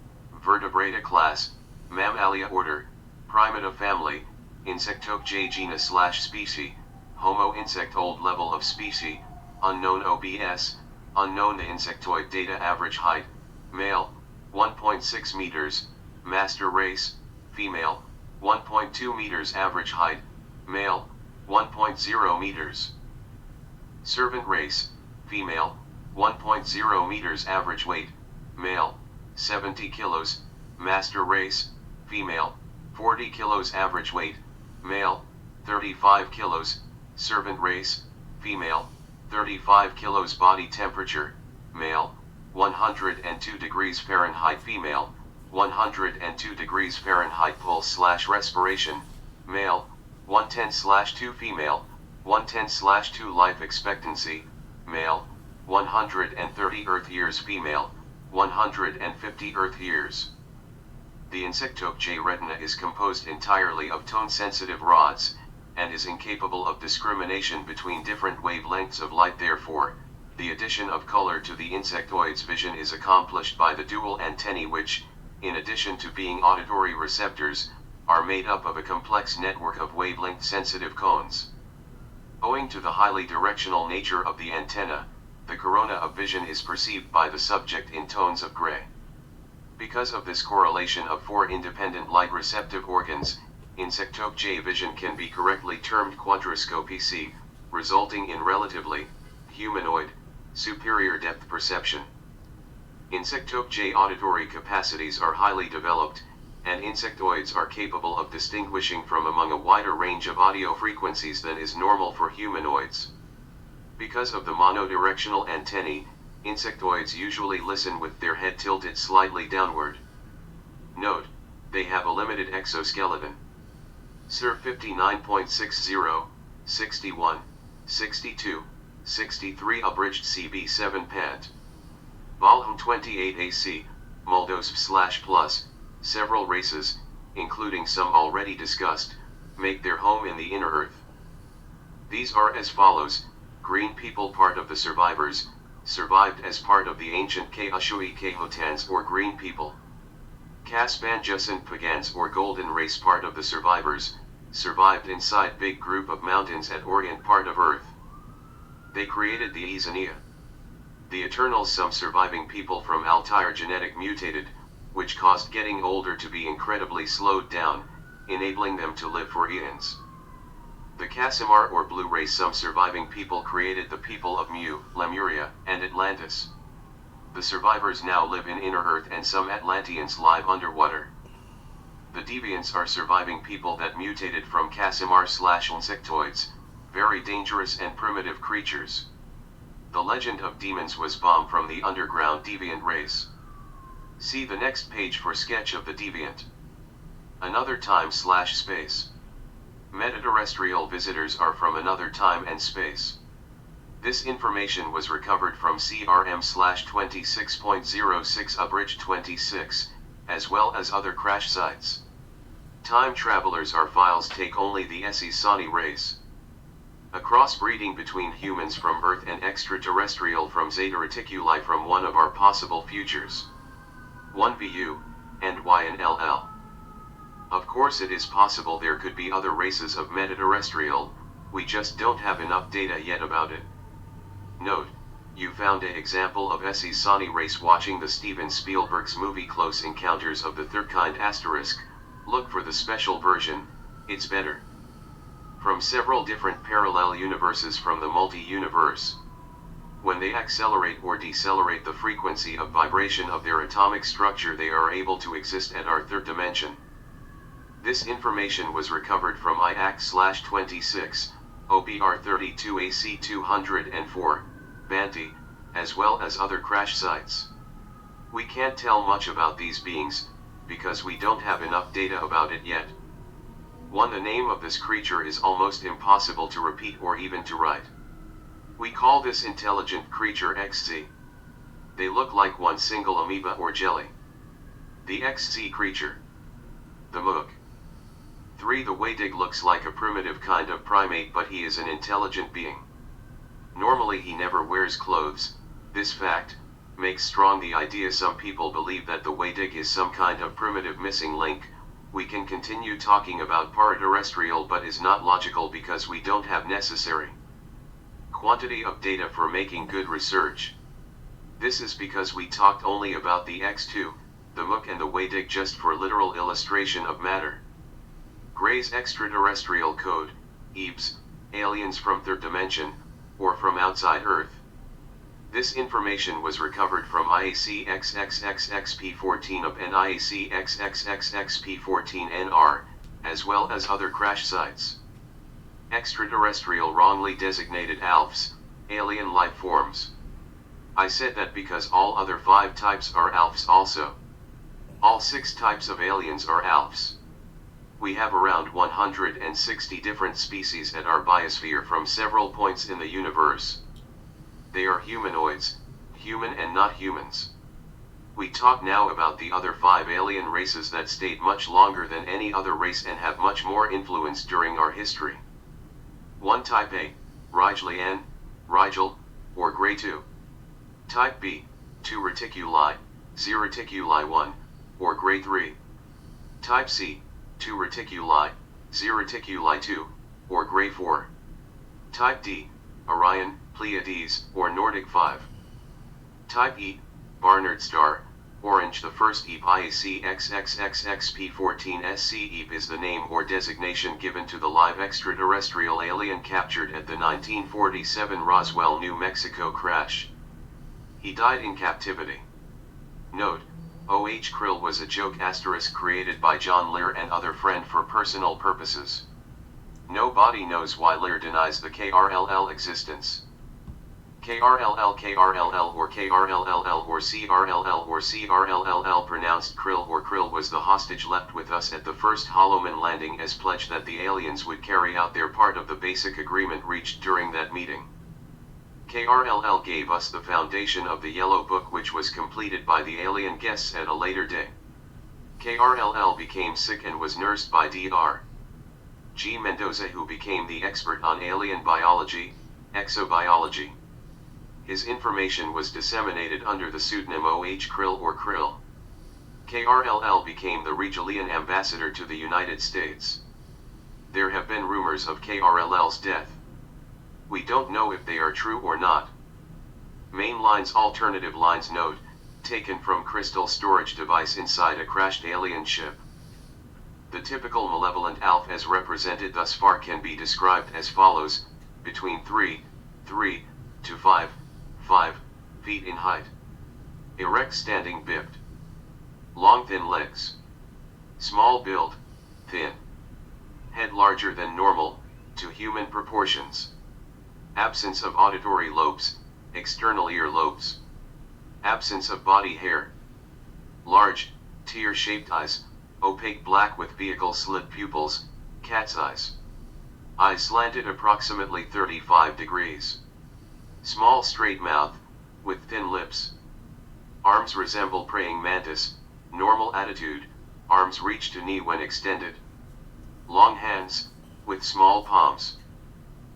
Vertebrata Class, Mammalia Order, Primata Family, Insectoceae Genus/Species, Homo Insect Old Level of Species, Unknown OBS, Unknown. The insectoid data. Average height, male, 1.6 meters, master race, female, 1.2 meters. Average height, male, 1.0 meters. Servant race, female, 1.0 meters. Average weight, male, 70 kilos, master race, female, 40 kilos. Average weight, male, 35 kilos, servant race, female, 35 kilos. Body temperature, male, 102 degrees Fahrenheit, female, 102 degrees Fahrenheit. Pulse/respiration, male, 110/2, female, 110/2. Life expectancy, male, 130 Earth years, female, 150 Earth years. The Insectoceae retina is composed entirely of tone-sensitive rods, and is incapable of discrimination between different wavelengths of light. Therefore, the addition of color to the insectoid's vision is accomplished by the dual antennae which, in addition to being auditory receptors, are made up of a complex network of wavelength-sensitive cones. Owing to the highly directional nature of the antenna, the corona of vision is perceived by the subject in tones of gray. Because of this correlation of 4 independent light-receptive organs, Insectoceae vision can be correctly termed quadroscopy. See resulting in relatively humanoid, superior depth perception. Insectoid auditory capacities are highly developed, and insectoids are capable of distinguishing from among a wider range of audio frequencies than is normal for humanoids. Because of the monodirectional antennae, insectoids usually listen with their head tilted slightly downward. Note, they have a limited exoskeleton. SIR 59.60, 61, 62, 63 abridged CB7 pant. Volume 28 AC, Muldos/Plus, several races, including some already discussed, make their home in the inner earth. These are as follows: Green people, part of the survivors, survived as part of the ancient Keashui Kehotans or Green people. Kaspanjus Pagans or Golden race, part of the survivors, survived inside big group of mountains at Orient part of Earth. They created the Izania. The Eternals, some surviving people from Altair genetic mutated, which caused getting older to be incredibly slowed down, enabling them to live for eons. The Casimar or Blue race, some surviving people created the people of Mu, Lemuria, and Atlantis. The survivors now live in inner Earth and some Atlanteans live underwater. The Deviants are surviving people that mutated from Casimar/insectoids, very dangerous and primitive creatures. The legend of demons was born from the underground deviant race. See the next page for sketch of the deviant. Another time/space. Metaterrestrial visitors are from another time and space. This information was recovered from CRM/26.06 abridged 26, as well as other crash sites. Time travelers are files take only the Sani race. A crossbreeding between humans from Earth and extraterrestrial from Zeta Reticuli from one of our possible futures. 1VU, and YNLL. Of course it is possible there could be other races of metaterrestrial, we just don't have enough data yet about it. Note, you found an example of Sani race watching the Steven Spielberg's movie Close Encounters of the Third Kind *. Look for the special version, it's better. From several different parallel universes from the multi-universe. When they accelerate or decelerate the frequency of vibration of their atomic structure, they are able to exist at our third dimension. This information was recovered from IAC/26, OBR 32 AC 204, Banti, as well as other crash sites. We can't tell much about these beings, because we don't have enough data about it yet. 1. The name of this creature is almost impossible to repeat or even to write. We call this intelligent creature XZ. They look like one single amoeba or jelly. The XZ creature. The Mook. 3. The Waydig looks like a primitive kind of primate, but he is an intelligent being. Normally he never wears clothes. This fact makes strong the idea some people believe that the Waydig is some kind of primitive missing link. We can continue talking about paraterrestrial, but is not logical because we don't have necessary quantity of data for making good research. This is because we talked only about the X2, the Mook and the Waydig just for literal illustration of matter. Gray's extraterrestrial code, EBS, aliens from third dimension, or from outside Earth. This information was recovered from IAC XXXXP14 UP and IAC XXXXP14NR, as well as other crash sites. Extraterrestrial wrongly designated ALFs, alien life forms. I said that because all other 5 types are ALFs also. All 6 types of aliens are ALFs. We have around 160 different species at our biosphere from several points in the universe. They are humanoids, human and not humans. We talk now about the other 5 alien races that stayed much longer than any other race and have much more influence during our history. 1. Type A, Rigelian, Rigel, or Grey 2. Type B, 2 Reticuli, Z Reticuli 1, or Grey 3. Type C, 2 Reticuli, Z Reticuli 2, or Grey 4. Type D, Orion, Pleiades, or Nordic 5. Type E, Barnard star, Orange. The first EEP IAC XXXXP14SC EEP is the name or designation given to the live extraterrestrial alien captured at the 1947 Roswell, New Mexico crash. He died in captivity. Note: O.H. Krill was a joke * created by John Lear and other friend for personal purposes. Nobody knows why Lear denies the KRLL existence. KRLL, KRLL or KRLLL or CRLL or CRLLL, pronounced Krill or Krill, was the hostage left with us at the first Holloman landing as pledge that the aliens would carry out their part of the basic agreement reached during that meeting. KRLL gave us the foundation of the Yellow Book, which was completed by the alien guests at a later day. KRLL became sick and was nursed by Dr. G. Mendoza, who became the expert on alien biology, exobiology. His information was disseminated under the pseudonym O.H. Krill or Krill. KRLL became the Regalian ambassador to the United States. There have been rumors of KRLL's death. We don't know if they are true or not. Main lines, alternative lines. Note: taken from crystal storage device inside a crashed alien ship. The typical malevolent ALF as represented thus far can be described as follows: between 3 to 5 feet in height. Erect, standing, bibbed. Long, thin legs. Small build, thin. Head larger than normal, to human proportions. Absence of auditory lobes, external ear lobes. Absence of body hair. Large, tear-shaped eyes, opaque black with vehicle slit pupils, cat's eyes. Eyes slanted approximately 35 degrees. Small straight mouth, with thin lips. Arms resemble praying mantis, normal attitude, arms reach to knee when extended. Long hands, with small palms.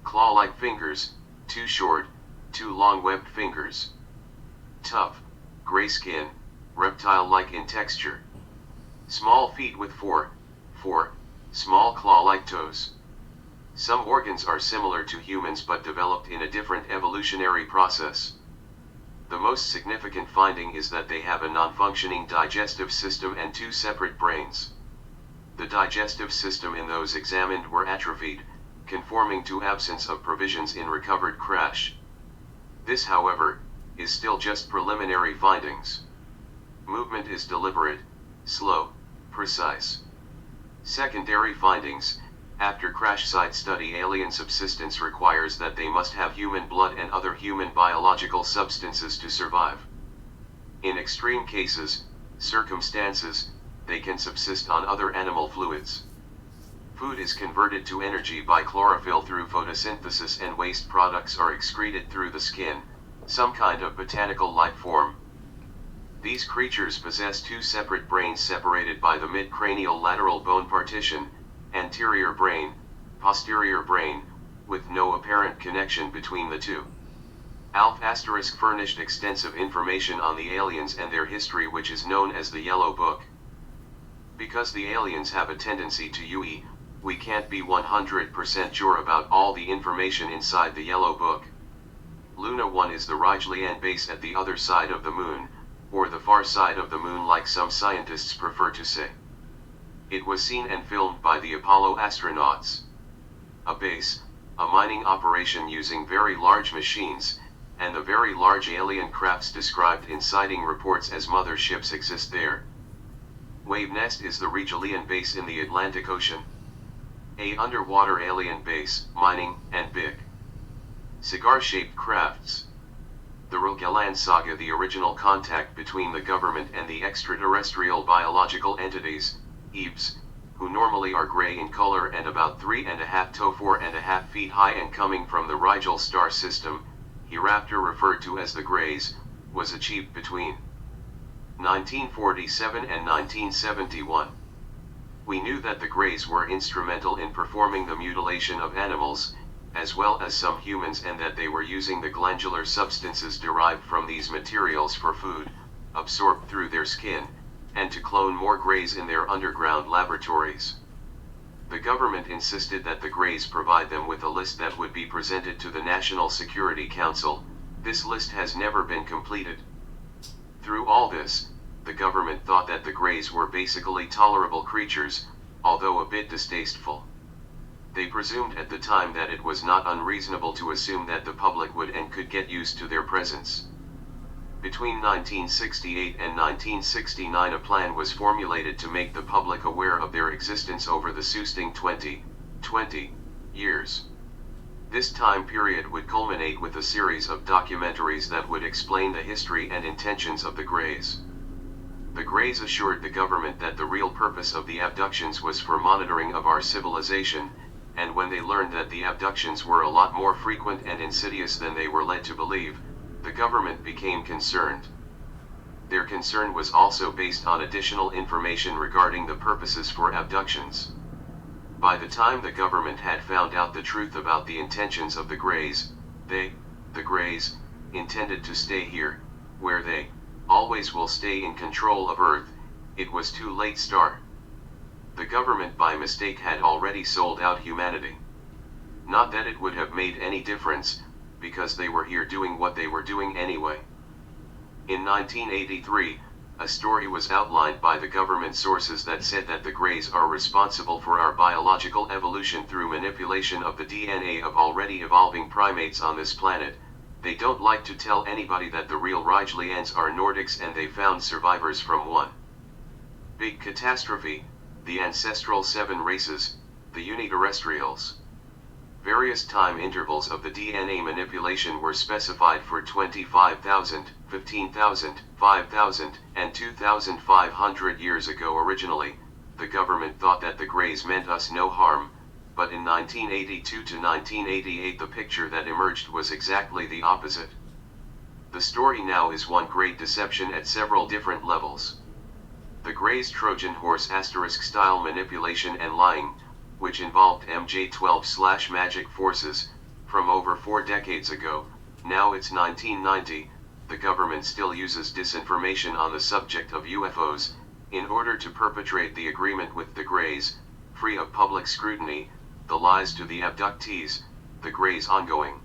Claw-like fingers, too short, too long webbed fingers. Tough, gray skin, reptile-like in texture. Small feet with four small claw-like toes. Some organs are similar to humans but developed in a different evolutionary process. The most significant finding is that they have a non-functioning digestive system and 2 separate brains. The digestive system in those examined were atrophied, conforming to absence of provisions in recovered crash. This, however, is still just preliminary findings. Movement is deliberate, slow, precise. Secondary findings: after crash site study, alien subsistence requires that they must have human blood and other human biological substances to survive. In extreme circumstances, they can subsist on other animal fluids. Food is converted to energy by chlorophyll through photosynthesis, and waste products are excreted through the skin, some kind of botanical life form. These creatures possess 2 separate brains separated by the mid-cranial lateral bone partition, anterior brain, posterior brain, with no apparent connection between the two. ALF * furnished extensive information on the aliens and their history, which is known as the Yellow Book. Because the aliens have a tendency to UE, we can't be 100% sure about all the information inside the Yellow Book. Luna 1 is the Rigelian base at the other side of the moon, or the far side of the moon like some scientists prefer to say. It was seen and filmed by the Apollo astronauts. A base, a mining operation using very large machines, and the very large alien crafts described in sighting reports as mother ships exist there. Wave Nest is the Regalian base in the Atlantic Ocean. A underwater alien base, mining, and big cigar-shaped crafts. The Rogaland saga, the original contact between the government and the extraterrestrial biological entities, EBs, who normally are gray in color and about 3.5 to 4.5 feet high and coming from the Rigel star system, hereafter referred to as the Greys, was achieved between 1947 and 1971. We knew that the Greys were instrumental in performing the mutilation of animals, as well as some humans, and that they were using the glandular substances derived from these materials for food, absorbed through their skin, and to clone more Greys in their underground laboratories. The government insisted that the Greys provide them with a list that would be presented to the National Security Council. This list has never been completed. Through all this, the government thought that the Greys were basically tolerable creatures, although a bit distasteful. They presumed at the time that it was not unreasonable to assume that the public would and could get used to their presence. Between 1968 and 1969 a plan was formulated to make the public aware of their existence over the ensuing 20 years. This time period would culminate with a series of documentaries that would explain the history and intentions of the Greys. The Greys assured the government that the real purpose of the abductions was for monitoring of our civilization, and when they learned that the abductions were a lot more frequent and insidious than they were led to believe, the government became concerned. Their concern was also based on additional information regarding the purposes for abductions. By the time the government had found out the truth about the intentions of the Greys, the Greys, intended to stay here, where they always will stay in control of Earth. It was too late. The government by mistake had already sold out humanity. Not that it would have made any difference, because they were here doing what they were doing anyway. In 1983, a story was outlined by the government sources that said that the Greys are responsible for our biological evolution through manipulation of the DNA of already evolving primates on this planet. They don't like to tell anybody that the real Rygelians are Nordics and they found survivors from one big catastrophe, the ancestral 7 races, the uniterrestrials. Various time intervals of the DNA manipulation were specified for 25,000, 15,000, 5,000, and 2,500 years ago. Originally, the government thought that the Greys meant us no harm, but in 1982 to 1988 the picture that emerged was exactly the opposite. The story now is one great deception at several different levels. The Greys' Trojan horse *style manipulation and lying, which involved MJ12/magic forces, from over 4 decades ago. Now it's 1990, the government still uses disinformation on the subject of UFOs, in order to perpetrate the agreement with the Greys, free of public scrutiny, the lies to the abductees, the Greys' ongoing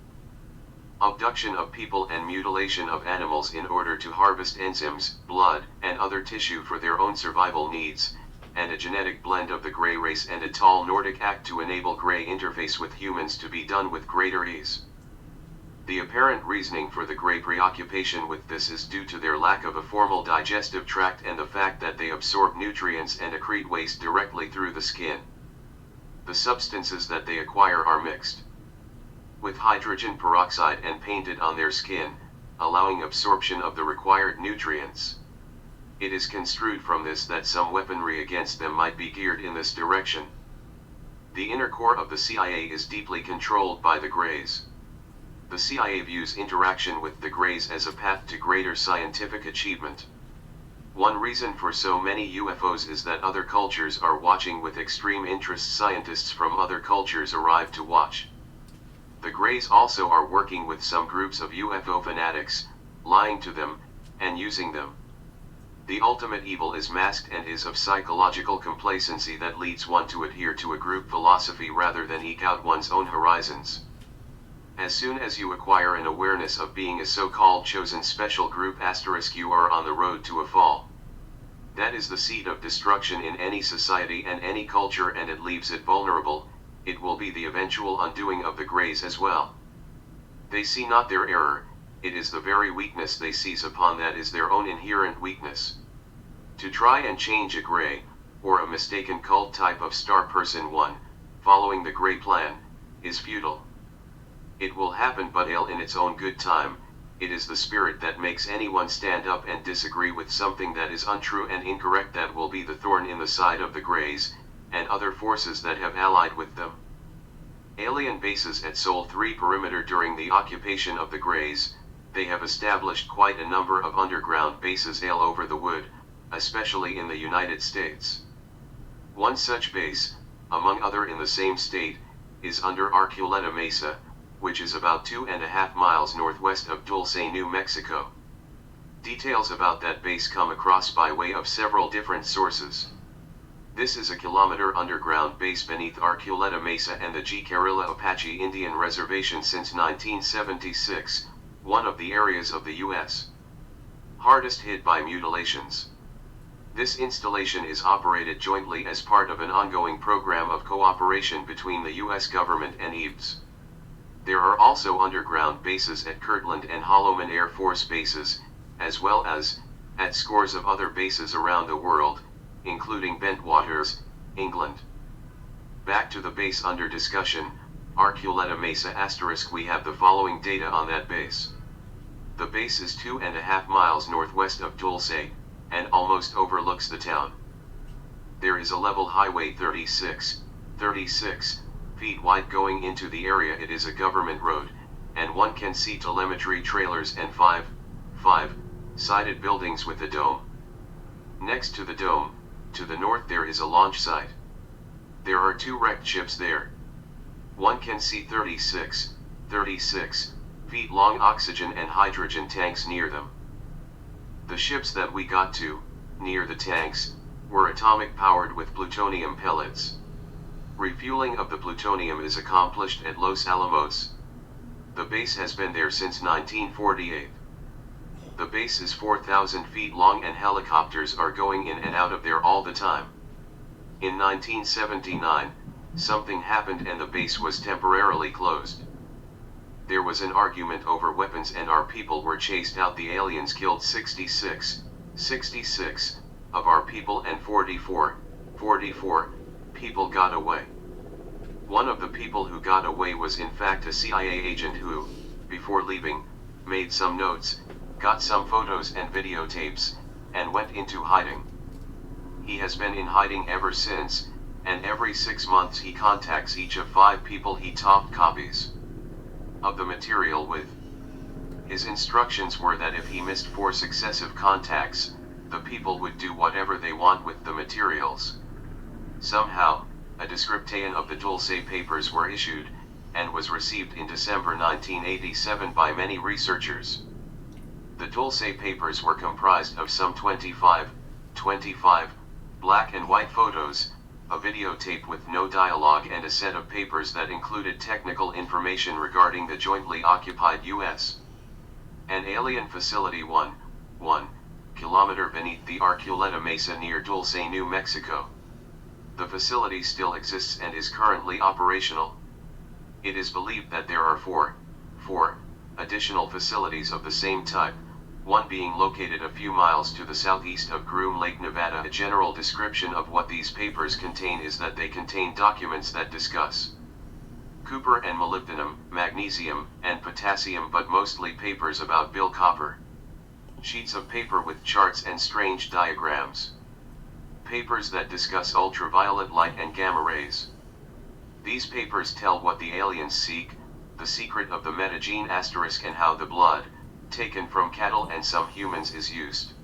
abduction of people and mutilation of animals in order to harvest enzymes, blood, and other tissue for their own survival needs, and a genetic blend of the Grey race and a tall Nordic act to enable Grey interface with humans to be done with greater ease. The apparent reasoning for the Grey preoccupation with this is due to their lack of a formal digestive tract and the fact that they absorb nutrients and accrete waste directly through the skin. The substances that they acquire are mixed with hydrogen peroxide and painted on their skin, allowing absorption of the required nutrients. It is construed from this that some weaponry against them might be geared in this direction. The inner core of the CIA is deeply controlled by the Greys. The CIA views interaction with the Greys as a path to greater scientific achievement. One reason for so many UFOs is that other cultures are watching with extreme interest. Scientists from other cultures arrive to watch. The Greys also are working with some groups of UFO fanatics, lying to them, and using them. The ultimate evil is masked and is of psychological complacency that leads one to adhere to a group philosophy rather than eke out one's own horizons. As soon as you acquire an awareness of being a so-called chosen special group * you are on the road to a fall. That is the seed of destruction in any society and any culture, and it leaves it vulnerable. It will be the eventual undoing of the Greys as well. They see not their error, it is the very weakness they seize upon that is their own inherent weakness. To try and change a Grey, or a mistaken cult type of star person one, following the Grey plan, is futile. It will happen but in its own good time. It is the spirit that makes anyone stand up and disagree with something that is untrue and incorrect that will be the thorn in the side of the Greys, and other forces that have allied with them. Alien bases at Sol 3 perimeter. During the occupation of the Greys, they have established quite a number of underground bases all over the wood, especially in the United States. One such base, among other in the same state, is under Archuleta Mesa, which is about 2.5 miles northwest of Dulce, New Mexico. Details about that base come across by way of several different sources. This is a kilometer underground base beneath Archuleta Mesa and the Jicarilla Apache Indian Reservation since 1976, one of the areas of the U.S. hardest hit by mutilations. This installation is operated jointly as part of an ongoing program of cooperation between the U.S. government and EBS. There are also underground bases at Kirtland and Holloman Air Force bases, as well as at scores of other bases around the world, including Bentwaters, England. Back to the base under discussion, Arculeta Mesa *. We have the following data on that base. The base is 2.5 miles northwest of Dulce, and almost overlooks the town. There is a level highway 36 feet wide going into the area. It is a government road, and one can see telemetry trailers and five sided buildings with a dome. Next to the dome, to the north there is a launch site. There are 2 wrecked ships there. One can see 36 feet long oxygen and hydrogen tanks near them. The ships that we got to, near the tanks, were atomic powered with plutonium pellets. Refueling of the plutonium is accomplished at Los Alamos. The base has been there since 1948. The base is 4,000 feet long and helicopters are going in and out of there all the time. In 1979, something happened and the base was temporarily closed. There was an argument over weapons and our people were chased out. The aliens killed 66 of our people and 44 people got away. One of the people who got away was in fact a CIA agent who, before leaving, made some notes, got some photos and videotapes, and went into hiding. He has been in hiding ever since, and every 6 months he contacts each of 5 people he talked copies of the material with. His instructions were that if he missed 4 successive contacts, the people would do whatever they want with the materials. Somehow, a description of the Dulce papers were issued, and was received in December 1987 by many researchers. The Dulce papers were comprised of some 25 black and white photos, a videotape with no dialogue and a set of papers that included technical information regarding the jointly occupied U.S. and alien facility 1 kilometer beneath the Arculeta Mesa near Dulce, New Mexico. The facility still exists and is currently operational. It is believed that there are four additional facilities of the same type, one being located a few miles to the southeast of Groom Lake, Nevada. A general description of what these papers contain is that they contain documents that discuss copper and molybdenum, magnesium, and potassium, but mostly papers about Bill Copper. Sheets of paper with charts and strange diagrams. Papers that discuss ultraviolet light and gamma rays. These papers tell what the aliens seek, the secret of the metagene *, and how the blood, taken from cattle and some humans, is used.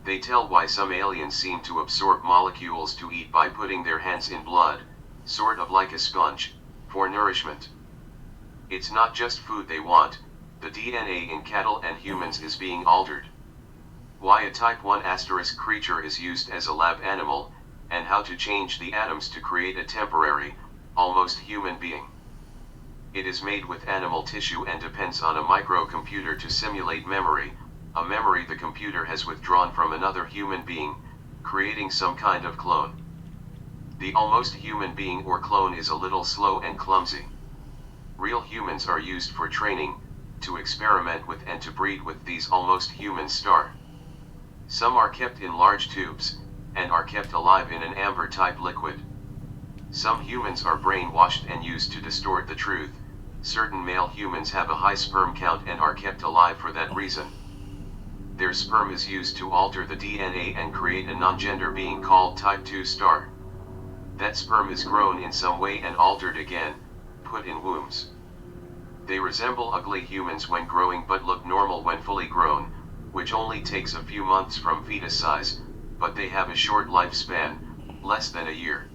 They tell why some aliens seem to absorb molecules to eat by putting their hands in blood, sort of like a sponge, for nourishment. It's not just food they want, the DNA in cattle and humans is being altered. Why a type 1 * creature is used as a lab animal, and how to change the atoms to create a temporary, almost human being. It is made with animal tissue and depends on a microcomputer to simulate memory, a memory the computer has withdrawn from another human being, creating some kind of clone. The almost human being or clone is a little slow and clumsy. Real humans are used for training, to experiment with and to breed with these almost human star. Some are kept in large tubes, and are kept alive in an amber-type liquid. Some humans are brainwashed and used to distort the truth. Certain male humans have a high sperm count and are kept alive for that reason. Their sperm is used to alter the DNA and create a non-gender being called type 2 star. That sperm is grown in some way and altered again, put in wombs. They resemble ugly humans when growing but look normal when fully grown, which only takes a few months from fetus size, but they have a short lifespan, less than a year.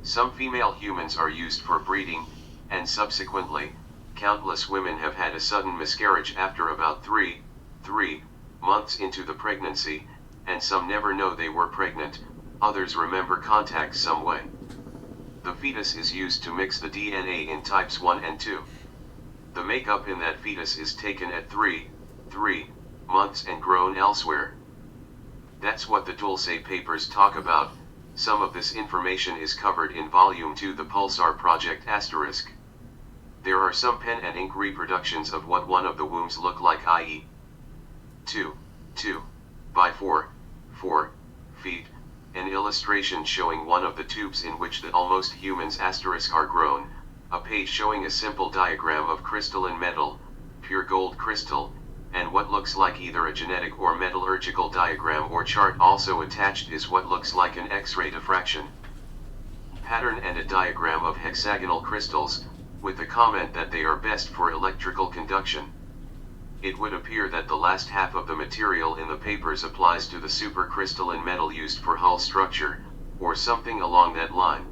Some female humans are used for breeding, and subsequently, countless women have had a sudden miscarriage after about 3 months into the pregnancy, and some never know they were pregnant, others remember contact some way. The fetus is used to mix the DNA in types 1 and 2. The makeup in that fetus is taken at 3 months and grown elsewhere. That's what the Dulce papers talk about. Some of this information is covered in Volume 2, The Pulsar Project **. There are some pen and ink reproductions of what one of the wombs look like, i.e. 2 by 4 feet, an illustration showing one of the tubes in which the almost humans * are grown, a page showing a simple diagram of crystalline metal, pure gold crystal, and what looks like either a genetic or metallurgical diagram or chart. Also attached is what looks like an X-ray diffraction pattern and a diagram of hexagonal crystals, with the comment that they are best for electrical conduction. It would appear that the last half of the material in the papers applies to the supercrystalline metal used for hull structure, or something along that line.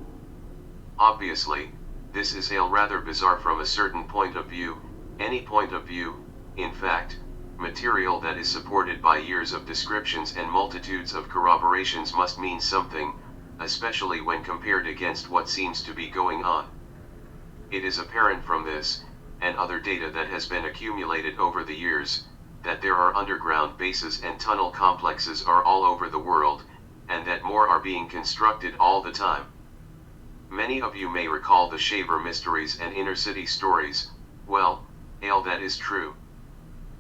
Obviously, this is rather bizarre from a certain point of view, any point of view. In fact, material that is supported by years of descriptions and multitudes of corroborations must mean something, especially when compared against what seems to be going on. It is apparent from this, and other data that has been accumulated over the years, that there are underground bases and tunnel complexes are all over the world, and that more are being constructed all the time. Many of you may recall the Shaver mysteries and inner city stories. Well, that is true.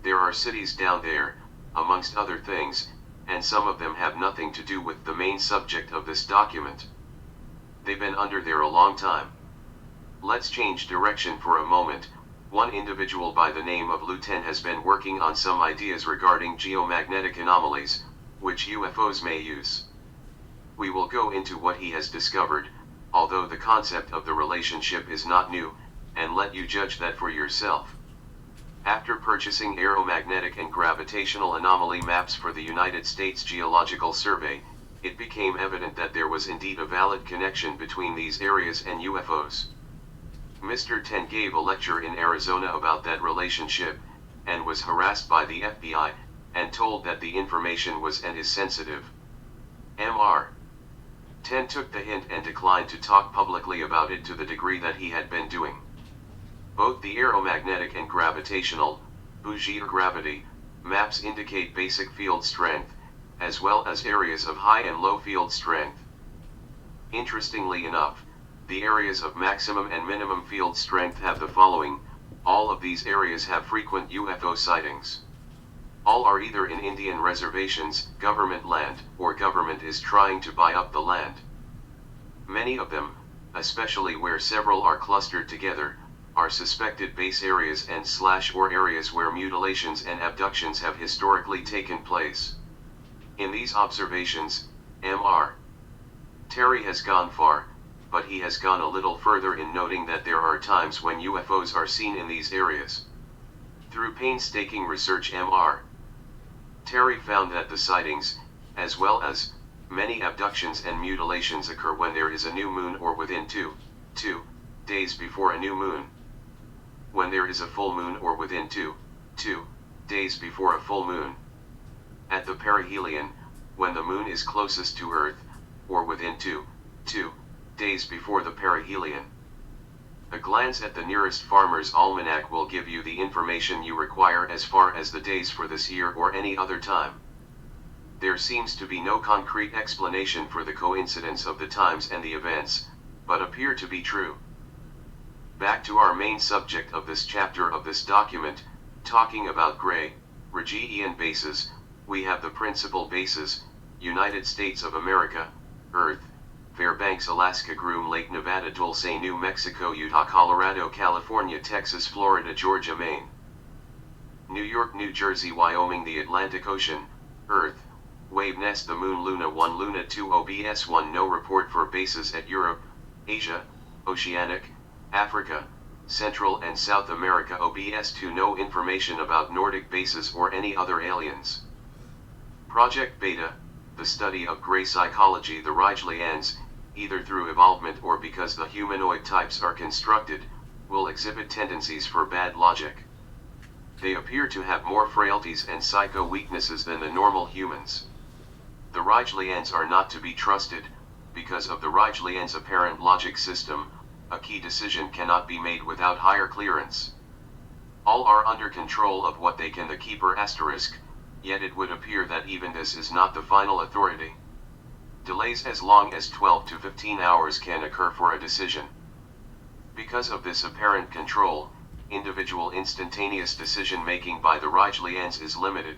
There are cities down there, amongst other things, and some of them have nothing to do with the main subject of this document. They've been under there a long time. Let's change direction for a moment. One individual by the name of Luten has been working on some ideas regarding geomagnetic anomalies, which UFOs may use. We will go into what he has discovered, although the concept of the relationship is not new, and let you judge that for yourself. After purchasing aeromagnetic and gravitational anomaly maps for the United States Geological Survey, it became evident that there was indeed a valid connection between these areas and UFOs. Mr. Ten gave a lecture in Arizona about that relationship, and was harassed by the FBI, and told that the information was and is sensitive. Mr. Ten took the hint and declined to talk publicly about it to the degree that he had been doing. Both the aeromagnetic and gravitational, Bougier gravity, maps indicate basic field strength, as well as areas of high and low field strength. Interestingly enough, the areas of maximum and minimum field strength have the following: all of these areas have frequent UFO sightings. All are either in Indian reservations, government land, or government is trying to buy up the land. Many of them, especially where several are clustered together, are suspected base areas and or areas where mutilations and abductions have historically taken place. In these observations, Mr. Terry has gone far, but he has gone a little further in noting that there are times when UFOs are seen in these areas. Through painstaking research, Mr. Terry found that the sightings, as well as many abductions and mutilations, occur when there is a new moon or within 2 days before a new moon. When there is a full moon or within 2 days before a full moon. At the perihelion, when the moon is closest to Earth, or within 2 days before the perihelion. A glance at the nearest farmer's almanac will give you the information you require as far as the days for this year or any other time. There seems to be no concrete explanation for the coincidence of the times and the events, but appear to be true. Back to our main subject of this chapter of this document, talking about Gray-Regian bases, we have the principal bases: United States of America, Earth, Fairbanks, Alaska, Groom Lake, Nevada, Dulce, New Mexico, Utah, Colorado, California, Texas, Florida, Georgia, Maine, New York, New Jersey, Wyoming, the Atlantic Ocean, Earth, Wave Nest, the Moon, Luna 1, Luna 2, OBS 1. No report for bases at Europe, Asia, Oceanic, Africa, Central and South America. OBS 2. No information about Nordic bases or any other aliens. Project Beta, the study of gray psychology. The Rijlians, either through evolvement or because the humanoid types are constructed, will exhibit tendencies for bad logic. They appear to have more frailties and psycho weaknesses than the normal humans. The Rijlians are not to be trusted. Because of the Rijlians' apparent logic system, a key decision cannot be made without higher clearance. All are under control of what they can the Keeper *, yet it would appear that even this is not the final authority. Delays as long as 12 to 15 hours can occur for a decision. Because of this apparent control, individual instantaneous decision-making by the Rijlians is limited.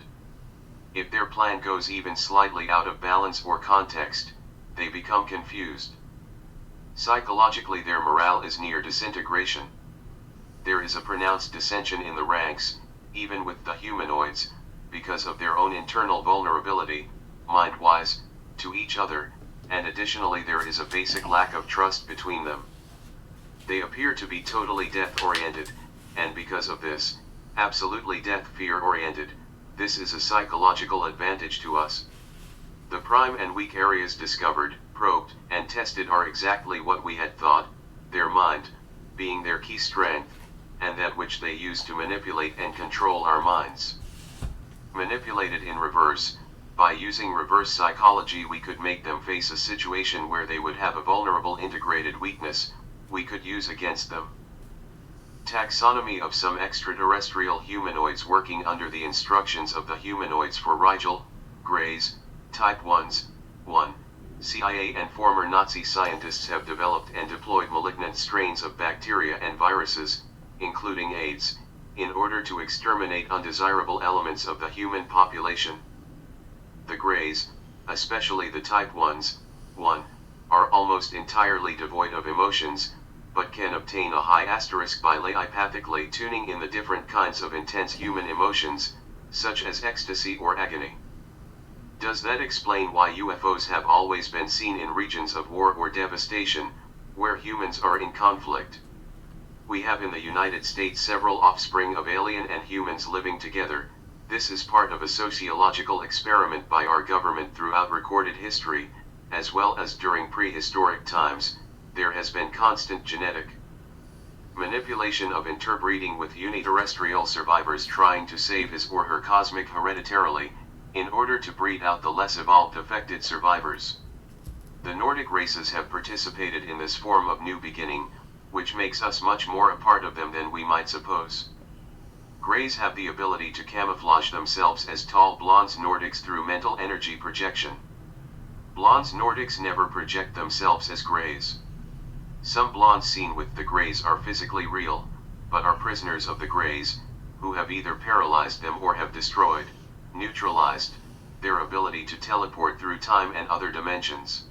If their plan goes even slightly out of balance or context, they become confused. Psychologically, their morale is near disintegration. There is a pronounced dissension in the ranks, even with the humanoids, because of their own internal vulnerability, mind-wise, to each other, and additionally there is a basic lack of trust between them. They appear to be totally death-oriented, and because of this, absolutely death-fear-oriented. This is a psychological advantage to us. The prime and weak areas discovered, probed, and tested are exactly what we had thought, their mind, being their key strength, and that which they use to manipulate and control our minds. Manipulated in reverse, by using reverse psychology we could make them face a situation where they would have a vulnerable integrated weakness, we could use against them. Taxonomy of some extraterrestrial humanoids working under the instructions of the humanoids for Rigel, Greys, Type 1s, 1. CIA and former Nazi scientists have developed and deployed malignant strains of bacteria and viruses, including AIDS, in order to exterminate undesirable elements of the human population. The Greys, especially the Type 1s, 1, are almost entirely devoid of emotions, but can obtain a high asterisk by telepathically tuning in the different kinds of intense human emotions, such as ecstasy or agony. Does that explain why UFOs have always been seen in regions of war or devastation, where humans are in conflict? We have in the United States several offspring of alien and humans living together. This is part of a sociological experiment by our government throughout recorded history, as well as during prehistoric times. There has been constant genetic manipulation of interbreeding with uniterrestrial survivors trying to save his or her cosmic hereditarily, in order to breed out the less evolved affected survivors. The Nordic races have participated in this form of new beginning, which makes us much more a part of them than we might suppose. Greys have the ability to camouflage themselves as tall blondes Nordics through mental energy projection. Blondes Nordics never project themselves as Greys. Some blondes seen with the Greys are physically real, but are prisoners of the Greys, who have either paralyzed them or have destroyed, neutralized, their ability to teleport through time and other dimensions.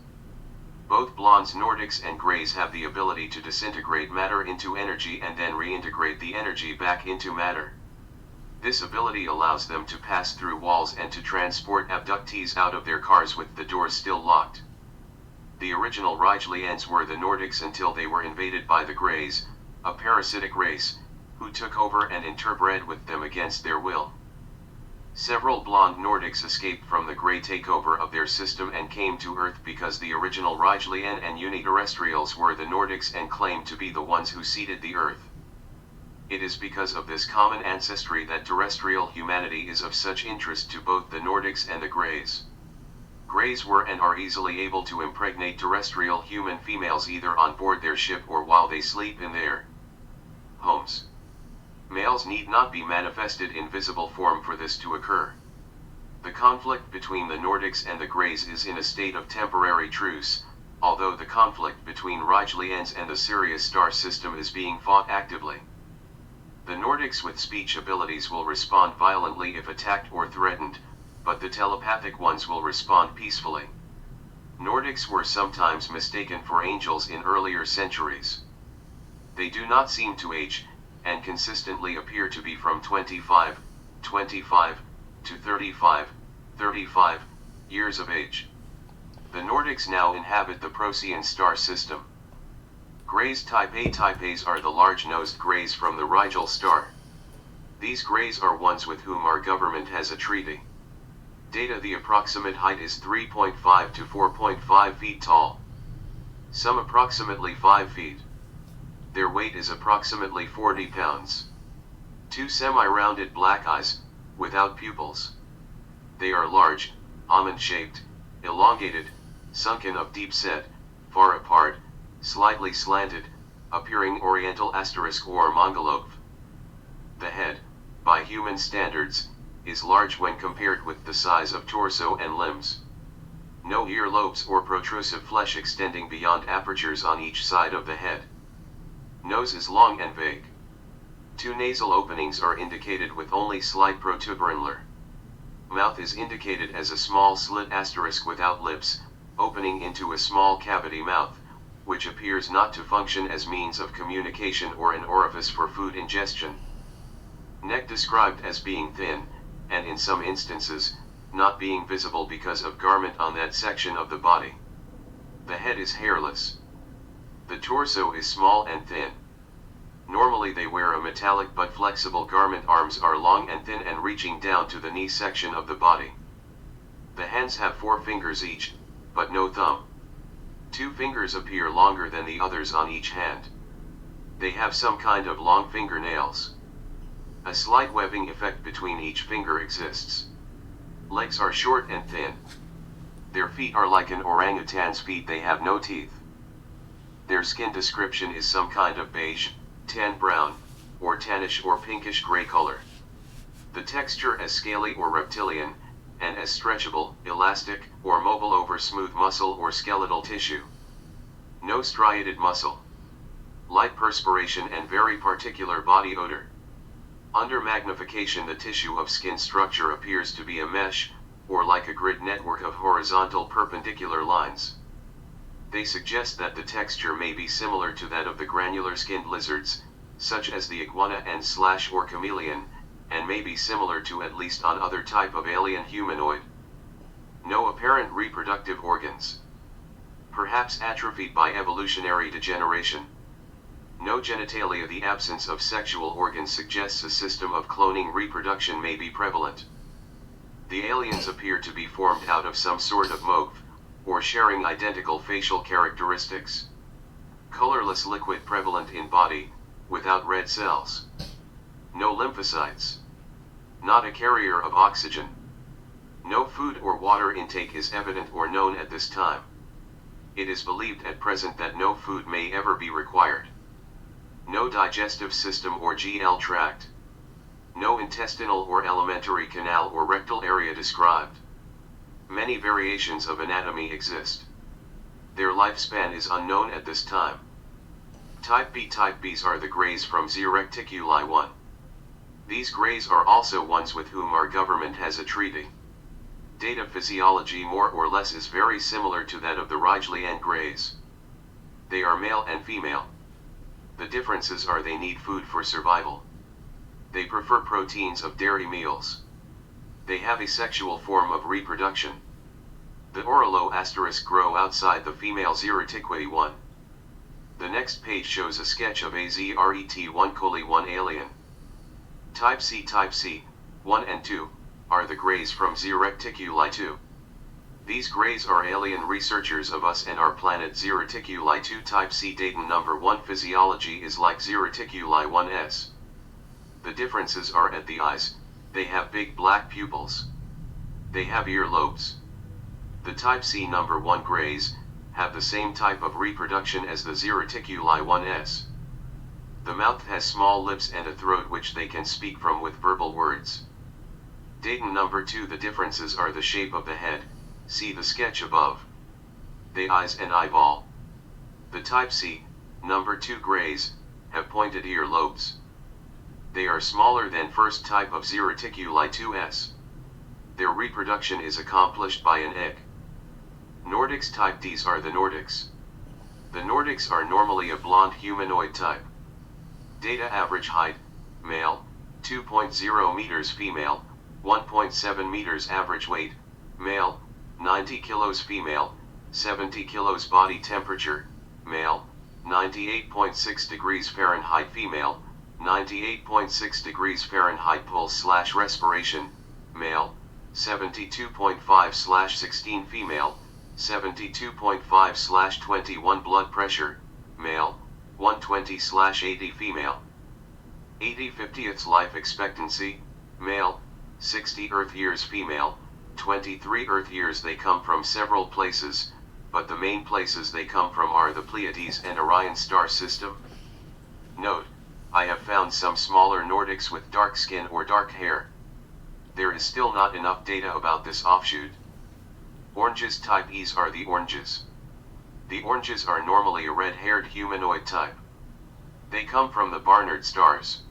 Both blondes Nordics and Greys have the ability to disintegrate matter into energy and then reintegrate the energy back into matter. This ability allows them to pass through walls and to transport abductees out of their cars with the doors still locked. The original Rijlians were the Nordics until they were invaded by the Greys, a parasitic race, who took over and interbred with them against their will. Several blonde Nordics escaped from the Grey takeover of their system and came to Earth because the original Rijlian and Uniterrestrials were the Nordics and claimed to be the ones who seeded the Earth. It is because of this common ancestry that terrestrial humanity is of such interest to both the Nordics and the Greys. Greys were and are easily able to impregnate terrestrial human females either on board their ship or while they sleep in their homes. Males need not be manifested in visible form for this to occur. The conflict between the Nordics and the Greys is in a state of temporary truce, although the conflict between Rijlians and the Sirius star system is being fought actively. The Nordics with speech abilities will respond violently if attacked or threatened, but the telepathic ones will respond peacefully. Nordics were sometimes mistaken for angels in earlier centuries. They do not seem to age, and consistently appear to be from 25 to 35 years of age. The Nordics now inhabit the Procyon star system. Greys Type A. Type A's are the large-nosed Greys from the Rigel star. These Greys are ones with whom our government has a treaty. Data: the approximate height is 3.5 to 4.5 feet tall. Some approximately 5 feet. Their weight is approximately 40 pounds. 2 semi-rounded black eyes, without pupils. They are large, almond-shaped, elongated, sunken of deep set, far apart, slightly slanted, appearing oriental asterisk or Mongolov. The head, by human standards, is large when compared with the size of torso and limbs. No earlobes or protrusive flesh extending beyond apertures on each side of the head. Nose is long and vague. 2 nasal openings are indicated with only slight protuberance. Mouth is indicated as a small slit asterisk without lips, opening into a small cavity mouth, which appears not to function as means of communication or an orifice for food ingestion. Neck described as being thin, and in some instances, not being visible because of garment on that section of the body. The head is hairless. The torso is small and thin. Normally they wear a metallic but flexible garment. Arms are long and thin and reaching down to the knee section of the body. The hands have 4 fingers each, but no thumb. 2 fingers appear longer than the others on each hand. They have some kind of long fingernails. A slight webbing effect between each finger exists. Legs are short and thin. Their feet are like an orangutan's feet. They have no teeth. Their skin description is some kind of beige, tan brown, or tannish or pinkish gray color. The texture as scaly or reptilian, and as stretchable, elastic, or mobile over smooth muscle or skeletal tissue. No striated muscle. Light perspiration and very particular body odor. Under magnification, the tissue of skin structure appears to be a mesh, or like a grid network of horizontal perpendicular lines. They suggest that the texture may be similar to that of the granular-skinned lizards, such as the iguana and / or chameleon, and may be similar to at least on other type of alien humanoid. No apparent reproductive organs. Perhaps atrophied by evolutionary degeneration. No genitalia. The absence of sexual organs suggests a system of cloning reproduction may be prevalent. The aliens appear to be formed out of some sort of mauve, or sharing identical facial characteristics. Colorless liquid prevalent in body, without red cells. No lymphocytes. Not a carrier of oxygen. No food or water intake is evident or known at this time. It is believed at present that no food may ever be required. No digestive system or GL tract. No intestinal or alimentary canal or rectal area described. Many variations of anatomy exist. Their lifespan is unknown at this time. Type B. Type Bs are the greys from Xerecticuli 1. These greys are also ones with whom our government has a treaty. Data physiology more or less is very similar to that of the Ridgelian greys. They are male and female. The differences are they need food for survival. They prefer proteins of dairy meals. They have a sexual form of reproduction. The Orolo * grow outside the female Xerecticuli 1. The next page shows a sketch of a Zret1 Coli 1 alien. Type C, 1 and 2, are the greys from Xerecticuli 2. These greys are alien researchers of us and our planet Xerecticuli 2. Type C Datum number 1 physiology is like Xerecticuli 1s. The differences are at the eyes. They have big black pupils. They have earlobes. The type C number 1 greys have the same type of reproduction as the Xerecticuli 1s. The mouth has small lips and a throat which they can speak from with verbal words. Datum number 2 the differences are the shape of the head. See the sketch above. The eyes and eyeball. The type C, number 2 greys, have pointed earlobes. They are smaller than first type of Xerecticuli 2s. Their reproduction is accomplished by an egg. Nordics type Ds are the Nordics. The Nordics are normally a blonde humanoid type. Data average height, male, 2.0 meters female, 1.7 meters average weight, male, 90 kilos female, 70 kilos body temperature, male, 98.6 degrees Fahrenheit female, 98.6 degrees Fahrenheit pulse/respiration, male, 72.5/16 female, 72.5/21 blood pressure, male, 120/80 female. 80/50ths life expectancy, male, 60 Earth years female, 23 Earth years. They come from several places, but the main places they come from are the Pleiades and Orion star system. Note, I have found some smaller Nordics with dark skin or dark hair. there is still not enough data about this offshoot. Oranges type Es are the oranges. The oranges are normally a red-haired humanoid type. They come from the Barnard stars.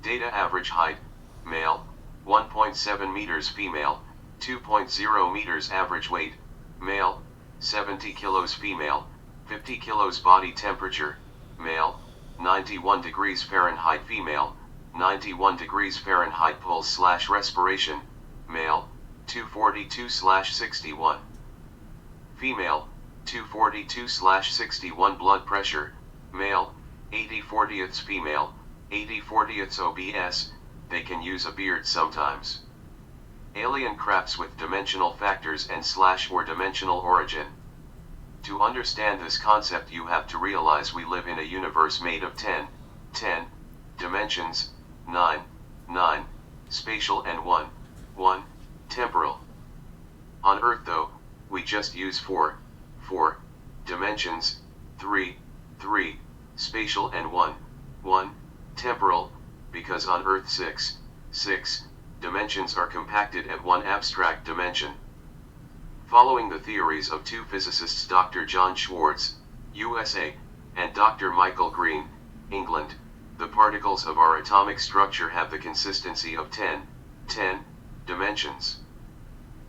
Data average height, male, 1.7 meters, female, 2.0 meters. Average weight, male, 70 kilos, female, 50 kilos. Body temperature, male, 91 degrees Fahrenheit, female, 91 degrees Fahrenheit. Pulse/respiration, male, 242/61. Female, 242/61. Blood pressure, male, 80/40ths, female, 80/40ths. OBS, they can use a beard sometimes. Alien crafts with dimensional factors and / or dimensional origin. To understand this concept, you have to realize we live in a universe made of 10 dimensions, 9 spatial, and 1 temporal. On Earth though, we just use 4 dimensions, 3 spatial, and 1 temporal, because on Earth 6 dimensions are compacted at 1 abstract dimension. Following the theories of two physicists, Dr. John Schwartz, USA, and Dr. Michael Green, England, the particles of our atomic structure have the consistency of 10 dimensions.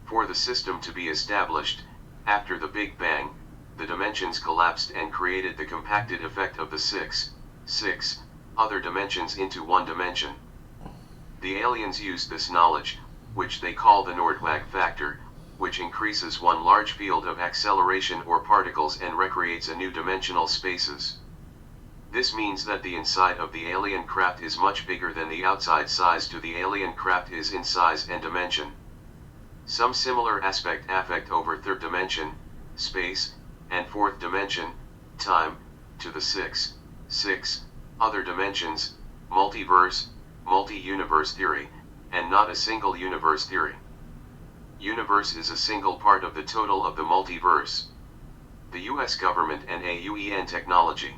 For the system to be established, after the Big Bang, the dimensions collapsed and created the compacted effect of the six other dimensions into one dimension. The aliens used this knowledge, which they call the Nordwag factor, which increases one large field of acceleration or particles and recreates a new dimensional spaces. This means that the inside of the alien craft is much bigger than the outside size to the alien craft is in size and dimension. Some similar aspect affect over third dimension, space, and fourth dimension, time, to the six other dimensions, multiverse, multi-universe theory, and not a single universe theory. Universe is a single part of the total of the multiverse. The US government and AUEN technology.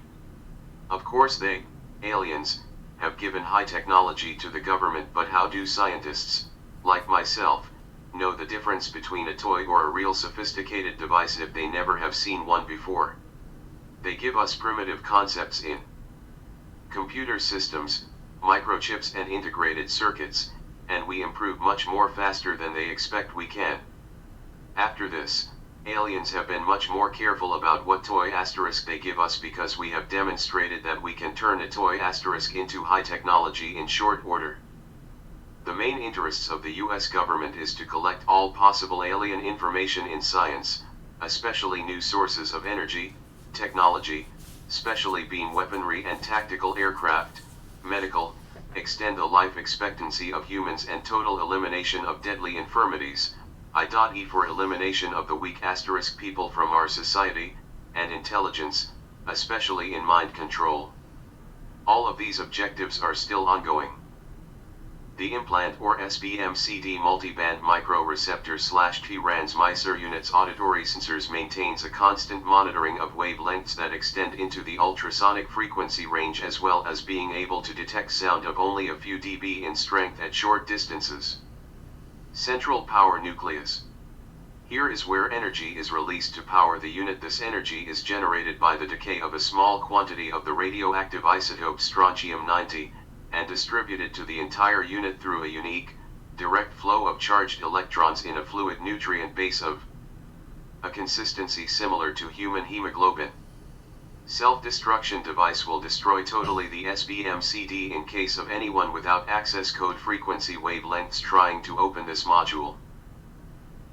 Of course they, aliens, have given high technology to the government, but how do scientists, like myself, know the difference between a toy or a real sophisticated device if they never have seen one before? They give us primitive concepts in computer systems, microchips and integrated circuits, and we improve much more faster than they expect we can. After this, aliens have been much more careful about what toy asterisk they give us, because we have demonstrated that we can turn a toy asterisk into high technology in short order. The main interests of the US government is to collect all possible alien information in science, especially new sources of energy, technology, especially beam weaponry and tactical aircraft, medical, extend the life expectancy of humans and total elimination of deadly infirmities, I.E. for elimination of the weak asterisk people from our society, and intelligence, especially in mind control. All of these objectives are still ongoing. The implant or SBMCD multiband microreceptor/PRANS MICER unit's auditory sensors maintains a constant monitoring of wavelengths that extend into the ultrasonic frequency range, as well as being able to detect sound of only a few dB in strength at short distances. Central power nucleus. Here is where energy is released to power the unit. This energy is generated by the decay of a small quantity of the radioactive isotope strontium-90, and distributed to the entire unit through a unique, direct flow of charged electrons in a fluid nutrient base of a consistency similar to human hemoglobin. Self-destruction device will destroy totally the SBMCD in case of anyone without access code frequency wavelengths trying to open this module.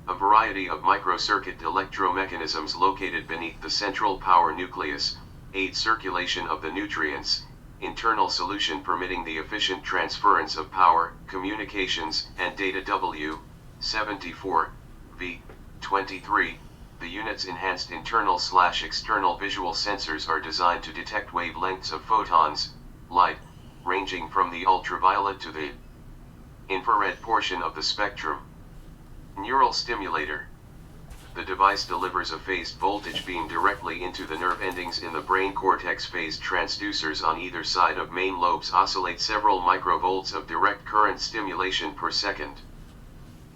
A variety of microcircuit electromechanisms located beneath the central power nucleus aid circulation of the nutrients, internal solution permitting the efficient transference of power, communications, and data. W74, V23, the unit's enhanced internal/external visual sensors are designed to detect wavelengths of photons, light, ranging from the ultraviolet to the infrared portion of the spectrum. Neural stimulator. The device delivers a phased voltage beam directly into the nerve endings in the brain cortex. Phased transducers on either side of main lobes oscillate several microvolts of direct current stimulation per second.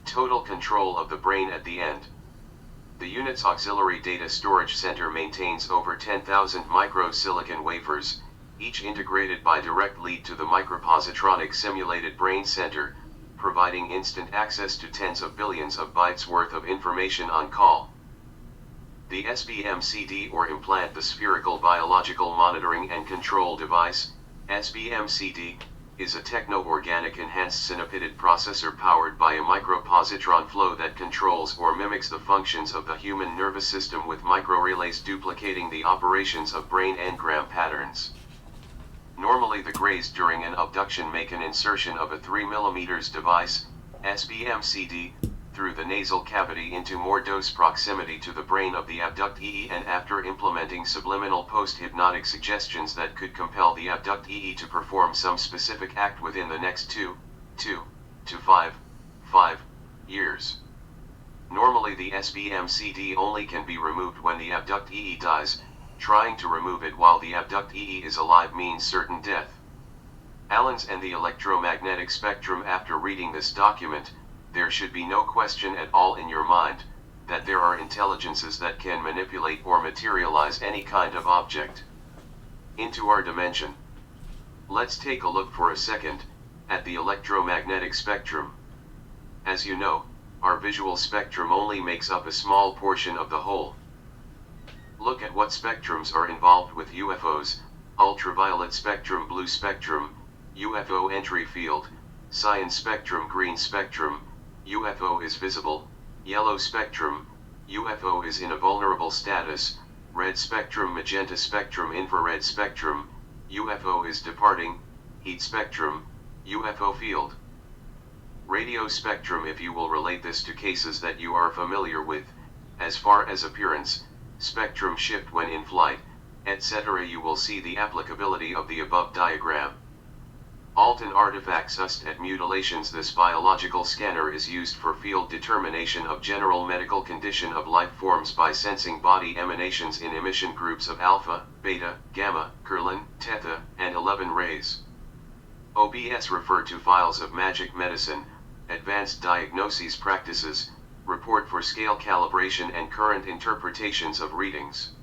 Total control of the brain at the end. The unit's auxiliary data storage center maintains over 10,000 micro-silicon wafers, each integrated by direct lead to the micropositronic simulated brain center, providing instant access to tens of billions of bytes worth of information on call. The SBMCD, or implant the spherical biological monitoring and control device, SBMCD, is a techno-organic enhanced synapid processor powered by a micropositron flow that controls or mimics the functions of the human nervous system with microrelays duplicating the operations of brain engram patterns. Normally the grays during an abduction make an insertion of a 3 mm device, SBMCD, through the nasal cavity into more dose proximity to the brain of the abductee, and after implementing subliminal post-hypnotic suggestions that could compel the abductee to perform some specific act within the next 2 to 5 years. Normally the SBMCD only can be removed when the abductee dies. Trying to remove it while the abductee is alive means certain death. Allens and the electromagnetic spectrum. After reading this document, there should be no question at all in your mind that there are intelligences that can manipulate or materialize any kind of object into our dimension. Let's take a look for a second at the electromagnetic spectrum. As you know, our visual spectrum only makes up a small portion of the whole. Look at what spectrums are involved with UFOs: ultraviolet spectrum, blue spectrum, UFO entry field, cyan spectrum, green spectrum, UFO is visible, yellow spectrum, UFO is in a vulnerable status, red spectrum, magenta spectrum, infrared spectrum, UFO is departing, heat spectrum, UFO field. Radio spectrum. If you will relate this to cases that you are familiar with, as far as appearance, spectrum shift when in flight, etc., you will see the applicability of the above diagram. Alton artifacts used at mutilations. This biological scanner is used for field determination of general medical condition of life forms by sensing body emanations in emission groups of alpha, beta, gamma, Kirlian, theta, and 11 rays. OBS refer to files of magic medicine, advanced diagnoses practices, report for scale calibration and current interpretations of readings.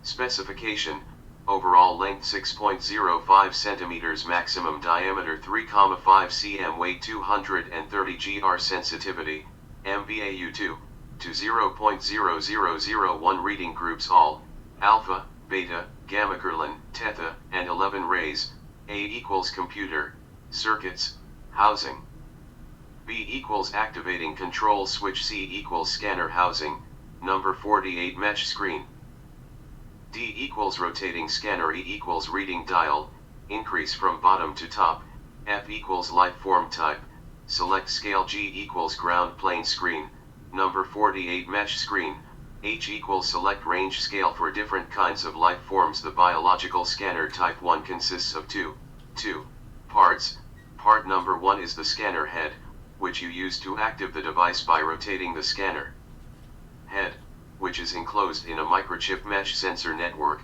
Specification: overall length 6.05 centimeters, maximum diameter 3,5 cm, weight 230 gr, sensitivity, MVAU2, to 0.0001, reading groups all, alpha, beta, gamma, Kirlian, theta, and 11 rays. A equals computer, circuits, housing. B equals activating control switch. C equals scanner housing, number 48 mesh screen. D equals rotating scanner. E equals reading dial, increase from bottom to top. F equals life form type, select scale. G equals ground plane screen, number 48 mesh screen. H equals select range scale for different kinds of life forms. The biological scanner type 1 consists of two parts. Part number 1 is the scanner head, which you use to activate the device by rotating the scanner head, which is enclosed in a microchip mesh sensor network.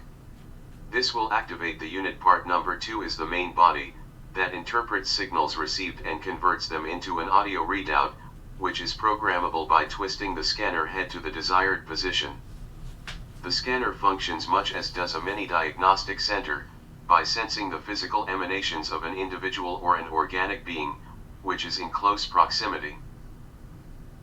This will activate the unit. Part number 2 is the main body, that interprets signals received and converts them into an audio readout, which is programmable by twisting the scanner head to the desired position. The scanner functions much as does a mini diagnostic center, by sensing the physical emanations of an individual or an organic being, which is in close proximity.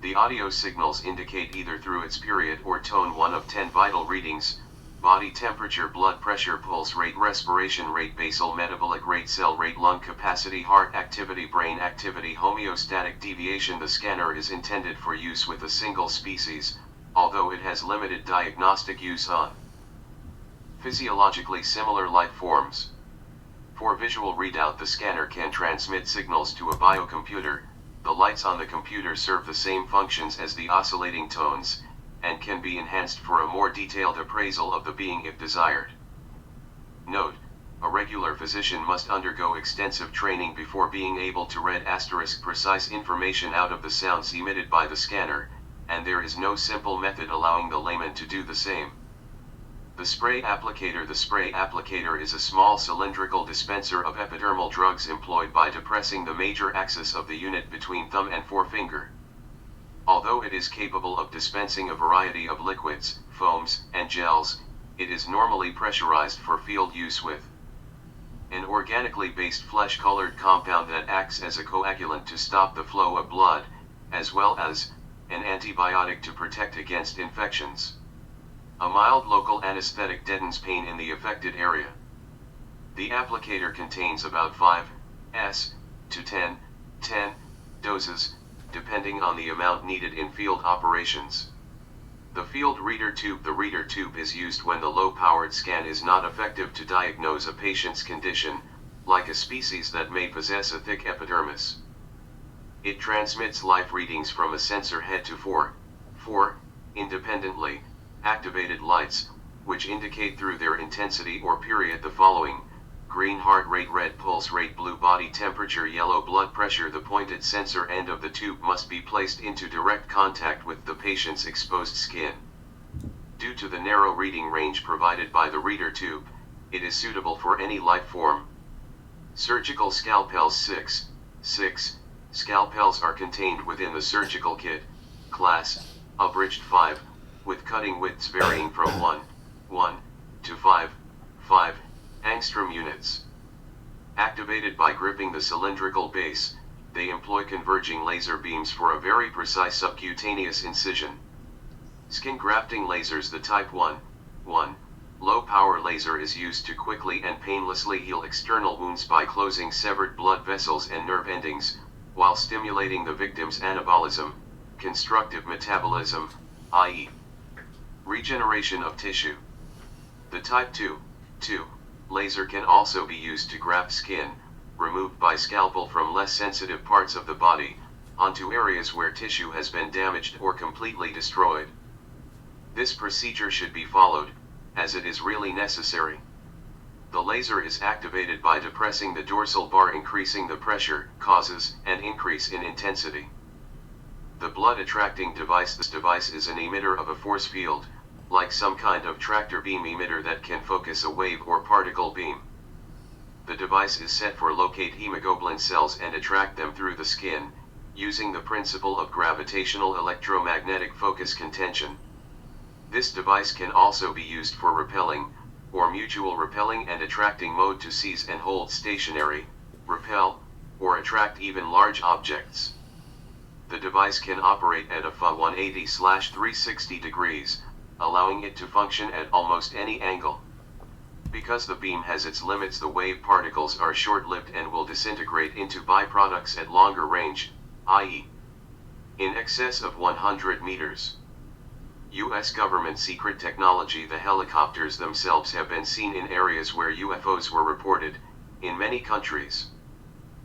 The audio signals indicate either through its period or tone 1 of 10 vital readings: body temperature, blood pressure, pulse rate, respiration rate, basal metabolic rate, cell rate, lung capacity, heart activity, brain activity, homeostatic deviation. The scanner is intended for use with a single species, although it has limited diagnostic use on physiologically similar life forms. For visual readout, the scanner can transmit signals to a biocomputer. The lights on the computer serve the same functions as the oscillating tones, and can be enhanced for a more detailed appraisal of the being if desired. Note: a regular physician must undergo extensive training before being able to read precise information out of the sounds emitted by the scanner, and there is no simple method allowing the layman to do the same. The spray applicator. The spray applicator is a small cylindrical dispenser of epidermal drugs employed by depressing the major axis of the unit between thumb and forefinger. Although it is capable of dispensing a variety of liquids, foams, and gels, it is normally pressurized for field use with an organically based flesh-colored compound that acts as a coagulant to stop the flow of blood, as well as an antibiotic to protect against infections. A mild local anesthetic deadens pain in the affected area. The applicator contains about 5 to 10 doses, depending on the amount needed in field operations. The reader tube is used when the low-powered scan is not effective to diagnose a patient's condition, like a species that may possess a thick epidermis. It transmits live readings from a sensor head to four independently activated lights, which indicate through their intensity or period the following: green heart rate, red pulse rate, blue body temperature, yellow blood pressure. The pointed sensor end of the tube must be placed into direct contact with the patient's exposed skin. Due to the narrow reading range provided by the reader tube, it is suitable for any life form. Surgical scalpels. 6 scalpels are contained within the surgical kit, class, abridged 5, with cutting widths varying from 1 to 5 angstrom units. Activated by gripping the cylindrical base, they employ converging laser beams for a very precise subcutaneous incision. Skin grafting lasers. The type 1 low-power laser is used to quickly and painlessly heal external wounds by closing severed blood vessels and nerve endings, while stimulating the victim's anabolism, constructive metabolism, i.e., regeneration of tissue. The type 2 laser can also be used to graft skin, removed by scalpel from less sensitive parts of the body, onto areas where tissue has been damaged or completely destroyed. This procedure should be followed, as it is really necessary. The laser is activated by depressing the dorsal bar, increasing the pressure, causes an increase in intensity. The blood attracting device. This device is an emitter of a force field, like some kind of tractor beam emitter that can focus a wave or particle beam. The device is set for locate hemoglobin cells and attract them through the skin, using the principle of gravitational electromagnetic focus contention. This device can also be used for repelling, or mutual repelling and attracting mode to seize and hold stationary, repel, or attract even large objects. The device can operate at a FA 180/360 degrees, allowing it to function at almost any angle. Because the beam has its limits, the wave particles are short-lived and will disintegrate into byproducts at longer range, i.e., in excess of 100 meters. U.S. government secret technology. The helicopters themselves have been seen in areas where UFOs were reported, in many countries.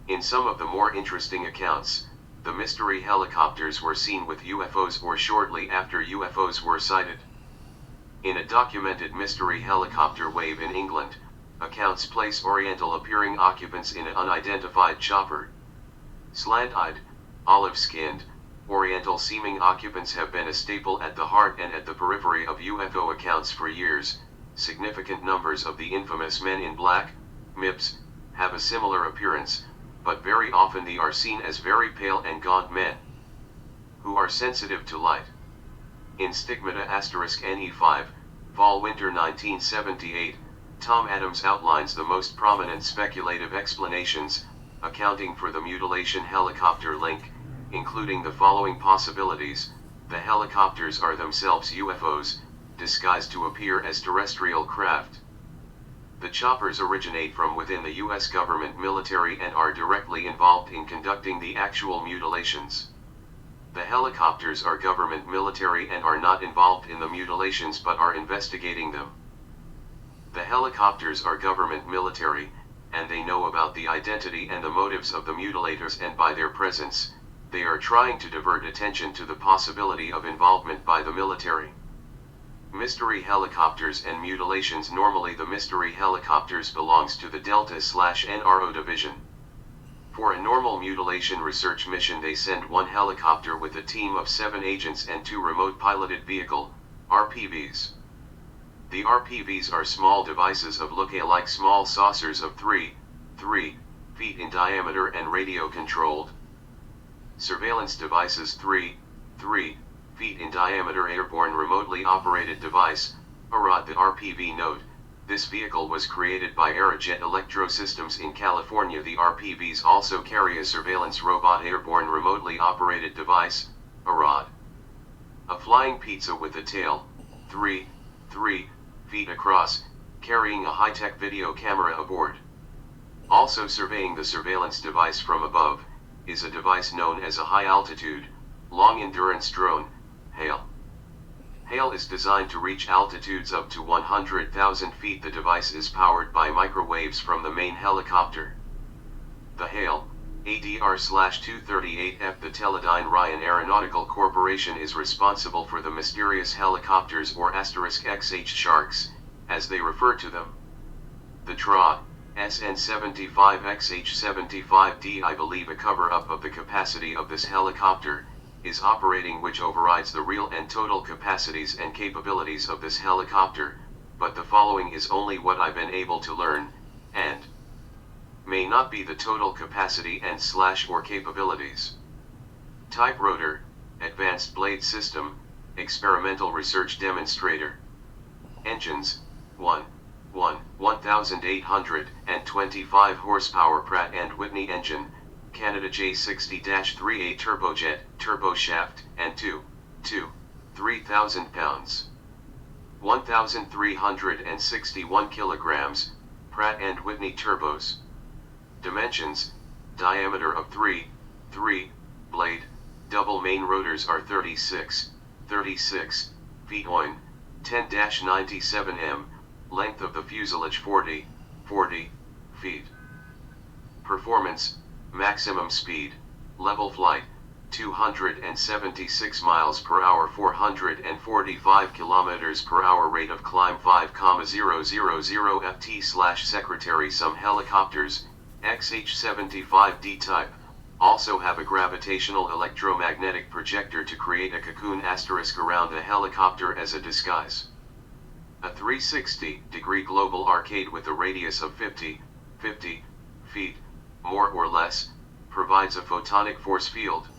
In some of the more interesting accounts, the mystery helicopters were seen with UFOs or shortly after UFOs were sighted. In a documented mystery helicopter wave in England, accounts place Oriental appearing occupants in an unidentified chopper. Slant-eyed, olive-skinned, Oriental seeming occupants have been a staple at the heart and at the periphery of UFO accounts for years. Significant numbers of the infamous Men in Black, MIBs, have a similar appearance, but very often they are seen as very pale and gaunt men who are sensitive to light. In Stigmata *NE5, Fall-Winter 1978, Tom Adams outlines the most prominent speculative explanations, accounting for the mutilation helicopter link, including the following possibilities: the helicopters are themselves UFOs, disguised to appear as terrestrial craft. The choppers originate from within the U.S. government military and are directly involved in conducting the actual mutilations. The helicopters are government military and are not involved in the mutilations but are investigating them. The helicopters are government military, and they know about the identity and the motives of the mutilators, and by their presence, they are trying to divert attention to the possibility of involvement by the military. Mystery helicopters and mutilations. Normally the mystery helicopters belongs to the Delta/NRO division. For a normal mutilation research mission they send one helicopter with a team of 7 agents and 2 remote piloted vehicle, RPVs. The RPVs are small devices of look-alike small saucers of 3 feet in diameter and radio controlled. Surveillance devices. 3 3 feet in diameter airborne remotely operated device, AROD. The RPV note, this vehicle was created by Aerojet Electrosystems in California. The RPVs also carry a surveillance robot airborne remotely operated device, AROD. A flying pizza with a tail, 3 feet across, carrying a high-tech video camera aboard. Also surveying the surveillance device from above, is a device known as a high-altitude, long-endurance drone, HALE. HALE is designed to reach altitudes up to 100,000 feet. The device is powered by microwaves from the main helicopter. The HALE, ADR-238F. The Teledyne Ryan Aeronautical Corporation is responsible for the mysterious helicopters, or *XH sharks, as they refer to them. The TRA, SN-75XH-75D, I believe a cover-up of the capacity of this helicopter, is operating, which overrides the real and total capacities and capabilities of this helicopter, but the following is only what I've been able to learn, and may not be the total capacity and / or capabilities. Type rotor, advanced blade system, experimental research demonstrator. Engines, 1825 horsepower Pratt & Whitney engine, Canada J60-3A turbojet, turboshaft, and 3,000 pounds. 1,361 kilograms, Pratt & Whitney turbos. Dimensions, diameter of 3 blade, double main rotors are 36 feet oin, 10-97 m, length of the fuselage 40 feet. Performance, maximum speed, level flight, 276 miles per hour, 445 kilometers per hour, rate of climb 5,000 ft/. Secretary. Some helicopters, XH-75D type, also have a gravitational electromagnetic projector to create a cocoon * around the helicopter as a disguise. A 360-degree global arcade with a radius of 50 feet, more or less, provides a photonic force field.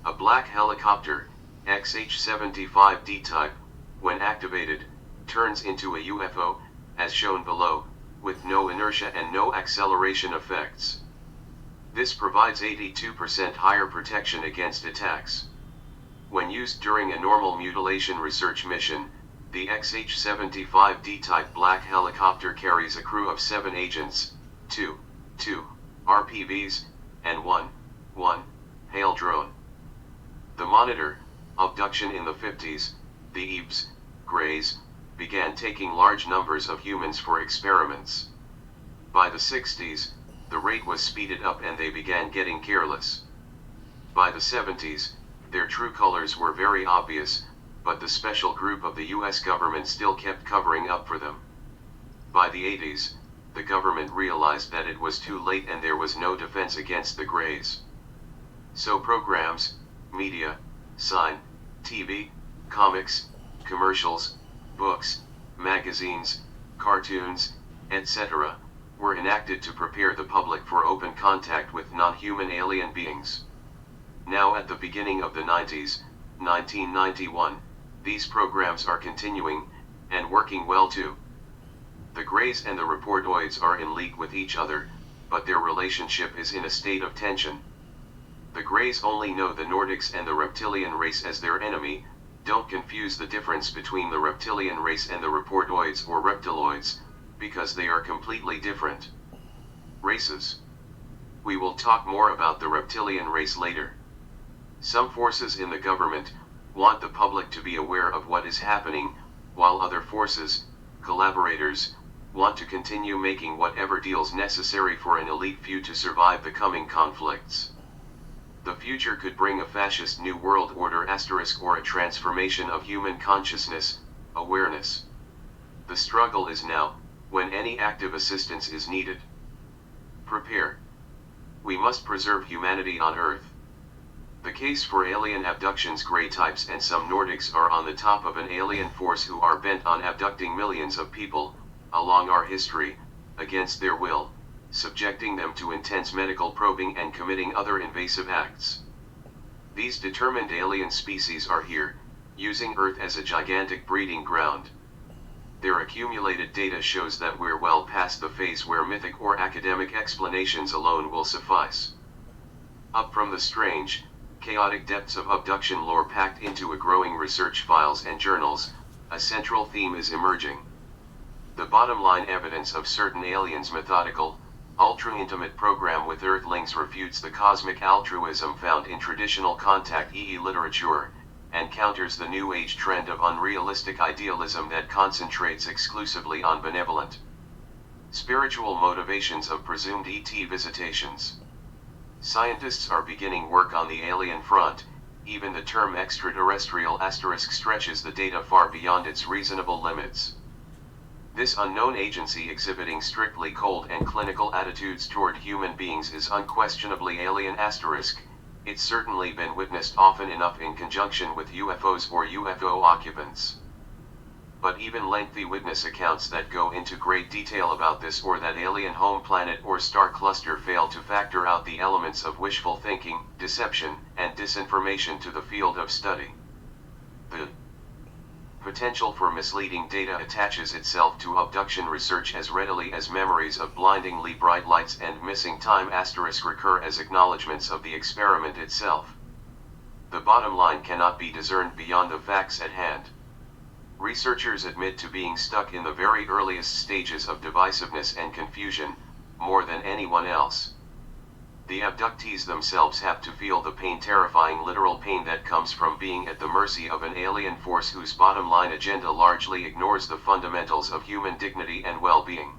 A black helicopter, XH-75D type, when activated, turns into a UFO, as shown below, with no inertia and no acceleration effects. This provides 82% higher protection against attacks. When used during a normal mutilation research mission, the XH-75D type black helicopter carries a crew of 7 agents, 2 RPVs, and 1 HALE drone. The Monitor, abduction. In the 50s, the EBs, Greys, began taking large numbers of humans for experiments. By the 60s, the rate was speeded up and they began getting careless. By the 70s, their true colors were very obvious, but the special group of the US government still kept covering up for them. By the 80s, the government realized that it was too late and there was no defense against the Greys. So programs, media, sign, TV, comics, commercials, books, magazines, cartoons, etc., were enacted to prepare the public for open contact with non-human alien beings. Now at the beginning of the 90s, 1991, these programs are continuing, and working well too. The Greys and the Reportoids are in league with each other, but their relationship is in a state of tension. The Greys only know the Nordics and the reptilian race as their enemy. Don't confuse the difference between the reptilian race and the Reportoids or reptiloids, because they are completely different races. We will talk more about the reptilian race later. Some forces in the government want the public to be aware of what is happening, while other forces, collaborators, want to continue making whatever deals necessary for an elite few to survive the coming conflicts. The future could bring a fascist new world order * or a transformation of human consciousness, awareness. The struggle is now, when any active assistance is needed. Prepare. We must preserve humanity on Earth. The case for alien abductions. Grey types and some Nordics are on the top of an alien force who are bent on abducting millions of people, along our history, against their will, subjecting them to intense medical probing and committing other invasive acts. These determined alien species are here, using Earth as a gigantic breeding ground. Their accumulated data shows that we're well past the phase where mythic or academic explanations alone will suffice. Up from the strange, chaotic depths of abduction lore packed into a growing research files and journals, a central theme is emerging. The bottom line evidence of certain aliens' methodical, ultra-intimate program with Earthlings refutes the cosmic altruism found in traditional contact EE literature, and counters the New Age trend of unrealistic idealism that concentrates exclusively on benevolent, spiritual motivations of presumed ET visitations. Scientists are beginning work on the alien front. Even the term extraterrestrial asterisk stretches the data far beyond its reasonable limits. This unknown agency exhibiting strictly cold and clinical attitudes toward human beings is unquestionably alien asterisk. It's certainly been witnessed often enough in conjunction with UFOs or UFO occupants. But even lengthy witness accounts that go into great detail about this or that alien home planet or star cluster fail to factor out the elements of wishful thinking, deception, and disinformation to the field of study. The potential for misleading data attaches itself to abduction research as readily as memories of blindingly bright lights and missing time asterisk recur as acknowledgments of the experiment itself. The bottom line cannot be discerned beyond the facts at hand. Researchers admit to being stuck in the very earliest stages of divisiveness and confusion, more than anyone else. The abductees themselves have to feel the pain, terrifying literal pain that comes from being at the mercy of an alien force whose bottom line agenda largely ignores the fundamentals of human dignity and well-being.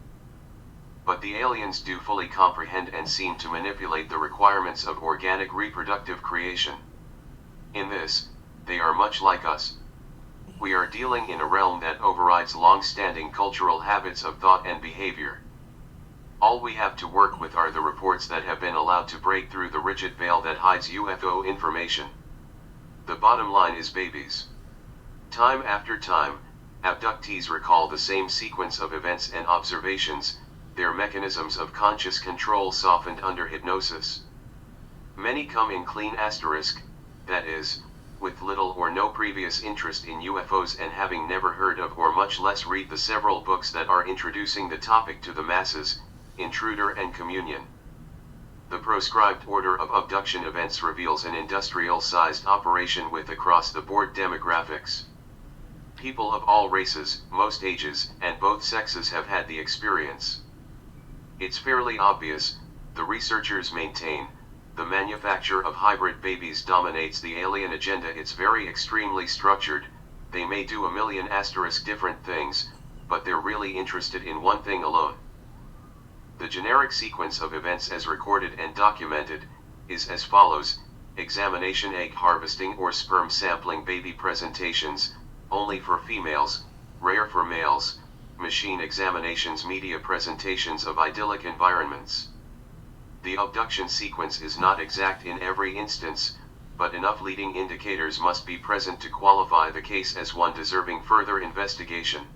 But the aliens do fully comprehend and seem to manipulate the requirements of organic reproductive creation. In this, they are much like us. We are dealing in a realm that overrides long-standing cultural habits of thought and behavior. All we have to work with are the reports that have been allowed to break through the rigid veil that hides UFO information. The bottom line is babies. Time after time, abductees recall the same sequence of events and observations, their mechanisms of conscious control softened under hypnosis. Many come in clean asterisk, that is, with little or no previous interest in UFOs and having never heard of or much less read the several books that are introducing the topic to the masses, Intruder and Communion. The proscribed order of abduction events reveals an industrial-sized operation with across-the-board demographics. People of all races, most ages, and both sexes have had the experience. It's fairly obvious, the researchers maintain, the manufacture of hybrid babies dominates the alien agenda. It's very extremely structured. They may do a million asterisk different things, but they're really interested in one thing alone. The generic sequence of events as recorded and documented is as follows: examination, egg harvesting or sperm sampling, baby presentations, only for females, rare for males, machine examinations, media presentations of idyllic environments. The abduction sequence is not exact in every instance, but enough leading indicators must be present to qualify the case as one deserving further investigation.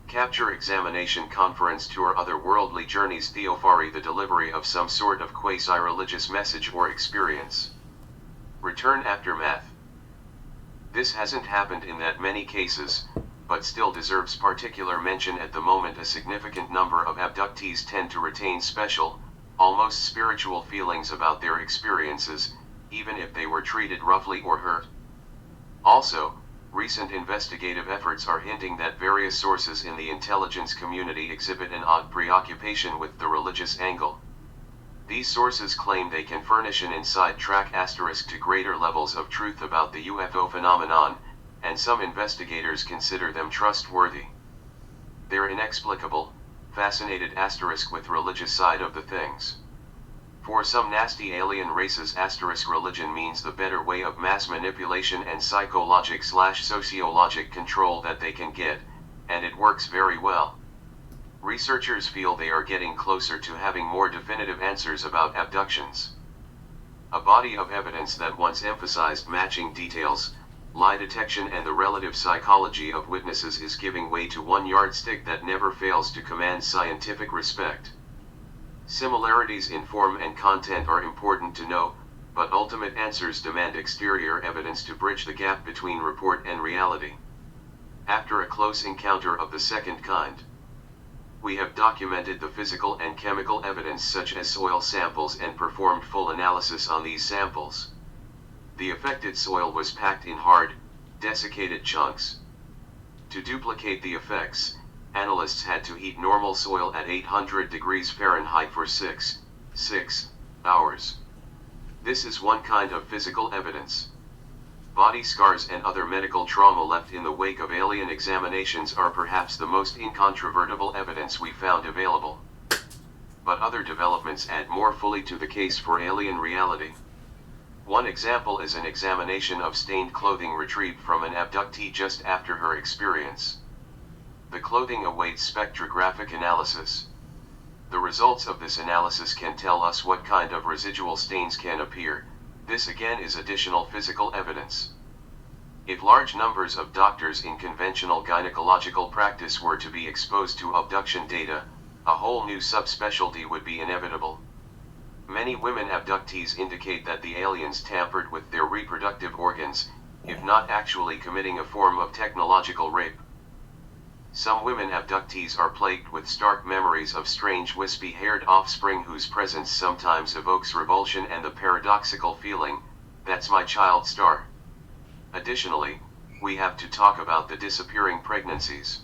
Capture, examination, conference tour, otherworldly journeys, theophany, the delivery of some sort of quasi-religious message or experience. Return, aftermath. This hasn't happened in that many cases, but still deserves particular mention at the moment. A significant number of abductees tend to retain special, almost spiritual feelings about their experiences, even if they were treated roughly or hurt. Also, recent investigative efforts are hinting that various sources in the intelligence community exhibit an odd preoccupation with the religious angle. These sources claim they can furnish an inside track asterisk to greater levels of truth about the UFO phenomenon, and some investigators consider them trustworthy. They're inexplicable, fascinated asterisk with religious side of the things. For some nasty alien races asterisk religion means the better way of mass manipulation and psychologic/sociologic control that they can get, and it works very well. Researchers feel they are getting closer to having more definitive answers about abductions. A body of evidence that once emphasized matching details, lie detection and the relative psychology of witnesses is giving way to one yardstick that never fails to command scientific respect. Similarities in form and content are important to know, but ultimate answers demand exterior evidence to bridge the gap between report and reality. After a close encounter of the second kind, we have documented the physical and chemical evidence such as soil samples and performed full analysis on these samples. The affected soil was packed in hard, desiccated chunks. To duplicate the effects, analysts had to heat normal soil at 800 degrees Fahrenheit for 6 hours. This is one kind of physical evidence. Body scars and other medical trauma left in the wake of alien examinations are perhaps the most incontrovertible evidence we found available. But other developments add more fully to the case for alien reality. One example is an examination of stained clothing retrieved from an abductee just after her experience. The clothing awaits spectrographic analysis. The results of this analysis can tell us what kind of residual stains can appear. This again is additional physical evidence. If large numbers of doctors in conventional gynecological practice were to be exposed to abduction data, a whole new subspecialty would be inevitable. Many women abductees indicate that the aliens tampered with their reproductive organs, if not actually committing a form of technological rape. Some women abductees are plagued with stark memories of strange wispy-haired offspring whose presence sometimes evokes revulsion and the paradoxical feeling, "That's my child star." Additionally, we have to talk about the disappearing pregnancies.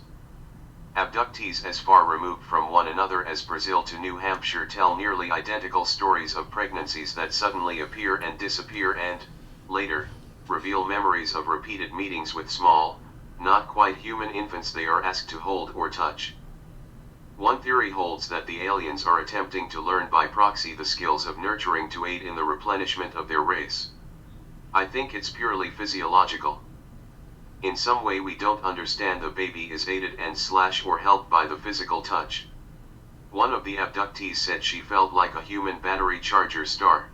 Abductees as far removed from one another as Brazil to New Hampshire tell nearly identical stories of pregnancies that suddenly appear and disappear and, later, reveal memories of repeated meetings with small, not quite human infants they are asked to hold or touch. One theory holds that the aliens are attempting to learn by proxy the skills of nurturing to aid in the replenishment of their race. I think it's purely physiological. In some way we don't understand the baby is aided and / or helped by the physical touch. One of the abductees said she felt like a human battery charger star.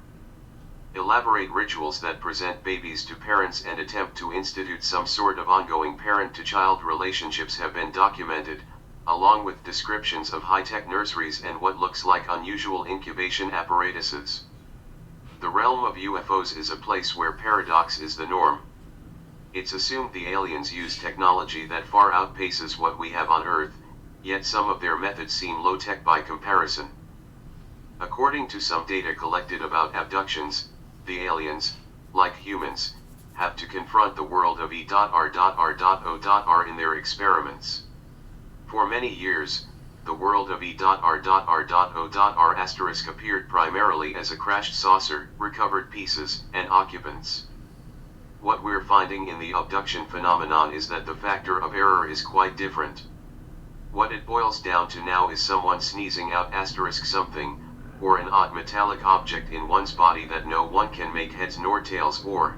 Elaborate rituals that present babies to parents and attempt to institute some sort of ongoing parent-to-child relationships have been documented, along with descriptions of high-tech nurseries and what looks like unusual incubation apparatuses. The realm of UFOs is a place where paradox is the norm. It's assumed the aliens use technology that far outpaces what we have on Earth, yet some of their methods seem low-tech by comparison. According to some data collected about abductions, the aliens, like humans, have to confront the world of E.R.R.O.R in their experiments. For many years, the world of E.R.R.O.R appeared primarily as a crashed saucer, recovered pieces, and occupants. What we're finding in the abduction phenomenon is that the factor of error is quite different. What it boils down to now is someone sneezing out something, or an odd metallic object in one's body that no one can make heads nor tails or.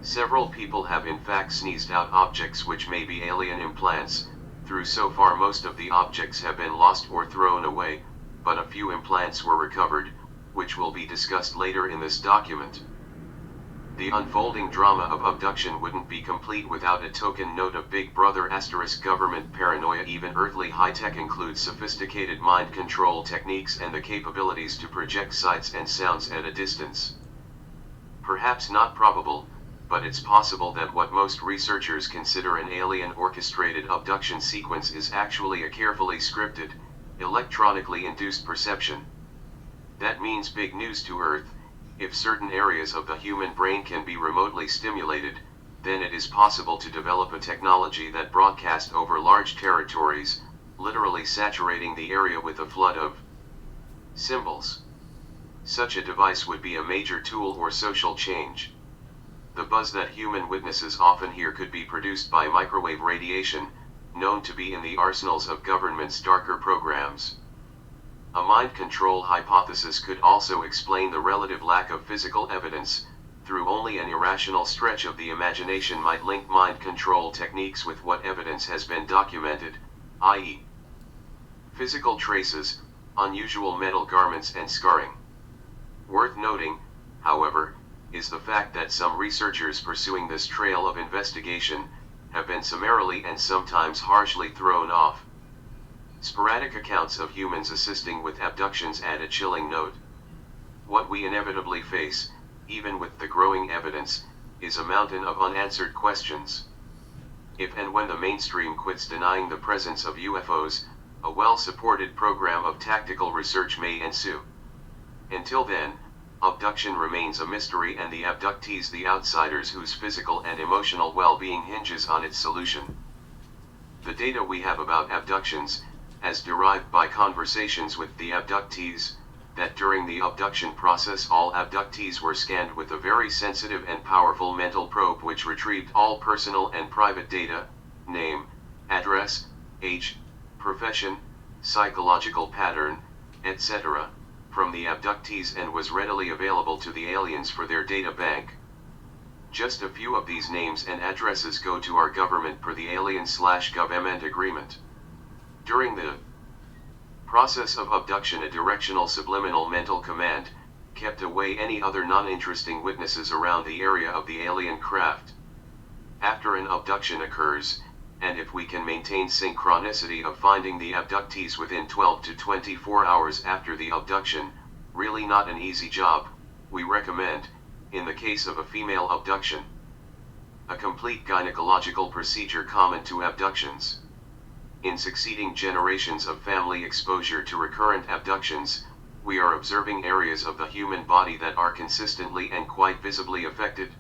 Several people have in fact sneezed out objects which may be alien implants, through so far most of the objects have been lost or thrown away, but a few implants were recovered, which will be discussed later in this document. The unfolding drama of abduction wouldn't be complete without a token note of Big Brother * government paranoia. Even earthly high-tech includes sophisticated mind control techniques and the capabilities to project sights and sounds at a distance. Perhaps not probable, but it's possible that what most researchers consider an alien orchestrated abduction sequence is actually a carefully scripted, electronically induced perception. That means big news to Earth. If certain areas of the human brain can be remotely stimulated, then it is possible to develop a technology that broadcasts over large territories, literally saturating the area with a flood of symbols. Such a device would be a major tool or social change. The buzz that human witnesses often hear could be produced by microwave radiation, known to be in the arsenals of government's darker programs. A mind control hypothesis could also explain the relative lack of physical evidence, through only an irrational stretch of the imagination might link mind control techniques with what evidence has been documented, i.e. physical traces, unusual metal garments and scarring. Worth noting, however, is the fact that some researchers pursuing this trail of investigation have been summarily and sometimes harshly thrown off. Sporadic accounts of humans assisting with abductions add a chilling note. What we inevitably face, even with the growing evidence, is a mountain of unanswered questions. If and when the mainstream quits denying the presence of UFOs, a well-supported program of tactical research may ensue. Until then, abduction remains a mystery and the abductees the outsiders whose physical and emotional well-being hinges on its solution. The data we have about abductions, as derived by conversations with the abductees, that during the abduction process all abductees were scanned with a very sensitive and powerful mental probe which retrieved all personal and private data, name, address, age, profession, psychological pattern, etc., from the abductees and was readily available to the aliens for their data bank. Just a few of these names and addresses go to our government per the alien/government agreement. During the process of abduction, a directional subliminal mental command kept away any other non-interesting witnesses around the area of the alien craft. After an abduction occurs, and if we can maintain synchronicity of finding the abductees within 12 to 24 hours after the abduction, really not an easy job, we recommend, in the case of a female abduction, a complete gynecological procedure common to abductions. In succeeding generations of family exposure to recurrent abductions, we are observing areas of the human body that are consistently and quite visibly affected.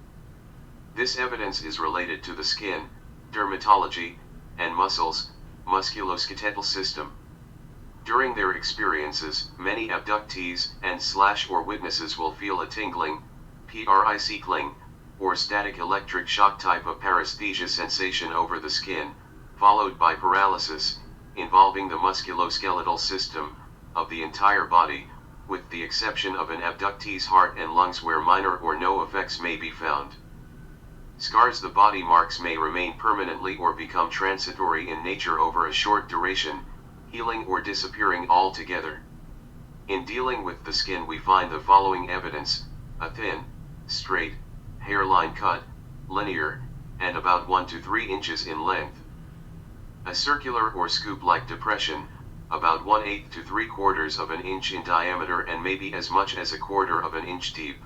This evidence is related to the skin, dermatology, and muscles, musculoskeletal system. During their experiences, many abductees and/or witnesses will feel a tingling, prickling, or static electric shock type of paresthesia sensation over the skin, followed by paralysis, involving the musculoskeletal system, of the entire body, with the exception of an abductee's heart and lungs where minor or no effects may be found. Scars. The body marks may remain permanently or become transitory in nature over a short duration, healing or disappearing altogether. In dealing with the skin we find the following evidence: a thin, straight, hairline cut, linear, and about 1 to 3 inches in length. A circular or scoop-like depression, about 1/8 to 3/4 of an inch in diameter and maybe as much as 1/4 of an inch deep.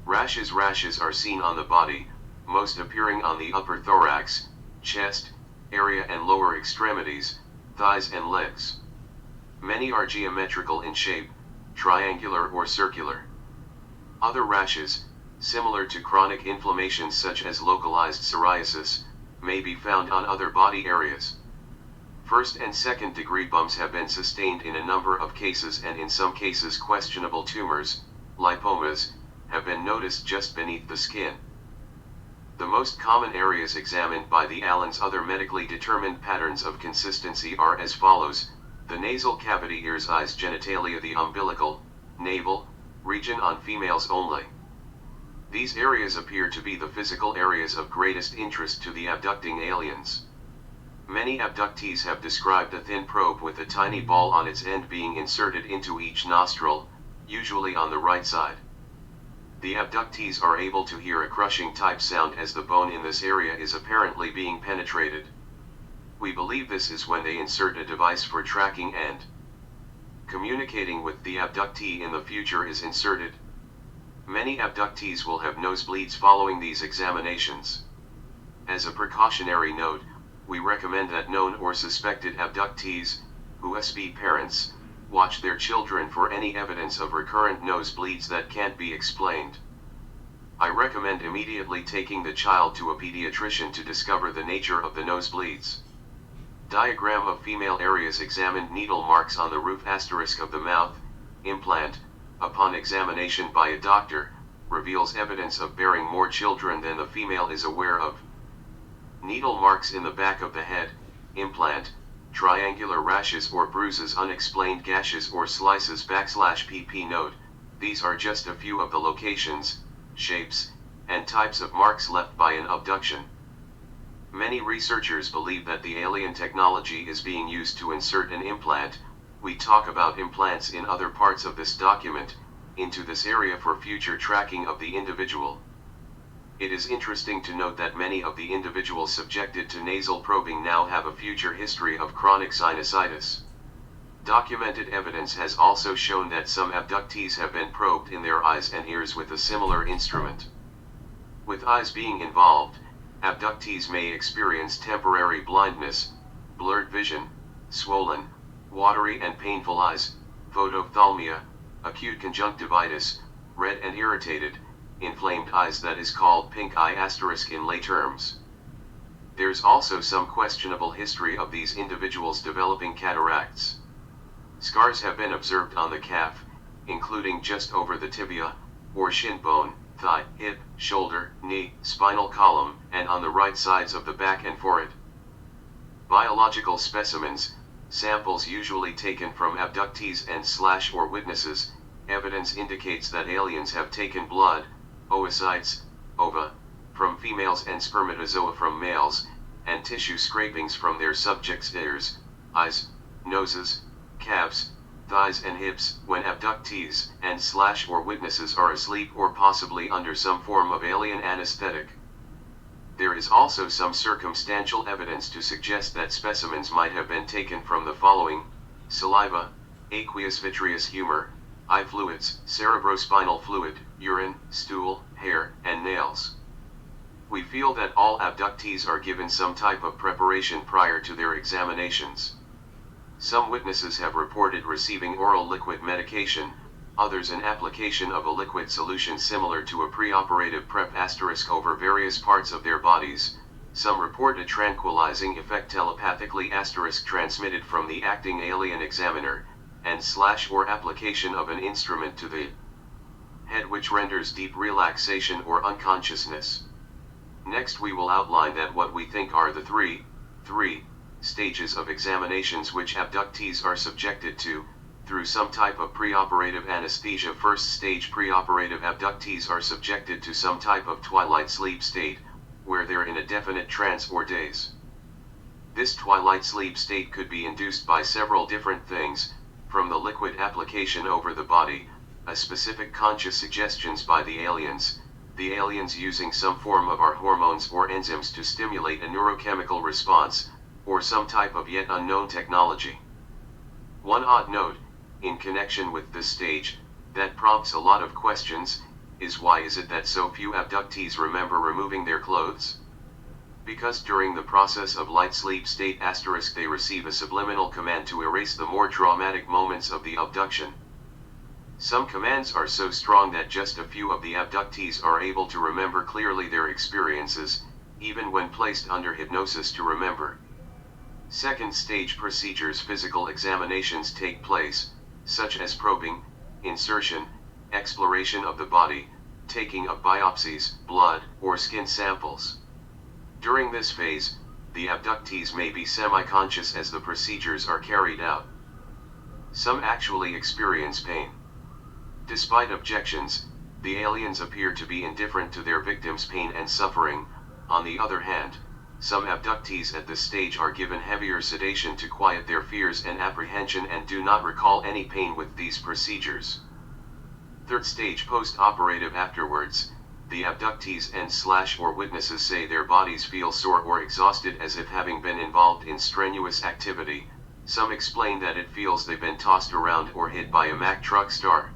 Rashes. Rashes are seen on the body, most appearing on the upper thorax, chest, area and lower extremities, thighs and legs. Many are geometrical in shape, triangular or circular. Other rashes, similar to chronic inflammations such as localized psoriasis, may be found on other body areas. First and second degree bumps have been sustained in a number of cases, and in some cases questionable tumors, lipomas, have been noticed just beneath the skin. The most common areas examined by the aliens. Other medically determined patterns of consistency are as follows: the nasal cavity, ears, eyes, genitalia, the umbilical, navel, region on females only. These areas appear to be the physical areas of greatest interest to the abducting aliens. Many abductees have described a thin probe with a tiny ball on its end being inserted into each nostril, usually on the right side. The abductees are able to hear a crushing type sound as the bone in this area is apparently being penetrated. We believe this is when they insert a device for tracking and communicating with the abductee in the future is inserted. Many abductees will have nosebleeds following these examinations. As a precautionary note, we recommend that known or suspected abductees, who be parents, watch their children for any evidence of recurrent nosebleeds that can't be explained. I recommend immediately taking the child to a pediatrician to discover the nature of the nosebleeds. Diagram of female areas examined. Needle marks on the roof * of the mouth, implant, upon examination by a doctor, reveals evidence of bearing more children than the female is aware of. Needle marks in the back of the head, implant, triangular rashes or bruises, unexplained gashes or slices /pp. Note, these are just a few of the locations, shapes, and types of marks left by an abduction. Many researchers believe that the alien technology is being used to insert an implant, we talk about implants in other parts of this document, into this area for future tracking of the individual. It is interesting to note that many of the individuals subjected to nasal probing now have a future history of chronic sinusitis. Documented evidence has also shown that some abductees have been probed in their eyes and ears with a similar instrument. With eyes being involved, abductees may experience temporary blindness, blurred vision, swollen, watery and painful eyes, photophthalmia, acute conjunctivitis, red and irritated, inflamed eyes that is called pink eye asterisk in lay terms. There's also some questionable history of these individuals developing cataracts. Scars have been observed on the calf, including just over the tibia, or shin bone, thigh, hip, shoulder, knee, spinal column, and on the right sides of the back and forehead. Biological specimens, samples usually taken from abductees and/or witnesses, evidence indicates that aliens have taken blood, oocytes, ova, from females and spermatozoa from males, and tissue scrapings from their subjects' ears, eyes, noses, calves, thighs and hips when abductees and/or witnesses are asleep or possibly under some form of alien anesthetic. There is also some circumstantial evidence to suggest that specimens might have been taken from the following: saliva, aqueous vitreous humor, eye fluids, cerebrospinal fluid, urine, stool, hair, and nails. We feel that all abductees are given some type of preparation prior to their examinations. Some witnesses have reported receiving oral liquid medication, others an application of a liquid solution similar to a preoperative prep asterisk over various parts of their bodies. Some report a tranquilizing effect telepathically asterisk transmitted from the acting alien examiner, and/or application of an instrument to the head which renders deep relaxation or unconsciousness. Next we will outline that what we think are the three stages of examinations which abductees are subjected to, through some type of preoperative anesthesia. First stage, preoperative abductees are subjected to some type of twilight sleep state, where they're in a definite trance or daze. This twilight sleep state could be induced by several different things, from the liquid application over the body, a specific conscious suggestions by the aliens using some form of our hormones or enzymes to stimulate a neurochemical response, or some type of yet unknown technology. One odd note, in connection with this stage, that prompts a lot of questions, is why is it that so few abductees remember removing their clothes? Because during the process of light sleep state asterisk they receive a subliminal command to erase the more traumatic moments of the abduction. Some commands are so strong that just a few of the abductees are able to remember clearly their experiences, even when placed under hypnosis to remember. Second stage procedures, physical examinations take place, such as probing, insertion, exploration of the body, taking of biopsies, blood, or skin samples. During this phase, the abductees may be semi-conscious as the procedures are carried out. Some actually experience pain. Despite objections, the aliens appear to be indifferent to their victims' pain and suffering. On the other hand, some abductees at this stage are given heavier sedation to quiet their fears and apprehension and do not recall any pain with these procedures. Third stage, post-operative. Afterwards, the abductees and/or witnesses say their bodies feel sore or exhausted as if having been involved in strenuous activity. Some explain that it feels they've been tossed around or hit by a Mack truck star.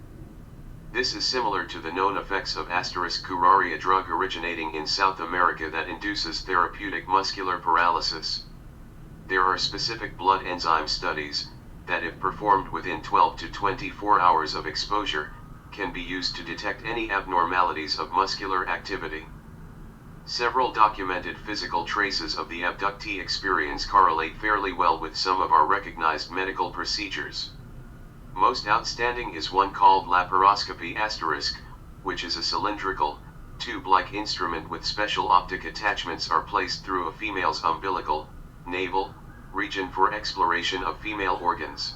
This is similar to the known effects of *curare, a drug originating in South America that induces therapeutic muscular paralysis. There are specific blood enzyme studies that, if performed within 12 to 24 hours of exposure, can be used to detect any abnormalities of muscular activity. Several documented physical traces of the abductee experience correlate fairly well with some of our recognized medical procedures. Most outstanding is one called laparoscopy asterisk, which is a cylindrical, tube-like instrument with special optic attachments are placed through a female's umbilical, navel, region for exploration of female organs.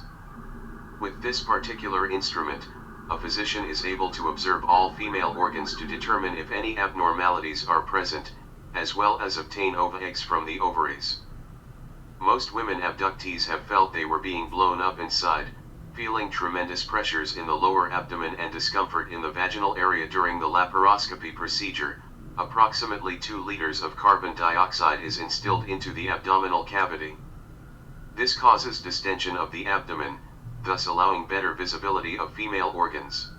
With this particular instrument, a physician is able to observe all female organs to determine if any abnormalities are present, as well as obtain ova eggs from the ovaries. Most women abductees have felt they were being blown up inside, feeling tremendous pressures in the lower abdomen and discomfort in the vaginal area during the laparoscopy procedure. Approximately 2 liters of carbon dioxide is instilled into the abdominal cavity. This causes distension of the abdomen, thus allowing better visibility of female organs.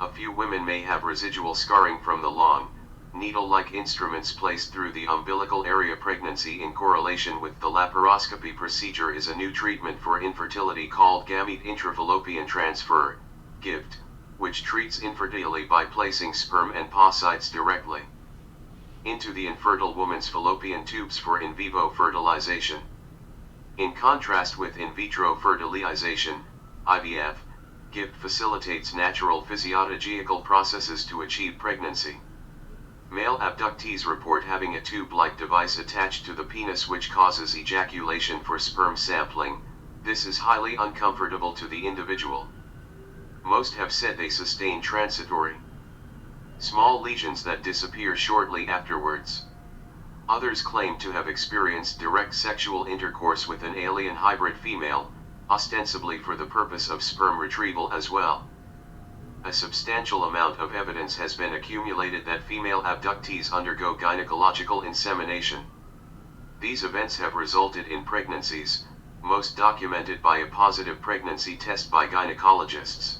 A few women may have residual scarring from the long, needle-like instruments placed through the umbilical area. Pregnancy in correlation with the laparoscopy procedure is a new treatment for infertility called gamete intrafallopian transfer, GIFT, which treats infertility by placing sperm and oocytes directly into the infertile woman's fallopian tubes for in vivo fertilization. In contrast with in vitro fertilization, IVF, GIFT facilitates natural physiological processes to achieve pregnancy. Male abductees report having a tube-like device attached to the penis which causes ejaculation for sperm sampling. This is highly uncomfortable to the individual. Most have said they sustain transitory small lesions that disappear shortly afterwards. Others claim to have experienced direct sexual intercourse with an alien hybrid female, ostensibly for the purpose of sperm retrieval as well. A substantial amount of evidence has been accumulated that female abductees undergo gynecological insemination. These events have resulted in pregnancies, most documented by a positive pregnancy test by gynecologists.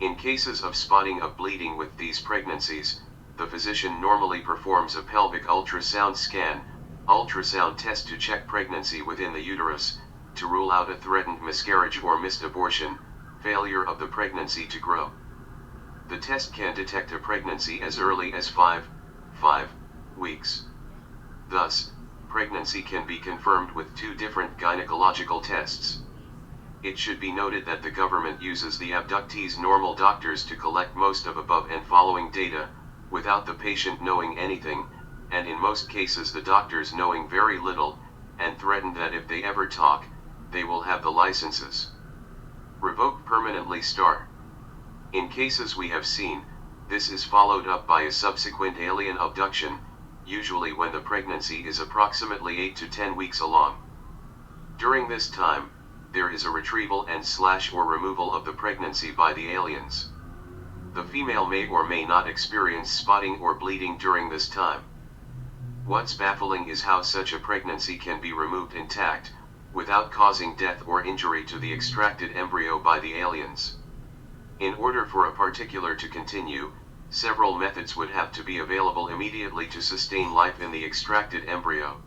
In cases of spotting of bleeding with these pregnancies, the physician normally performs a pelvic ultrasound scan, ultrasound test to check pregnancy within the uterus, to rule out a threatened miscarriage or missed abortion, failure of the pregnancy to grow. The test can detect a pregnancy as early as 5 weeks. Thus, pregnancy can be confirmed with 2 different gynecological tests. It should be noted that the government uses the abductees' normal doctors to collect most of above and following data, without the patient knowing anything, and in most cases the doctors knowing very little, and threaten that if they ever talk, they will have the licenses revoked permanently. In cases we have seen, this is followed up by a subsequent alien abduction, usually when the pregnancy is approximately 8 to 10 weeks along. During this time, there is a retrieval and or removal of the pregnancy by the aliens. The female may or may not experience spotting or bleeding during this time. What's baffling is how such a pregnancy can be removed intact, without causing death or injury to the extracted embryo by the aliens. In order for a particular to continue, several methods would have to be available immediately to sustain life in the extracted embryo.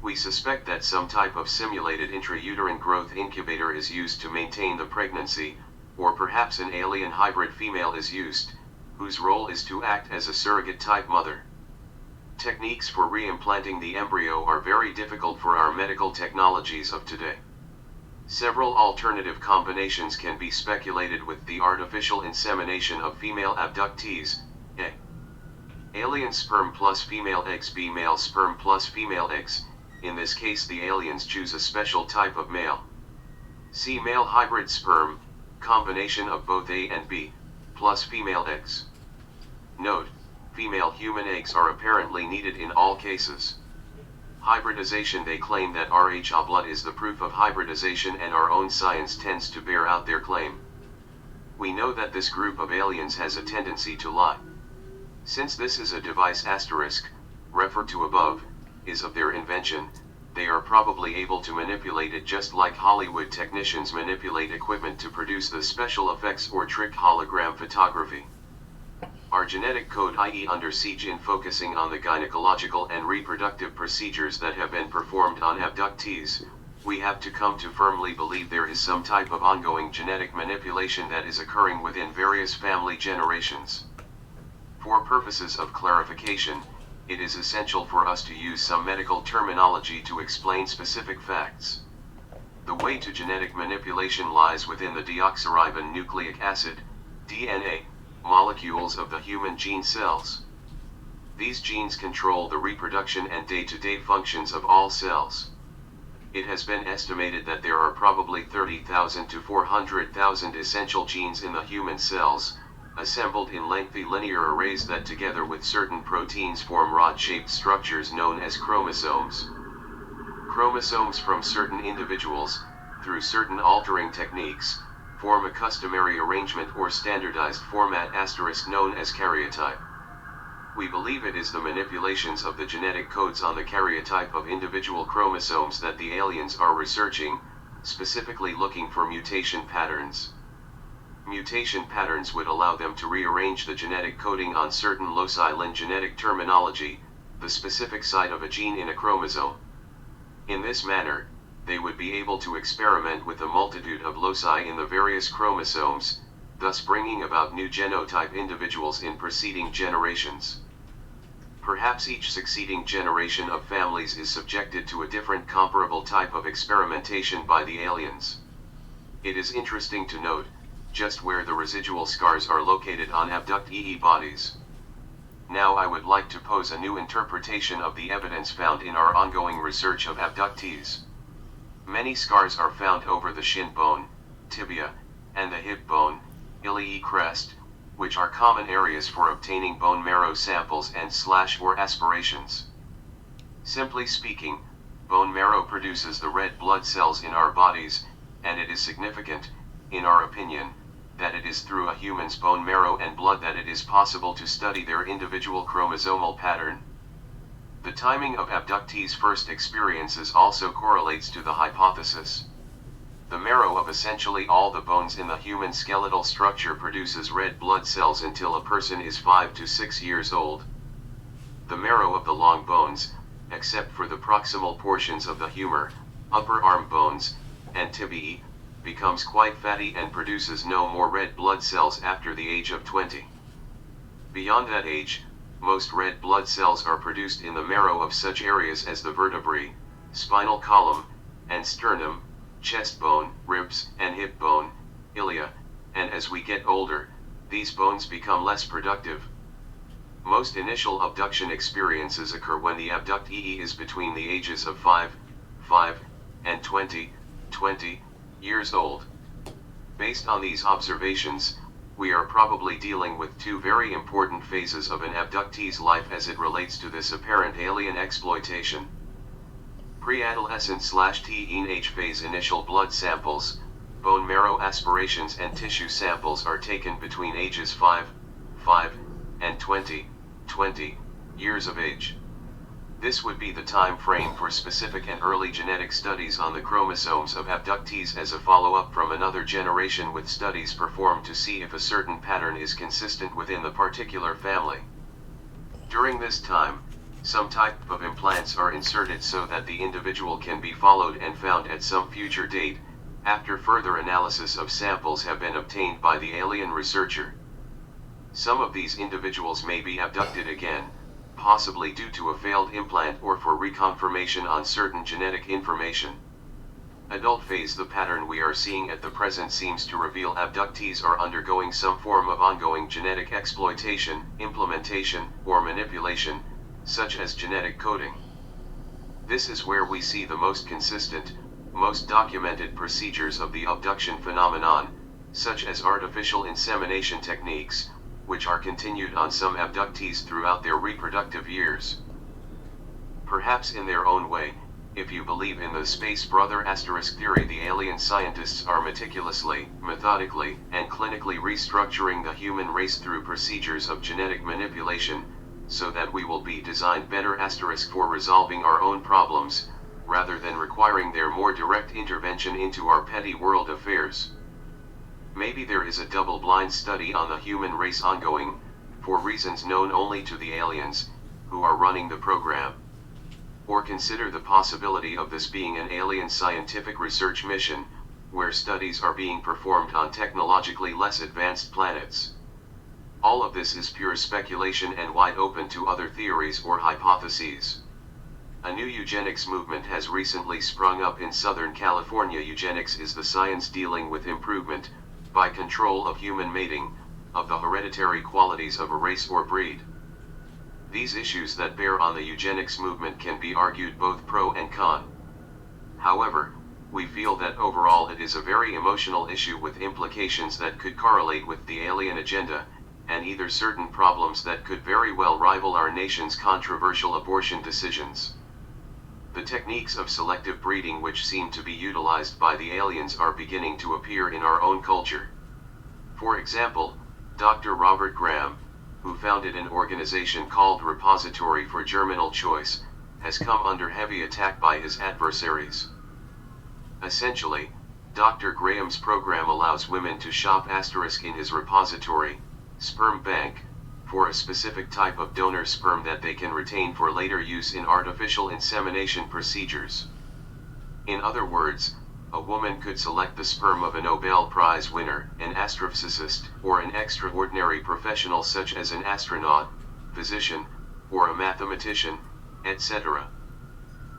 We suspect that some type of simulated intrauterine growth incubator is used to maintain the pregnancy, or perhaps an alien hybrid female is used, whose role is to act as a surrogate-type mother. Techniques for reimplanting the embryo are very difficult for our medical technologies of today. Several alternative combinations can be speculated with the artificial insemination of female abductees, A. Alien sperm plus female eggs, B. Male sperm plus female eggs. In this case the aliens choose a special type of male. C. Male hybrid sperm, combination of both A and B, plus female eggs. Note, female human eggs are apparently needed in all cases. Hybridization. They claim that Rh blood is the proof of hybridization, and our own science tends to bear out their claim. We know that this group of aliens has a tendency to lie. Since this is a device asterisk, referred to above, is of their invention, they are probably able to manipulate it just like Hollywood technicians manipulate equipment to produce the special effects or trick hologram photography. Our genetic code, i.e. under siege in focusing on the gynecological and reproductive procedures that have been performed on abductees, we have to come to firmly believe there is some type of ongoing genetic manipulation that is occurring within various family generations. For purposes of clarification, it is essential for us to use some medical terminology to explain specific facts. The way to genetic manipulation lies within the deoxyribonucleic acid, DNA, molecules of the human gene cells. These genes control the reproduction and day-to-day functions of all cells. It has been estimated that there are probably 30,000 to 400,000 essential genes in the human cells, assembled in lengthy linear arrays that together with certain proteins form rod-shaped structures known as chromosomes. Chromosomes from certain individuals, through certain altering techniques, form a customary arrangement or standardized format asterisk known as karyotype. We believe it is the manipulations of the genetic codes on the karyotype of individual chromosomes that the aliens are researching, specifically looking for mutation patterns. Mutation patterns would allow them to rearrange the genetic coding on certain loci. In genetic terminology, the specific site of a gene in a chromosome. In this manner, they would be able to experiment with a multitude of loci in the various chromosomes, thus bringing about new genotype individuals in preceding generations. Perhaps each succeeding generation of families is subjected to a different comparable type of experimentation by the aliens. It is interesting to note just where the residual scars are located on abductee bodies. Now I would like to pose a new interpretation of the evidence found in our ongoing research of abductees. Many scars are found over the shin bone, tibia, and the hip bone, iliac crest, which are common areas for obtaining bone marrow samples and or aspirations. Simply speaking, bone marrow produces the red blood cells in our bodies, and it is significant, in our opinion, that it is through a human's bone marrow and blood that it is possible to study their individual chromosomal pattern. The timing of abductees' first experiences also correlates to the hypothesis. The marrow of essentially all the bones in the human skeletal structure produces red blood cells until a person is 5 to 6 years old. The marrow of the long bones, except for the proximal portions of the humor, upper arm bones, and tibiae, becomes quite fatty and produces no more red blood cells after the age of 20. Beyond that age, most red blood cells are produced in the marrow of such areas as the vertebrae, spinal column, and sternum, chest bone, ribs, and hip bone, ilia, and as we get older, these bones become less productive. Most initial abduction experiences occur when the abductee is between the ages of 5, and 20 years old. Based on these observations, we are probably dealing with two very important phases of an abductee's life as it relates to this apparent alien exploitation. Pre-adolescent/teenage phase initial blood samples, bone marrow aspirations and tissue samples are taken between ages 5, and 20 years of age. This would be the time frame for specific and early genetic studies on the chromosomes of abductees as a follow-up from another generation with studies performed to see if a certain pattern is consistent within the particular family. During this time, some type of implants are inserted so that the individual can be followed and found at some future date, after further analysis of samples have been obtained by the alien researcher. Some of these individuals may be abducted again, possibly due to a failed implant or for reconfirmation on certain genetic information. Adult phase. The pattern we are seeing at the present seems to reveal abductees are undergoing some form of ongoing genetic exploitation, implementation, or manipulation, such as genetic coding. This is where we see the most consistent, most documented procedures of the abduction phenomenon, such as artificial insemination techniques, which are continued on some abductees throughout their reproductive years. Perhaps in their own way, if you believe in the space brother * theory, the alien scientists are meticulously, methodically, and clinically restructuring the human race through procedures of genetic manipulation, so that we will be designed better * for resolving our own problems, rather than requiring their more direct intervention into our petty world affairs. Maybe there is a double-blind study on the human race ongoing, for reasons known only to the aliens, who are running the program. Or consider the possibility of this being an alien scientific research mission, where studies are being performed on technologically less advanced planets. All of this is pure speculation and wide open to other theories or hypotheses. A new eugenics movement has recently sprung up in Southern California. Eugenics is the science dealing with improvement, by control of human mating, of the hereditary qualities of a race or breed. These issues that bear on the eugenics movement can be argued both pro and con. However, we feel that overall it is a very emotional issue with implications that could correlate with the alien agenda, and either certain problems that could very well rival our nation's controversial abortion decisions. The techniques of selective breeding which seem to be utilized by the aliens are beginning to appear in our own culture. For example, Dr. Robert Graham, who founded an organization called Repository for Germinal Choice, has come under heavy attack by his adversaries. Essentially, Dr. Graham's program allows women to shop * in his repository, sperm bank, for a specific type of donor sperm that they can retain for later use in artificial insemination procedures. In other words, a woman could select the sperm of a Nobel Prize winner, an astrophysicist, or an extraordinary professional such as an astronaut, physician, or a mathematician, etc.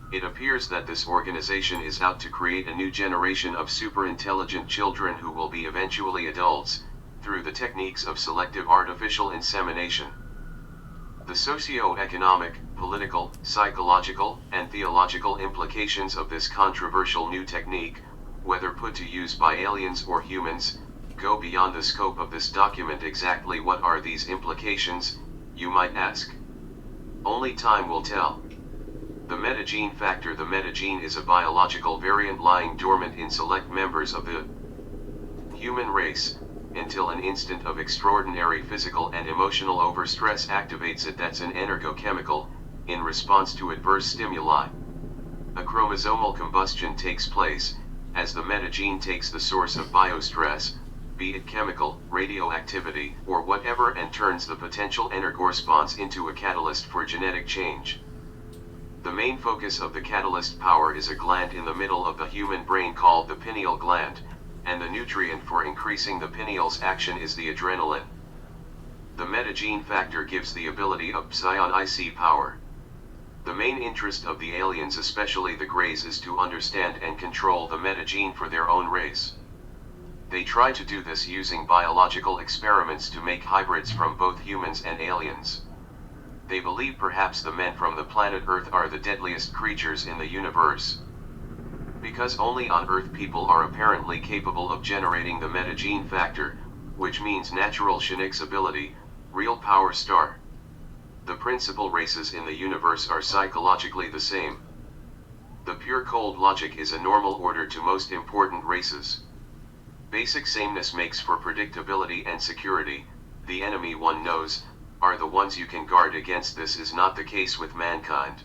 It appears that this organization is out to create a new generation of super-intelligent children who will be eventually adults, through the techniques of selective artificial insemination. The socio-economic, political, psychological, and theological implications of this controversial new technique, whether put to use by aliens or humans, go beyond the scope of this document. Exactly what are these implications, you might ask? Only time will tell. The metagene factor. The metagene is a biological variant lying dormant in select members of the human race, until an instant of extraordinary physical and emotional overstress activates it. That's an energochemical, in response to adverse stimuli. A chromosomal combustion takes place, as the metagene takes the source of biostress, be it chemical, radioactivity, or whatever, and turns the potential energoresponse into a catalyst for genetic change. The main focus of the catalyst power is a gland in the middle of the human brain called the pineal gland, and the nutrient for increasing the pineal's action is the adrenaline. The metagene factor gives the ability of psion-IC power. The main interest of the aliens, especially the Greys, is to understand and control the metagene for their own race. They try to do this using biological experiments to make hybrids from both humans and aliens. They believe perhaps the men from the planet Earth are the deadliest creatures in the universe. Because only on Earth people are apparently capable of generating the metagene factor, which means natural Chinook's ability, real power star. The principal races in the universe are psychologically the same. The pure cold logic is a normal order to most important races. Basic sameness makes for predictability and security. The enemy one knows are the ones you can guard against. This is not the case with mankind.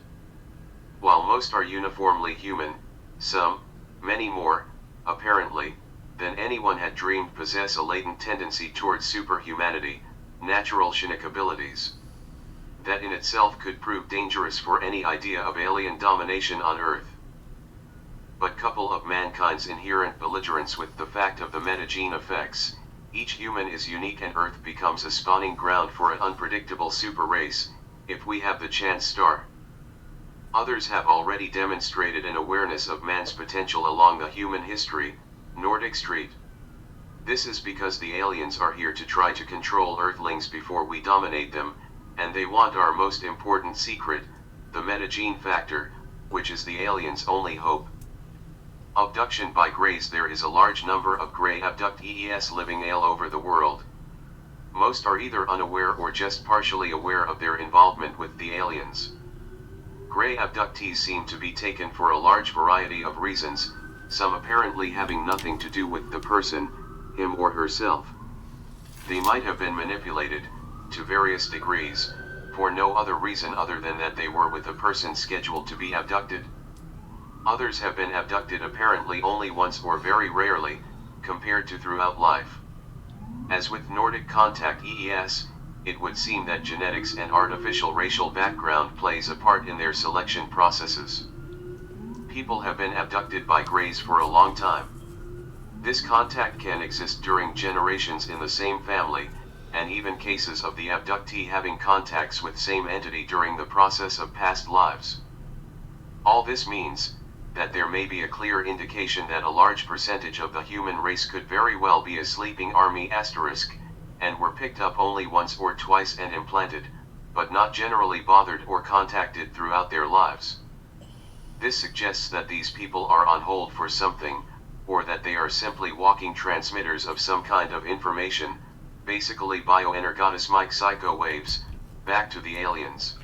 While most are uniformly human, some, many more, apparently, than anyone had dreamed possess a latent tendency towards superhumanity, natural Chinook abilities. That in itself could prove dangerous for any idea of alien domination on Earth. But couple of mankind's inherent belligerence with the fact of the metagene effects, each human is unique and Earth becomes a spawning ground for an unpredictable super race, if we have the chance star. Others have already demonstrated an awareness of man's potential along the human history, Nordic Street. This is because the aliens are here to try to control Earthlings before we dominate them, and they want our most important secret, the metagene factor, which is the aliens' only hope. Abduction by Greys. There is a large number of Grey abductees living all over the world. Most are either unaware or just partially aware of their involvement with the aliens. Grey abductees seem to be taken for a large variety of reasons, some apparently having nothing to do with the person, him or herself. They might have been manipulated, to various degrees, for no other reason other than that they were with a person scheduled to be abducted. Others have been abducted apparently only once or very rarely, compared to throughout life. As with Nordic contact EES, it would seem that genetics and artificial racial background plays a part in their selection processes. People have been abducted by Greys for a long time. This contact can exist during generations in the same family, and even cases of the abductee having contacts with same entity during the process of past lives. All this means that there may be a clear indication that a large percentage of the human race could very well be a sleeping army asterisk, and were picked up only once or twice and implanted, but not generally bothered or contacted throughout their lives. This suggests that these people are on hold for something, or that they are simply walking transmitters of some kind of information, basically bioenergosmic psycho waves, back to the aliens.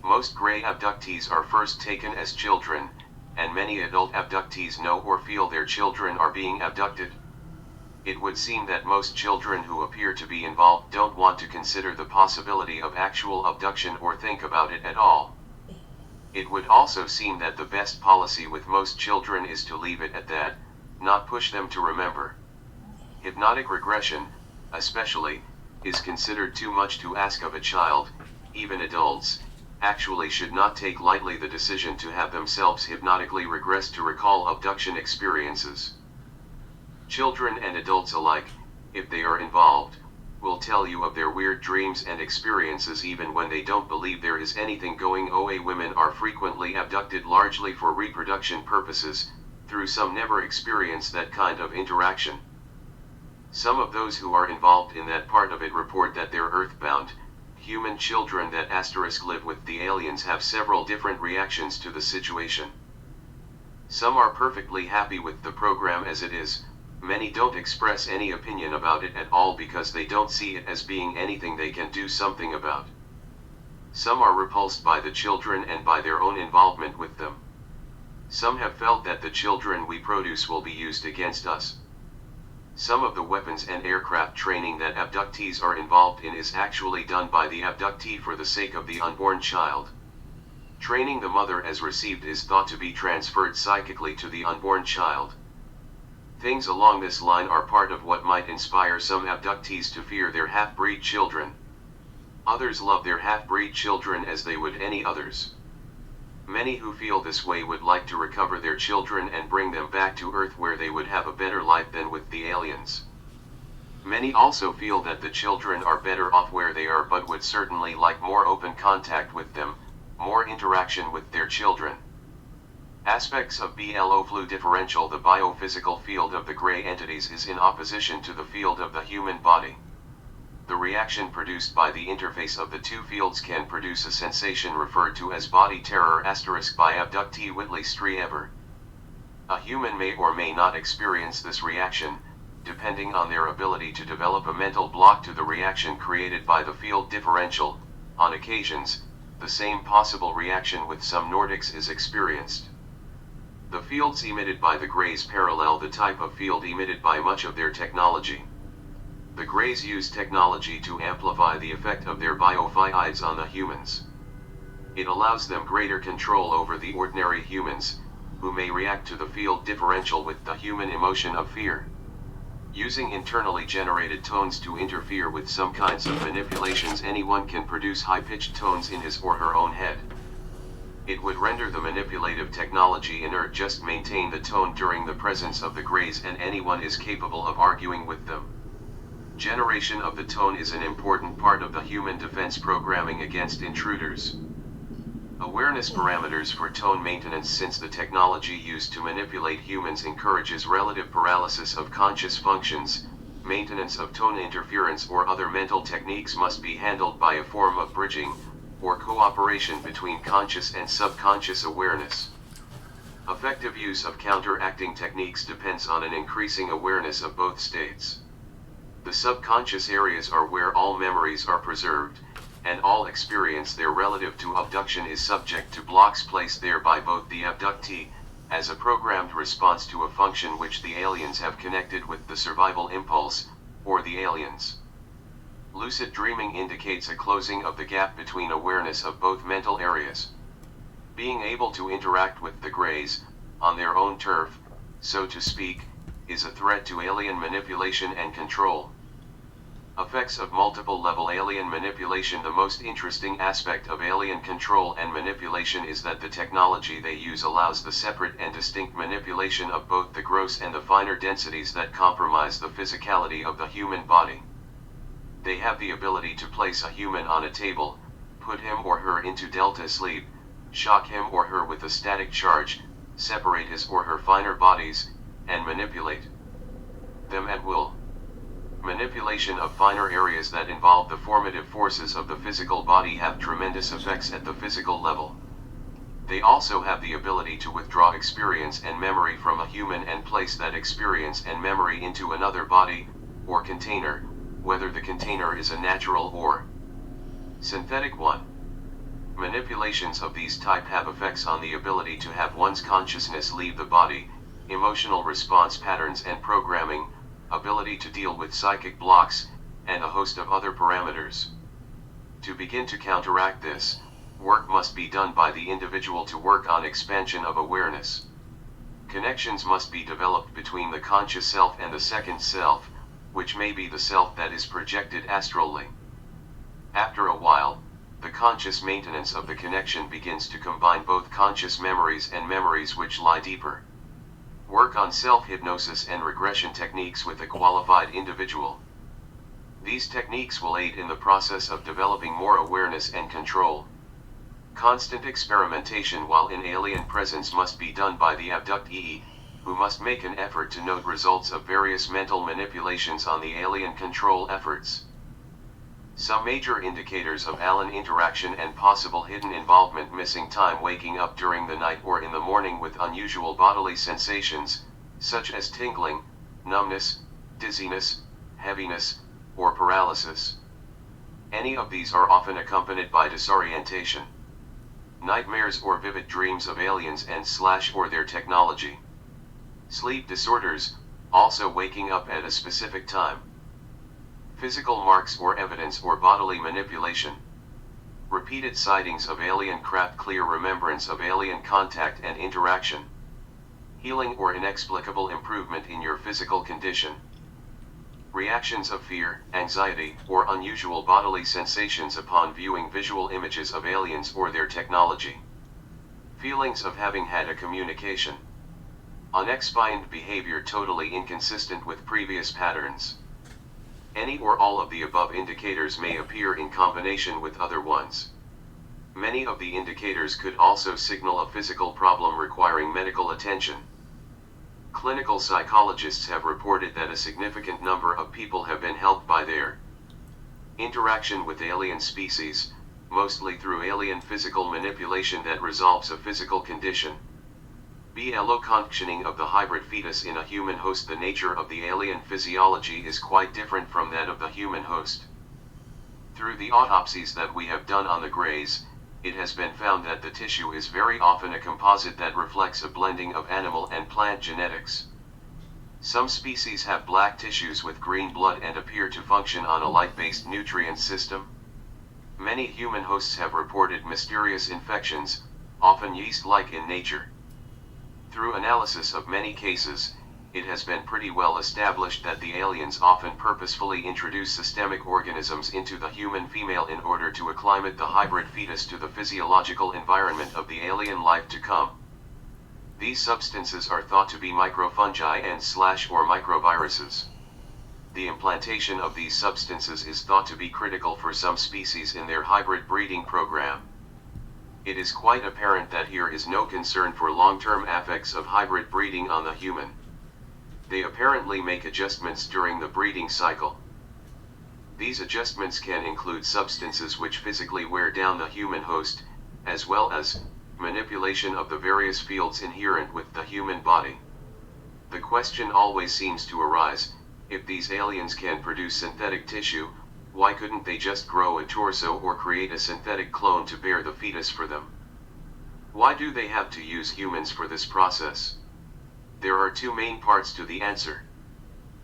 Most Grey abductees are first taken as children, and many adult abductees know or feel their children are being abducted. It would seem that most children who appear to be involved don't want to consider the possibility of actual abduction or think about it at all. It would also seem that the best policy with most children is to leave it at that, not push them to remember. Hypnotic regression, especially, is considered too much to ask of a child. Even adults actually should not take lightly the decision to have themselves hypnotically regress to recall abduction experiences. Children and adults alike, if they are involved, will tell you of their weird dreams and experiences even when they don't believe there is anything going on. Women are frequently abducted largely for reproduction purposes, through some never experience that kind of interaction. Some of those who are involved in that part of it report that their earthbound, human children that live with the aliens have several different reactions to the situation. Some are perfectly happy with the program as it is. Many don't express any opinion about it at all because they don't see it as being anything they can do something about. Some are repulsed by the children and by their own involvement with them. Some have felt that the children we produce will be used against us. Some of the weapons and aircraft training that abductees are involved in is actually done by the abductee for the sake of the unborn child. Training the mother as received is thought to be transferred psychically to the unborn child. Things along this line are part of what might inspire some abductees to fear their half-breed children. Others love their half-breed children as they would any others. Many who feel this way would like to recover their children and bring them back to Earth where they would have a better life than with the aliens. Many also feel that the children are better off where they are but would certainly like more open contact with them, more interaction with their children. Aspects of BLO flu differential. The biophysical field of the gray entities is in opposition to the field of the human body. The reaction produced by the interface of the two fields can produce a sensation referred to as body terror * by abductee Whitley Strieber. A human may or may not experience this reaction, depending on their ability to develop a mental block to the reaction created by the field differential. On occasions, the same possible reaction with some Nordics is experienced. The fields emitted by the Greys parallel the type of field emitted by much of their technology. The Greys use technology to amplify the effect of their biophides on the humans. It allows them greater control over the ordinary humans, who may react to the field differential with the human emotion of fear. Using internally generated tones to interfere with some kinds of manipulations, anyone can produce high-pitched tones in his or her own head. It would render the manipulative technology inert. Just maintain the tone during the presence of the Greys and anyone is capable of arguing with them. Generation of the tone is an important part of the human defense programming against intruders. Awareness parameters for tone maintenance. Since the technology used to manipulate humans encourages relative paralysis of conscious functions, maintenance of tone interference or other mental techniques must be handled by a form of bridging, or cooperation between conscious and subconscious awareness. Effective use of counteracting techniques depends on an increasing awareness of both states. The subconscious areas are where all memories are preserved, and all experience there relative to abduction is subject to blocks placed there by both the abductee, as a programmed response to a function which the aliens have connected with the survival impulse, or the aliens. Lucid dreaming indicates a closing of the gap between awareness of both mental areas. Being able to interact with the Greys, on their own turf, so to speak, is a threat to alien manipulation and control. Effects of multiple-level alien manipulation. The most interesting aspect of alien control and manipulation is that the technology they use allows the separate and distinct manipulation of both the gross and the finer densities that compromise the physicality of the human body. They have the ability to place a human on a table, put him or her into delta sleep, shock him or her with a static charge, separate his or her finer bodies, and manipulate them at will. Manipulation of finer areas that involve the formative forces of the physical body have tremendous effects at the physical level. They also have the ability to withdraw experience and memory from a human and place that experience and memory into another body, or container, whether the container is a natural or synthetic one. Manipulations of these type have effects on the ability to have one's consciousness leave the body, emotional response patterns and programming, ability to deal with psychic blocks, and a host of other parameters. To begin to counteract this, Work must be done by the individual to work on expansion of awareness. Connections must be developed between the conscious self and the second self, which may be the self that is projected astrally. After a while, the conscious maintenance of the connection begins to combine both conscious memories and memories which lie deeper. Work on self-hypnosis and regression techniques with a qualified individual. These techniques will aid in the process of developing more awareness and control. Constant experimentation while in alien presence must be done by the abductee, who must make an effort to note results of various mental manipulations on the alien control efforts. Some major indicators of alien interaction and possible hidden involvement: missing time, waking up during the night or in the morning with unusual bodily sensations, such as tingling, numbness, dizziness, heaviness, or paralysis. Any of these are often accompanied by disorientation. Nightmares or vivid dreams of aliens and or their technology. Sleep disorders, also waking up at a specific time. Physical marks or evidence or bodily manipulation. Repeated sightings of alien craft, clear remembrance of alien contact and interaction. Healing or inexplicable improvement in your physical condition. Reactions of fear, anxiety, or unusual bodily sensations upon viewing visual images of aliens or their technology. Feelings of having had a communication. Unexplained behavior totally inconsistent with previous patterns. Any or all of the above indicators may appear in combination with other ones. Many of the indicators could also signal a physical problem requiring medical attention. Clinical psychologists have reported that a significant number of people have been helped by their interaction with alien species, mostly through alien physical manipulation that resolves a physical condition. Low functioning of the hybrid fetus in a human host. The nature of the alien physiology is quite different from that of the human host. Through the autopsies that we have done on the greys, it has been found that the tissue is very often a composite that reflects a blending of animal and plant genetics. Some species have black tissues with green blood and appear to function on a light-based nutrient system. Many human hosts have reported mysterious infections, often yeast-like in nature. Through analysis of many cases, it has been pretty well established that the aliens often purposefully introduce systemic organisms into the human female in order to acclimate the hybrid fetus to the physiological environment of the alien life to come. These substances are thought to be microfungi and or microviruses. The implantation of these substances is thought to be critical for some species in their hybrid breeding program. It is quite apparent that here is no concern for long-term effects of hybrid breeding on the human. They apparently make adjustments during the breeding cycle. These adjustments can include substances which physically wear down the human host, as well as manipulation of the various fields inherent with the human body. The question always seems to arise, if these aliens can produce synthetic tissue, why couldn't they just grow a torso or create a synthetic clone to bear the fetus for them? Why do they have to use humans for this process? There are two main parts to the answer.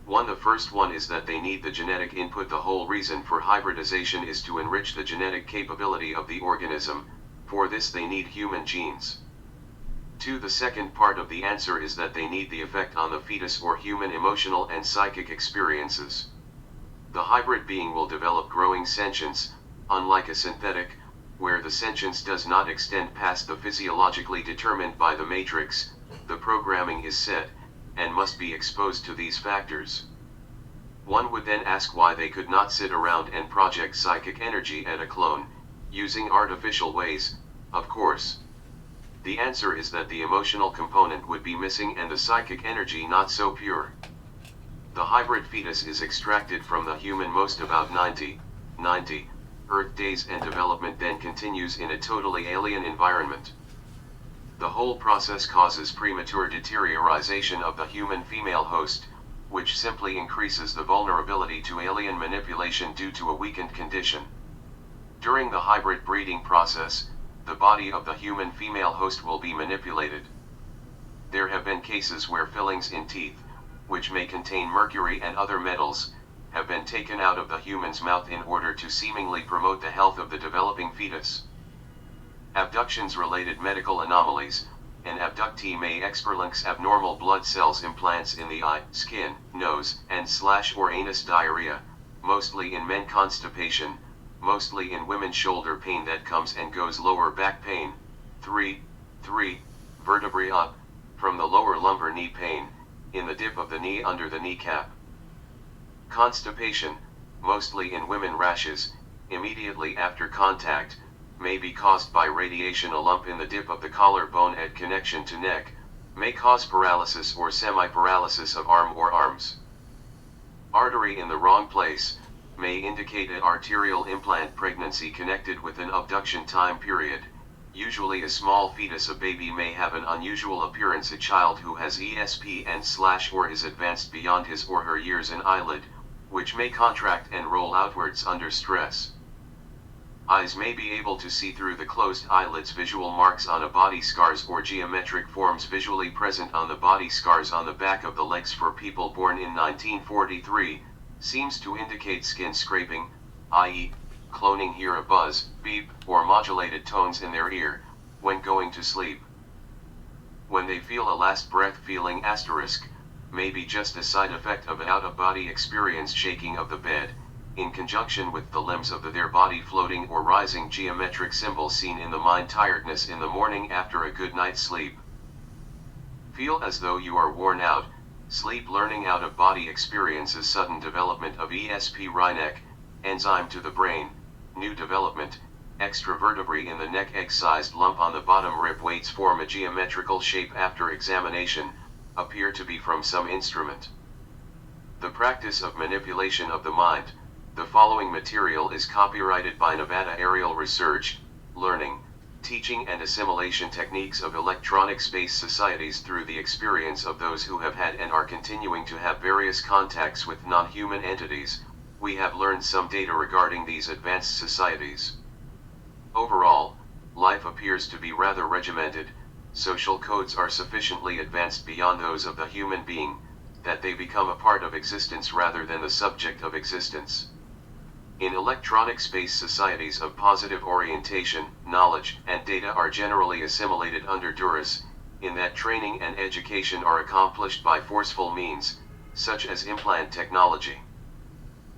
The first one is that they need the genetic input. The whole reason for hybridization is to enrich the genetic capability of the organism. For this they need human genes. The second part of the answer is that they need the effect on the fetus or human emotional and psychic experiences. The hybrid being will develop growing sentience, unlike a synthetic, where the sentience does not extend past the physiologically determined by the matrix. The programming is set, and must be exposed to these factors. One would then ask why they could not sit around and project psychic energy at a clone, using artificial ways, of course. The answer is that the emotional component would be missing and the psychic energy not so pure. The hybrid fetus is extracted from the human most about 90 Earth days, and development then continues in a totally alien environment. The whole process causes premature deterioration of the human female host, which simply increases the vulnerability to alien manipulation due to a weakened condition. During the hybrid breeding process, the body of the human female host will be manipulated. There have been cases where fillings in teeth, which may contain mercury and other metals, have been taken out of the human's mouth in order to seemingly promote the health of the developing fetus. Abductions-related medical anomalies. An abductee may experience abnormal blood cells implants in the eye, skin, nose, and/or anus, diarrhea, mostly in men, constipation, mostly in women, shoulder pain that comes and goes, lower back pain, 3. Vertebrae up, from the lower lumbar, knee pain, in the dip of the knee under the kneecap. Constipation, mostly in women, rashes, immediately after contact, may be caused by radiation. A lump in the dip of the collarbone at connection to neck, may cause paralysis or semi-paralysis of arm or arms. Artery in the wrong place, may indicate an arterial implant. Pregnancy connected with an abduction time period, usually a small fetus. A baby may have an unusual appearance. A child who has ESP and/or is advanced beyond his or her years. An eyelid, which may contract and roll outwards under stress. Eyes may be able to see through the closed eyelids. Visual marks on a body, scars or geometric forms visually present on the body. Scars on the back of the legs for people born in 1943, seems to indicate skin scraping, i.e., cloning. Hear a buzz, beep, or modulated tones in their ear, when going to sleep. When they feel a last breath feeling, asterisk, may be just a side effect of an out-of-body experience. Shaking of the bed, in conjunction with the limbs of their body floating or rising. Geometric symbols seen in the mind. Tiredness in the morning after a good night's sleep. Feel as though you are worn out. Sleep. Learning out-of-body experiences. Sudden development of ESP. Rhyneck, enzyme to the brain, new development. Extra vertebrae in the neck. Egg-sized lump on the bottom rib. Weights form a geometrical shape after examination, appear to be from some instrument. The practice of manipulation of the mind. The following material is copyrighted by Nevada Aerial Research, Learning, Teaching and Assimilation Techniques of Electronic Space Societies. Through the experience of those who have had and are continuing to have various contacts with non-human entities, we have learned some data regarding these advanced societies. Overall, life appears to be rather regimented. Social codes are sufficiently advanced beyond those of the human being, that they become a part of existence rather than the subject of existence. In electronic space societies of positive orientation, knowledge and data are generally assimilated under duress, in that training and education are accomplished by forceful means, such as implant technology.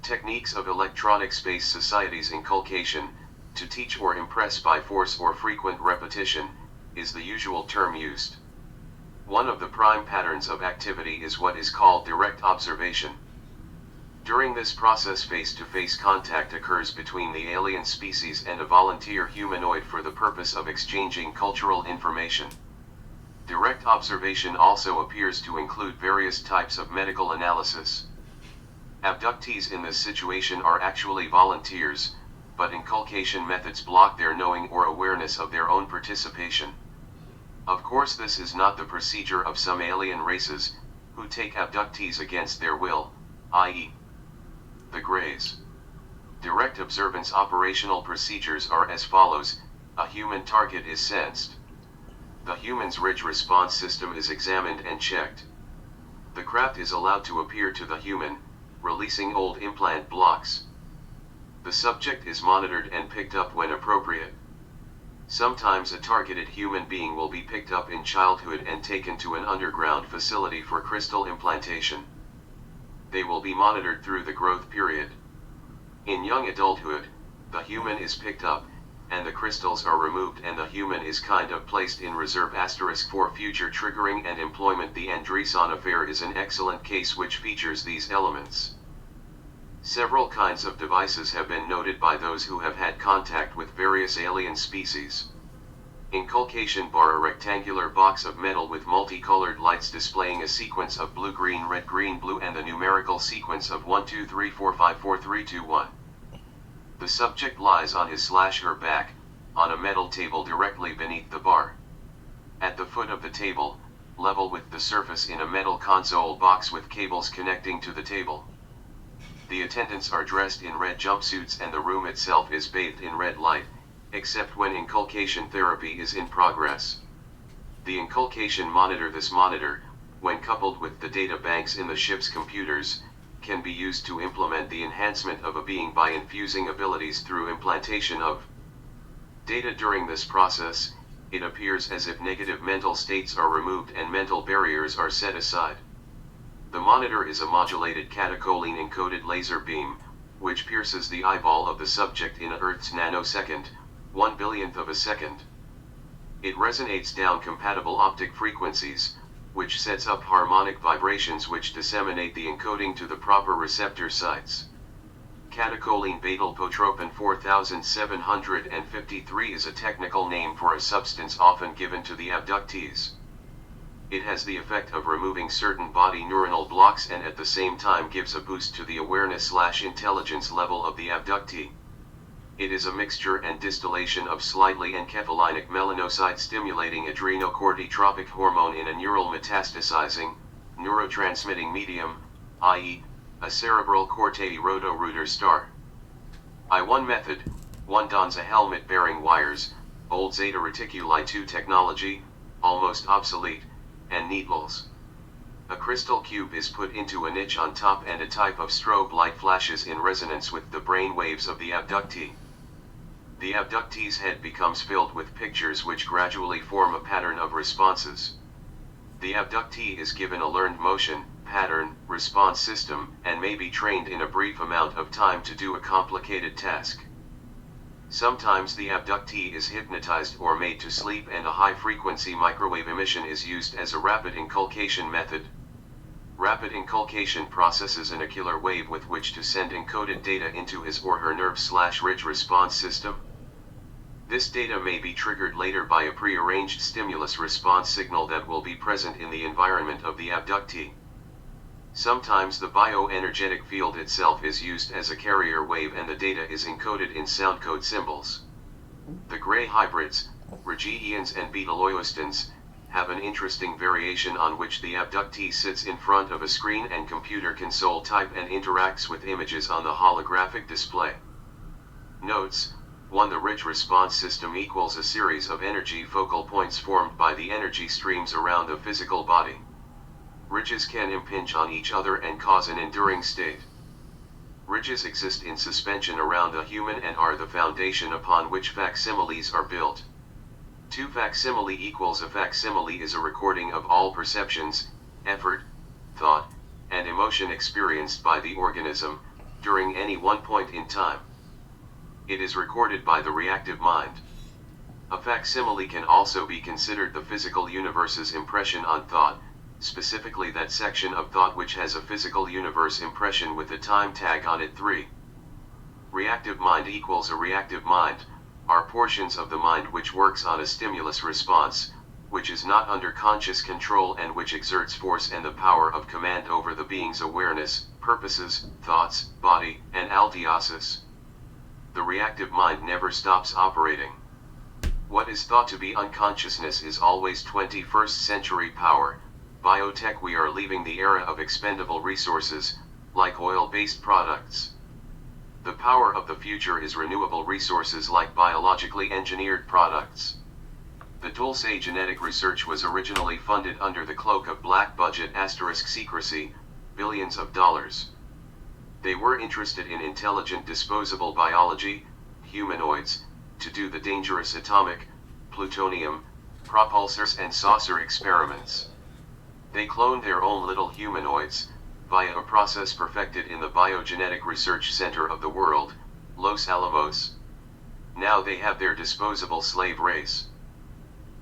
Techniques of electronic space societies. Inculcation, to teach or impress by force or frequent repetition, is the usual term used. One of the prime patterns of activity is what is called direct observation. During this process, face-to-face contact occurs between the alien species and a volunteer humanoid for the purpose of exchanging cultural information. Direct observation also appears to include various types of medical analysis. Abductees in this situation are actually volunteers, but inculcation methods block their knowing or awareness of their own participation. Of course, this is not the procedure of some alien races, who take abductees against their will, i.e., the Greys. Direct observance operational procedures are as follows. A human target is sensed. The human's ridge response system is examined and checked. The craft is allowed to appear to the human, releasing old implant blocks. The subject is monitored and picked up when appropriate. Sometimes a targeted human being will be picked up in childhood and taken to an underground facility for crystal implantation. They will be monitored through the growth period. In young adulthood, the human is picked up, and the crystals are removed and the human is kind of placed in reserve * for future triggering and employment. The Andreessen affair is an excellent case which features these elements. Several kinds of devices have been noted by those who have had contact with various alien species. Inculcation bar, a rectangular box of metal with multicolored lights displaying a sequence of blue green red green blue and the numerical sequence of 1 2 3 4 5 4 3 2 1. The subject lies on his/her back, on a metal table directly beneath the bar. At the foot of the table, level with the surface, in a metal console box with cables connecting to the table. The attendants are dressed in red jumpsuits and the room itself is bathed in red light, except when inculcation therapy is in progress. The inculcation monitor, this monitor, when coupled with the data banks in the ship's computers, can be used to implement the enhancement of a being by infusing abilities through implantation of Data during this process, it appears as if negative mental states are removed and mental barriers are set aside. The monitor is a modulated catecholine encoded laser beam, which pierces the eyeball of the subject in a Earth's nanosecond, 1/1000th of a second. It resonates down compatible optic frequencies, which sets up harmonic vibrations which disseminate the encoding to the proper receptor sites. Catecholine betylpotropin 4753 is a technical name for a substance often given to the abductees. It has the effect of removing certain body neuronal blocks and at the same time gives a boost to the awareness/intelligence level of the abductee. It is a mixture and distillation of slightly enkephalinic melanocyte stimulating adrenocorticotropic hormone in a neural metastasizing, neurotransmitting medium, i.e., a cerebral cortex roto-rooter star. I1 method, 1 dons a helmet bearing wires, old zeta reticuli 2 technology, almost obsolete, and needles. A crystal cube is put into a niche on top and a type of strobe light flashes in resonance with the brain waves of the abductee. The abductee's head becomes filled with pictures which gradually form a pattern of responses. The abductee is given a learned motion, pattern, response system, and may be trained in a brief amount of time to do a complicated task. Sometimes the abductee is hypnotized or made to sleep and a high-frequency microwave emission is used as a rapid inculcation method. Rapid inculcation processes an ocular wave with which to send encoded data into his or her nerve/ridge response system. This data may be triggered later by a prearranged stimulus response signal that will be present in the environment of the abductee. Sometimes the bioenergetic field itself is used as a carrier wave and the data is encoded in sound code symbols. The gray hybrids, Regiians and Beteloistans, have an interesting variation on which the abductee sits in front of a screen and computer console type and interacts with images on the holographic display. Notes: 1. The ridge response system equals a series of energy focal points formed by the energy streams around the physical body. Ridges can impinge on each other and cause an enduring state. Ridges exist in suspension around the human and are the foundation upon which facsimiles are built. 2. Facsimile equals a facsimile is a recording of all perceptions, effort, thought, and emotion experienced by the organism, during any one point in time. It is recorded by the reactive mind. A facsimile can also be considered the physical universe's impression on thought, specifically that section of thought which has a physical universe impression with a time tag on it. 3. Reactive mind equals a reactive mind, are portions of the mind which works on a stimulus response, which is not under conscious control and which exerts force and the power of command over the being's awareness, purposes, thoughts, body, and alteosis. The reactive mind never stops operating. What is thought to be unconsciousness is always 21st century power. Biotech. We are leaving the era of expendable resources, like oil-based products. The power of the future is renewable resources like biologically engineered products. The Dulce genetic research was originally funded under the cloak of black budget * secrecy, billions of dollars. They were interested in intelligent disposable biology, humanoids, to do the dangerous atomic, plutonium, propulsors and saucer experiments. They cloned their own little humanoids, via a process perfected in the Biogenetic Research Center of the world, Los Alamos. Now they have their disposable slave race.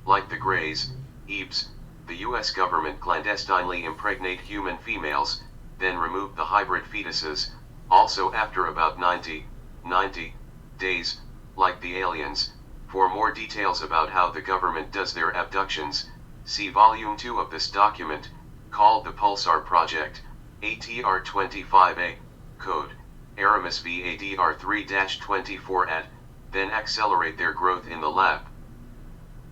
Like the Greys, Ebes, the US government clandestinely impregnate human females, then remove the hybrid fetuses, also after about 90 days, like the aliens. For more details about how the government does their abductions, see Volume 2 of this document, called the Pulsar Project, ATR-25A, code, Aramis VADR3-24 at, then accelerate their growth in the lab.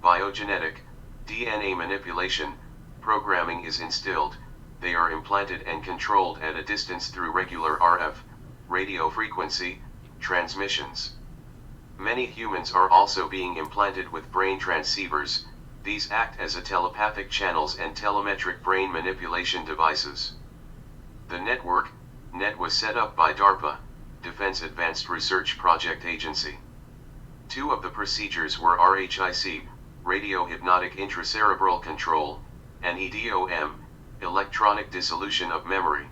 Biogenetic, DNA manipulation, programming is instilled, they are implanted and controlled at a distance through regular RF, radio frequency, transmissions. Many humans are also being implanted with brain transceivers. These act as a telepathic channels and telemetric brain manipulation devices. The NET was set up by DARPA, Defense Advanced Research Project Agency. Two of the procedures were RHIC, radio-hypnotic intracerebral control, and EDOM, electronic dissolution of memory.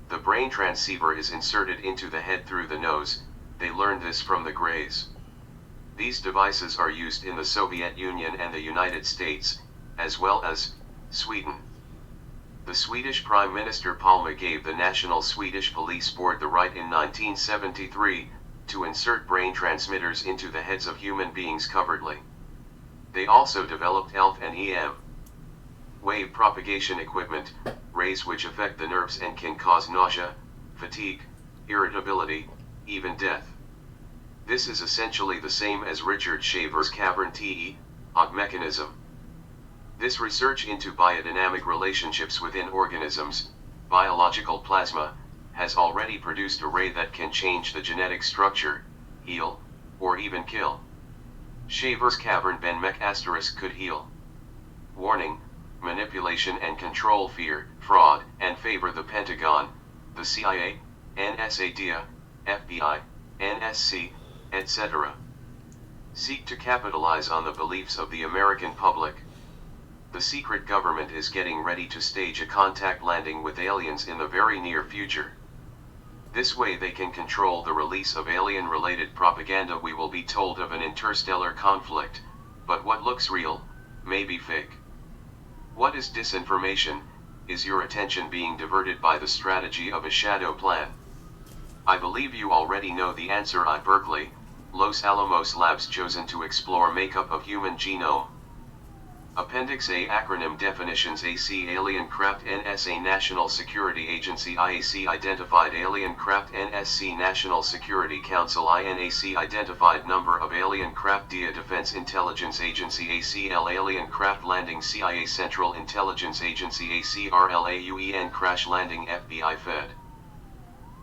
The brain transceiver is inserted into the head through the nose. They learned this from the Greys. These devices are used in the Soviet Union and the United States, as well as Sweden. The Swedish Prime Minister Palme gave the National Swedish Police Board the right in 1973 to insert brain transmitters into the heads of human beings covertly. They also developed ELF and EM. Wave propagation equipment, rays which affect the nerves and can cause nausea, fatigue, irritability, even death. This is essentially the same as Richard Shaver's cavern TE-OG mechanism. This research into biodynamic relationships within organisms, biological plasma, has already produced a ray that can change the genetic structure, heal, or even kill. Shaver's cavern Ben-Mek * could heal. Warning: manipulation and control fear, fraud, and favor the Pentagon, the CIA, NSA, FBI, NSC, etc. Seek to capitalize on the beliefs of the American public. The secret government is getting ready to stage a contact landing with aliens in the very near future. This way they can control the release of alien-related propaganda. We will be told of an interstellar conflict, but what looks real, may be fake. What is disinformation? Is your attention being diverted by the strategy of a shadow plan? I believe you already know the answer. At Berkeley, Los Alamos Labs chosen to explore makeup of human genome. Appendix A acronym definitions: AC Alien Craft, NSA National Security Agency, IAC Identified Alien Craft, NSC National Security Council, INAC Identified Number of Alien Craft, DIA Defense Intelligence Agency, ACL Alien Craft Landing, CIA Central Intelligence Agency, ACRLAUEN Crash Landing, FBI Fed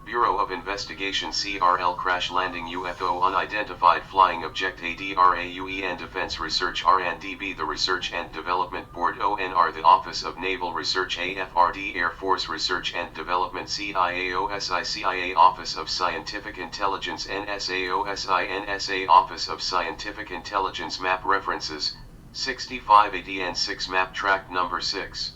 Bureau of Investigation, CRL Crash Landing, UFO Unidentified Flying Object, ADRAUEN Defense Research, RNDB The Research and Development Board, ONR The Office of Naval Research, AFRD Air Force Research and Development, CIAOSI CIA Office of Scientific Intelligence, NSAOSI NSA Office of Scientific Intelligence. Map references: 65 ADN 6 Map Track Number 6.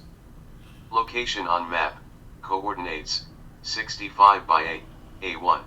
Location on map, coordinates 65 by A1.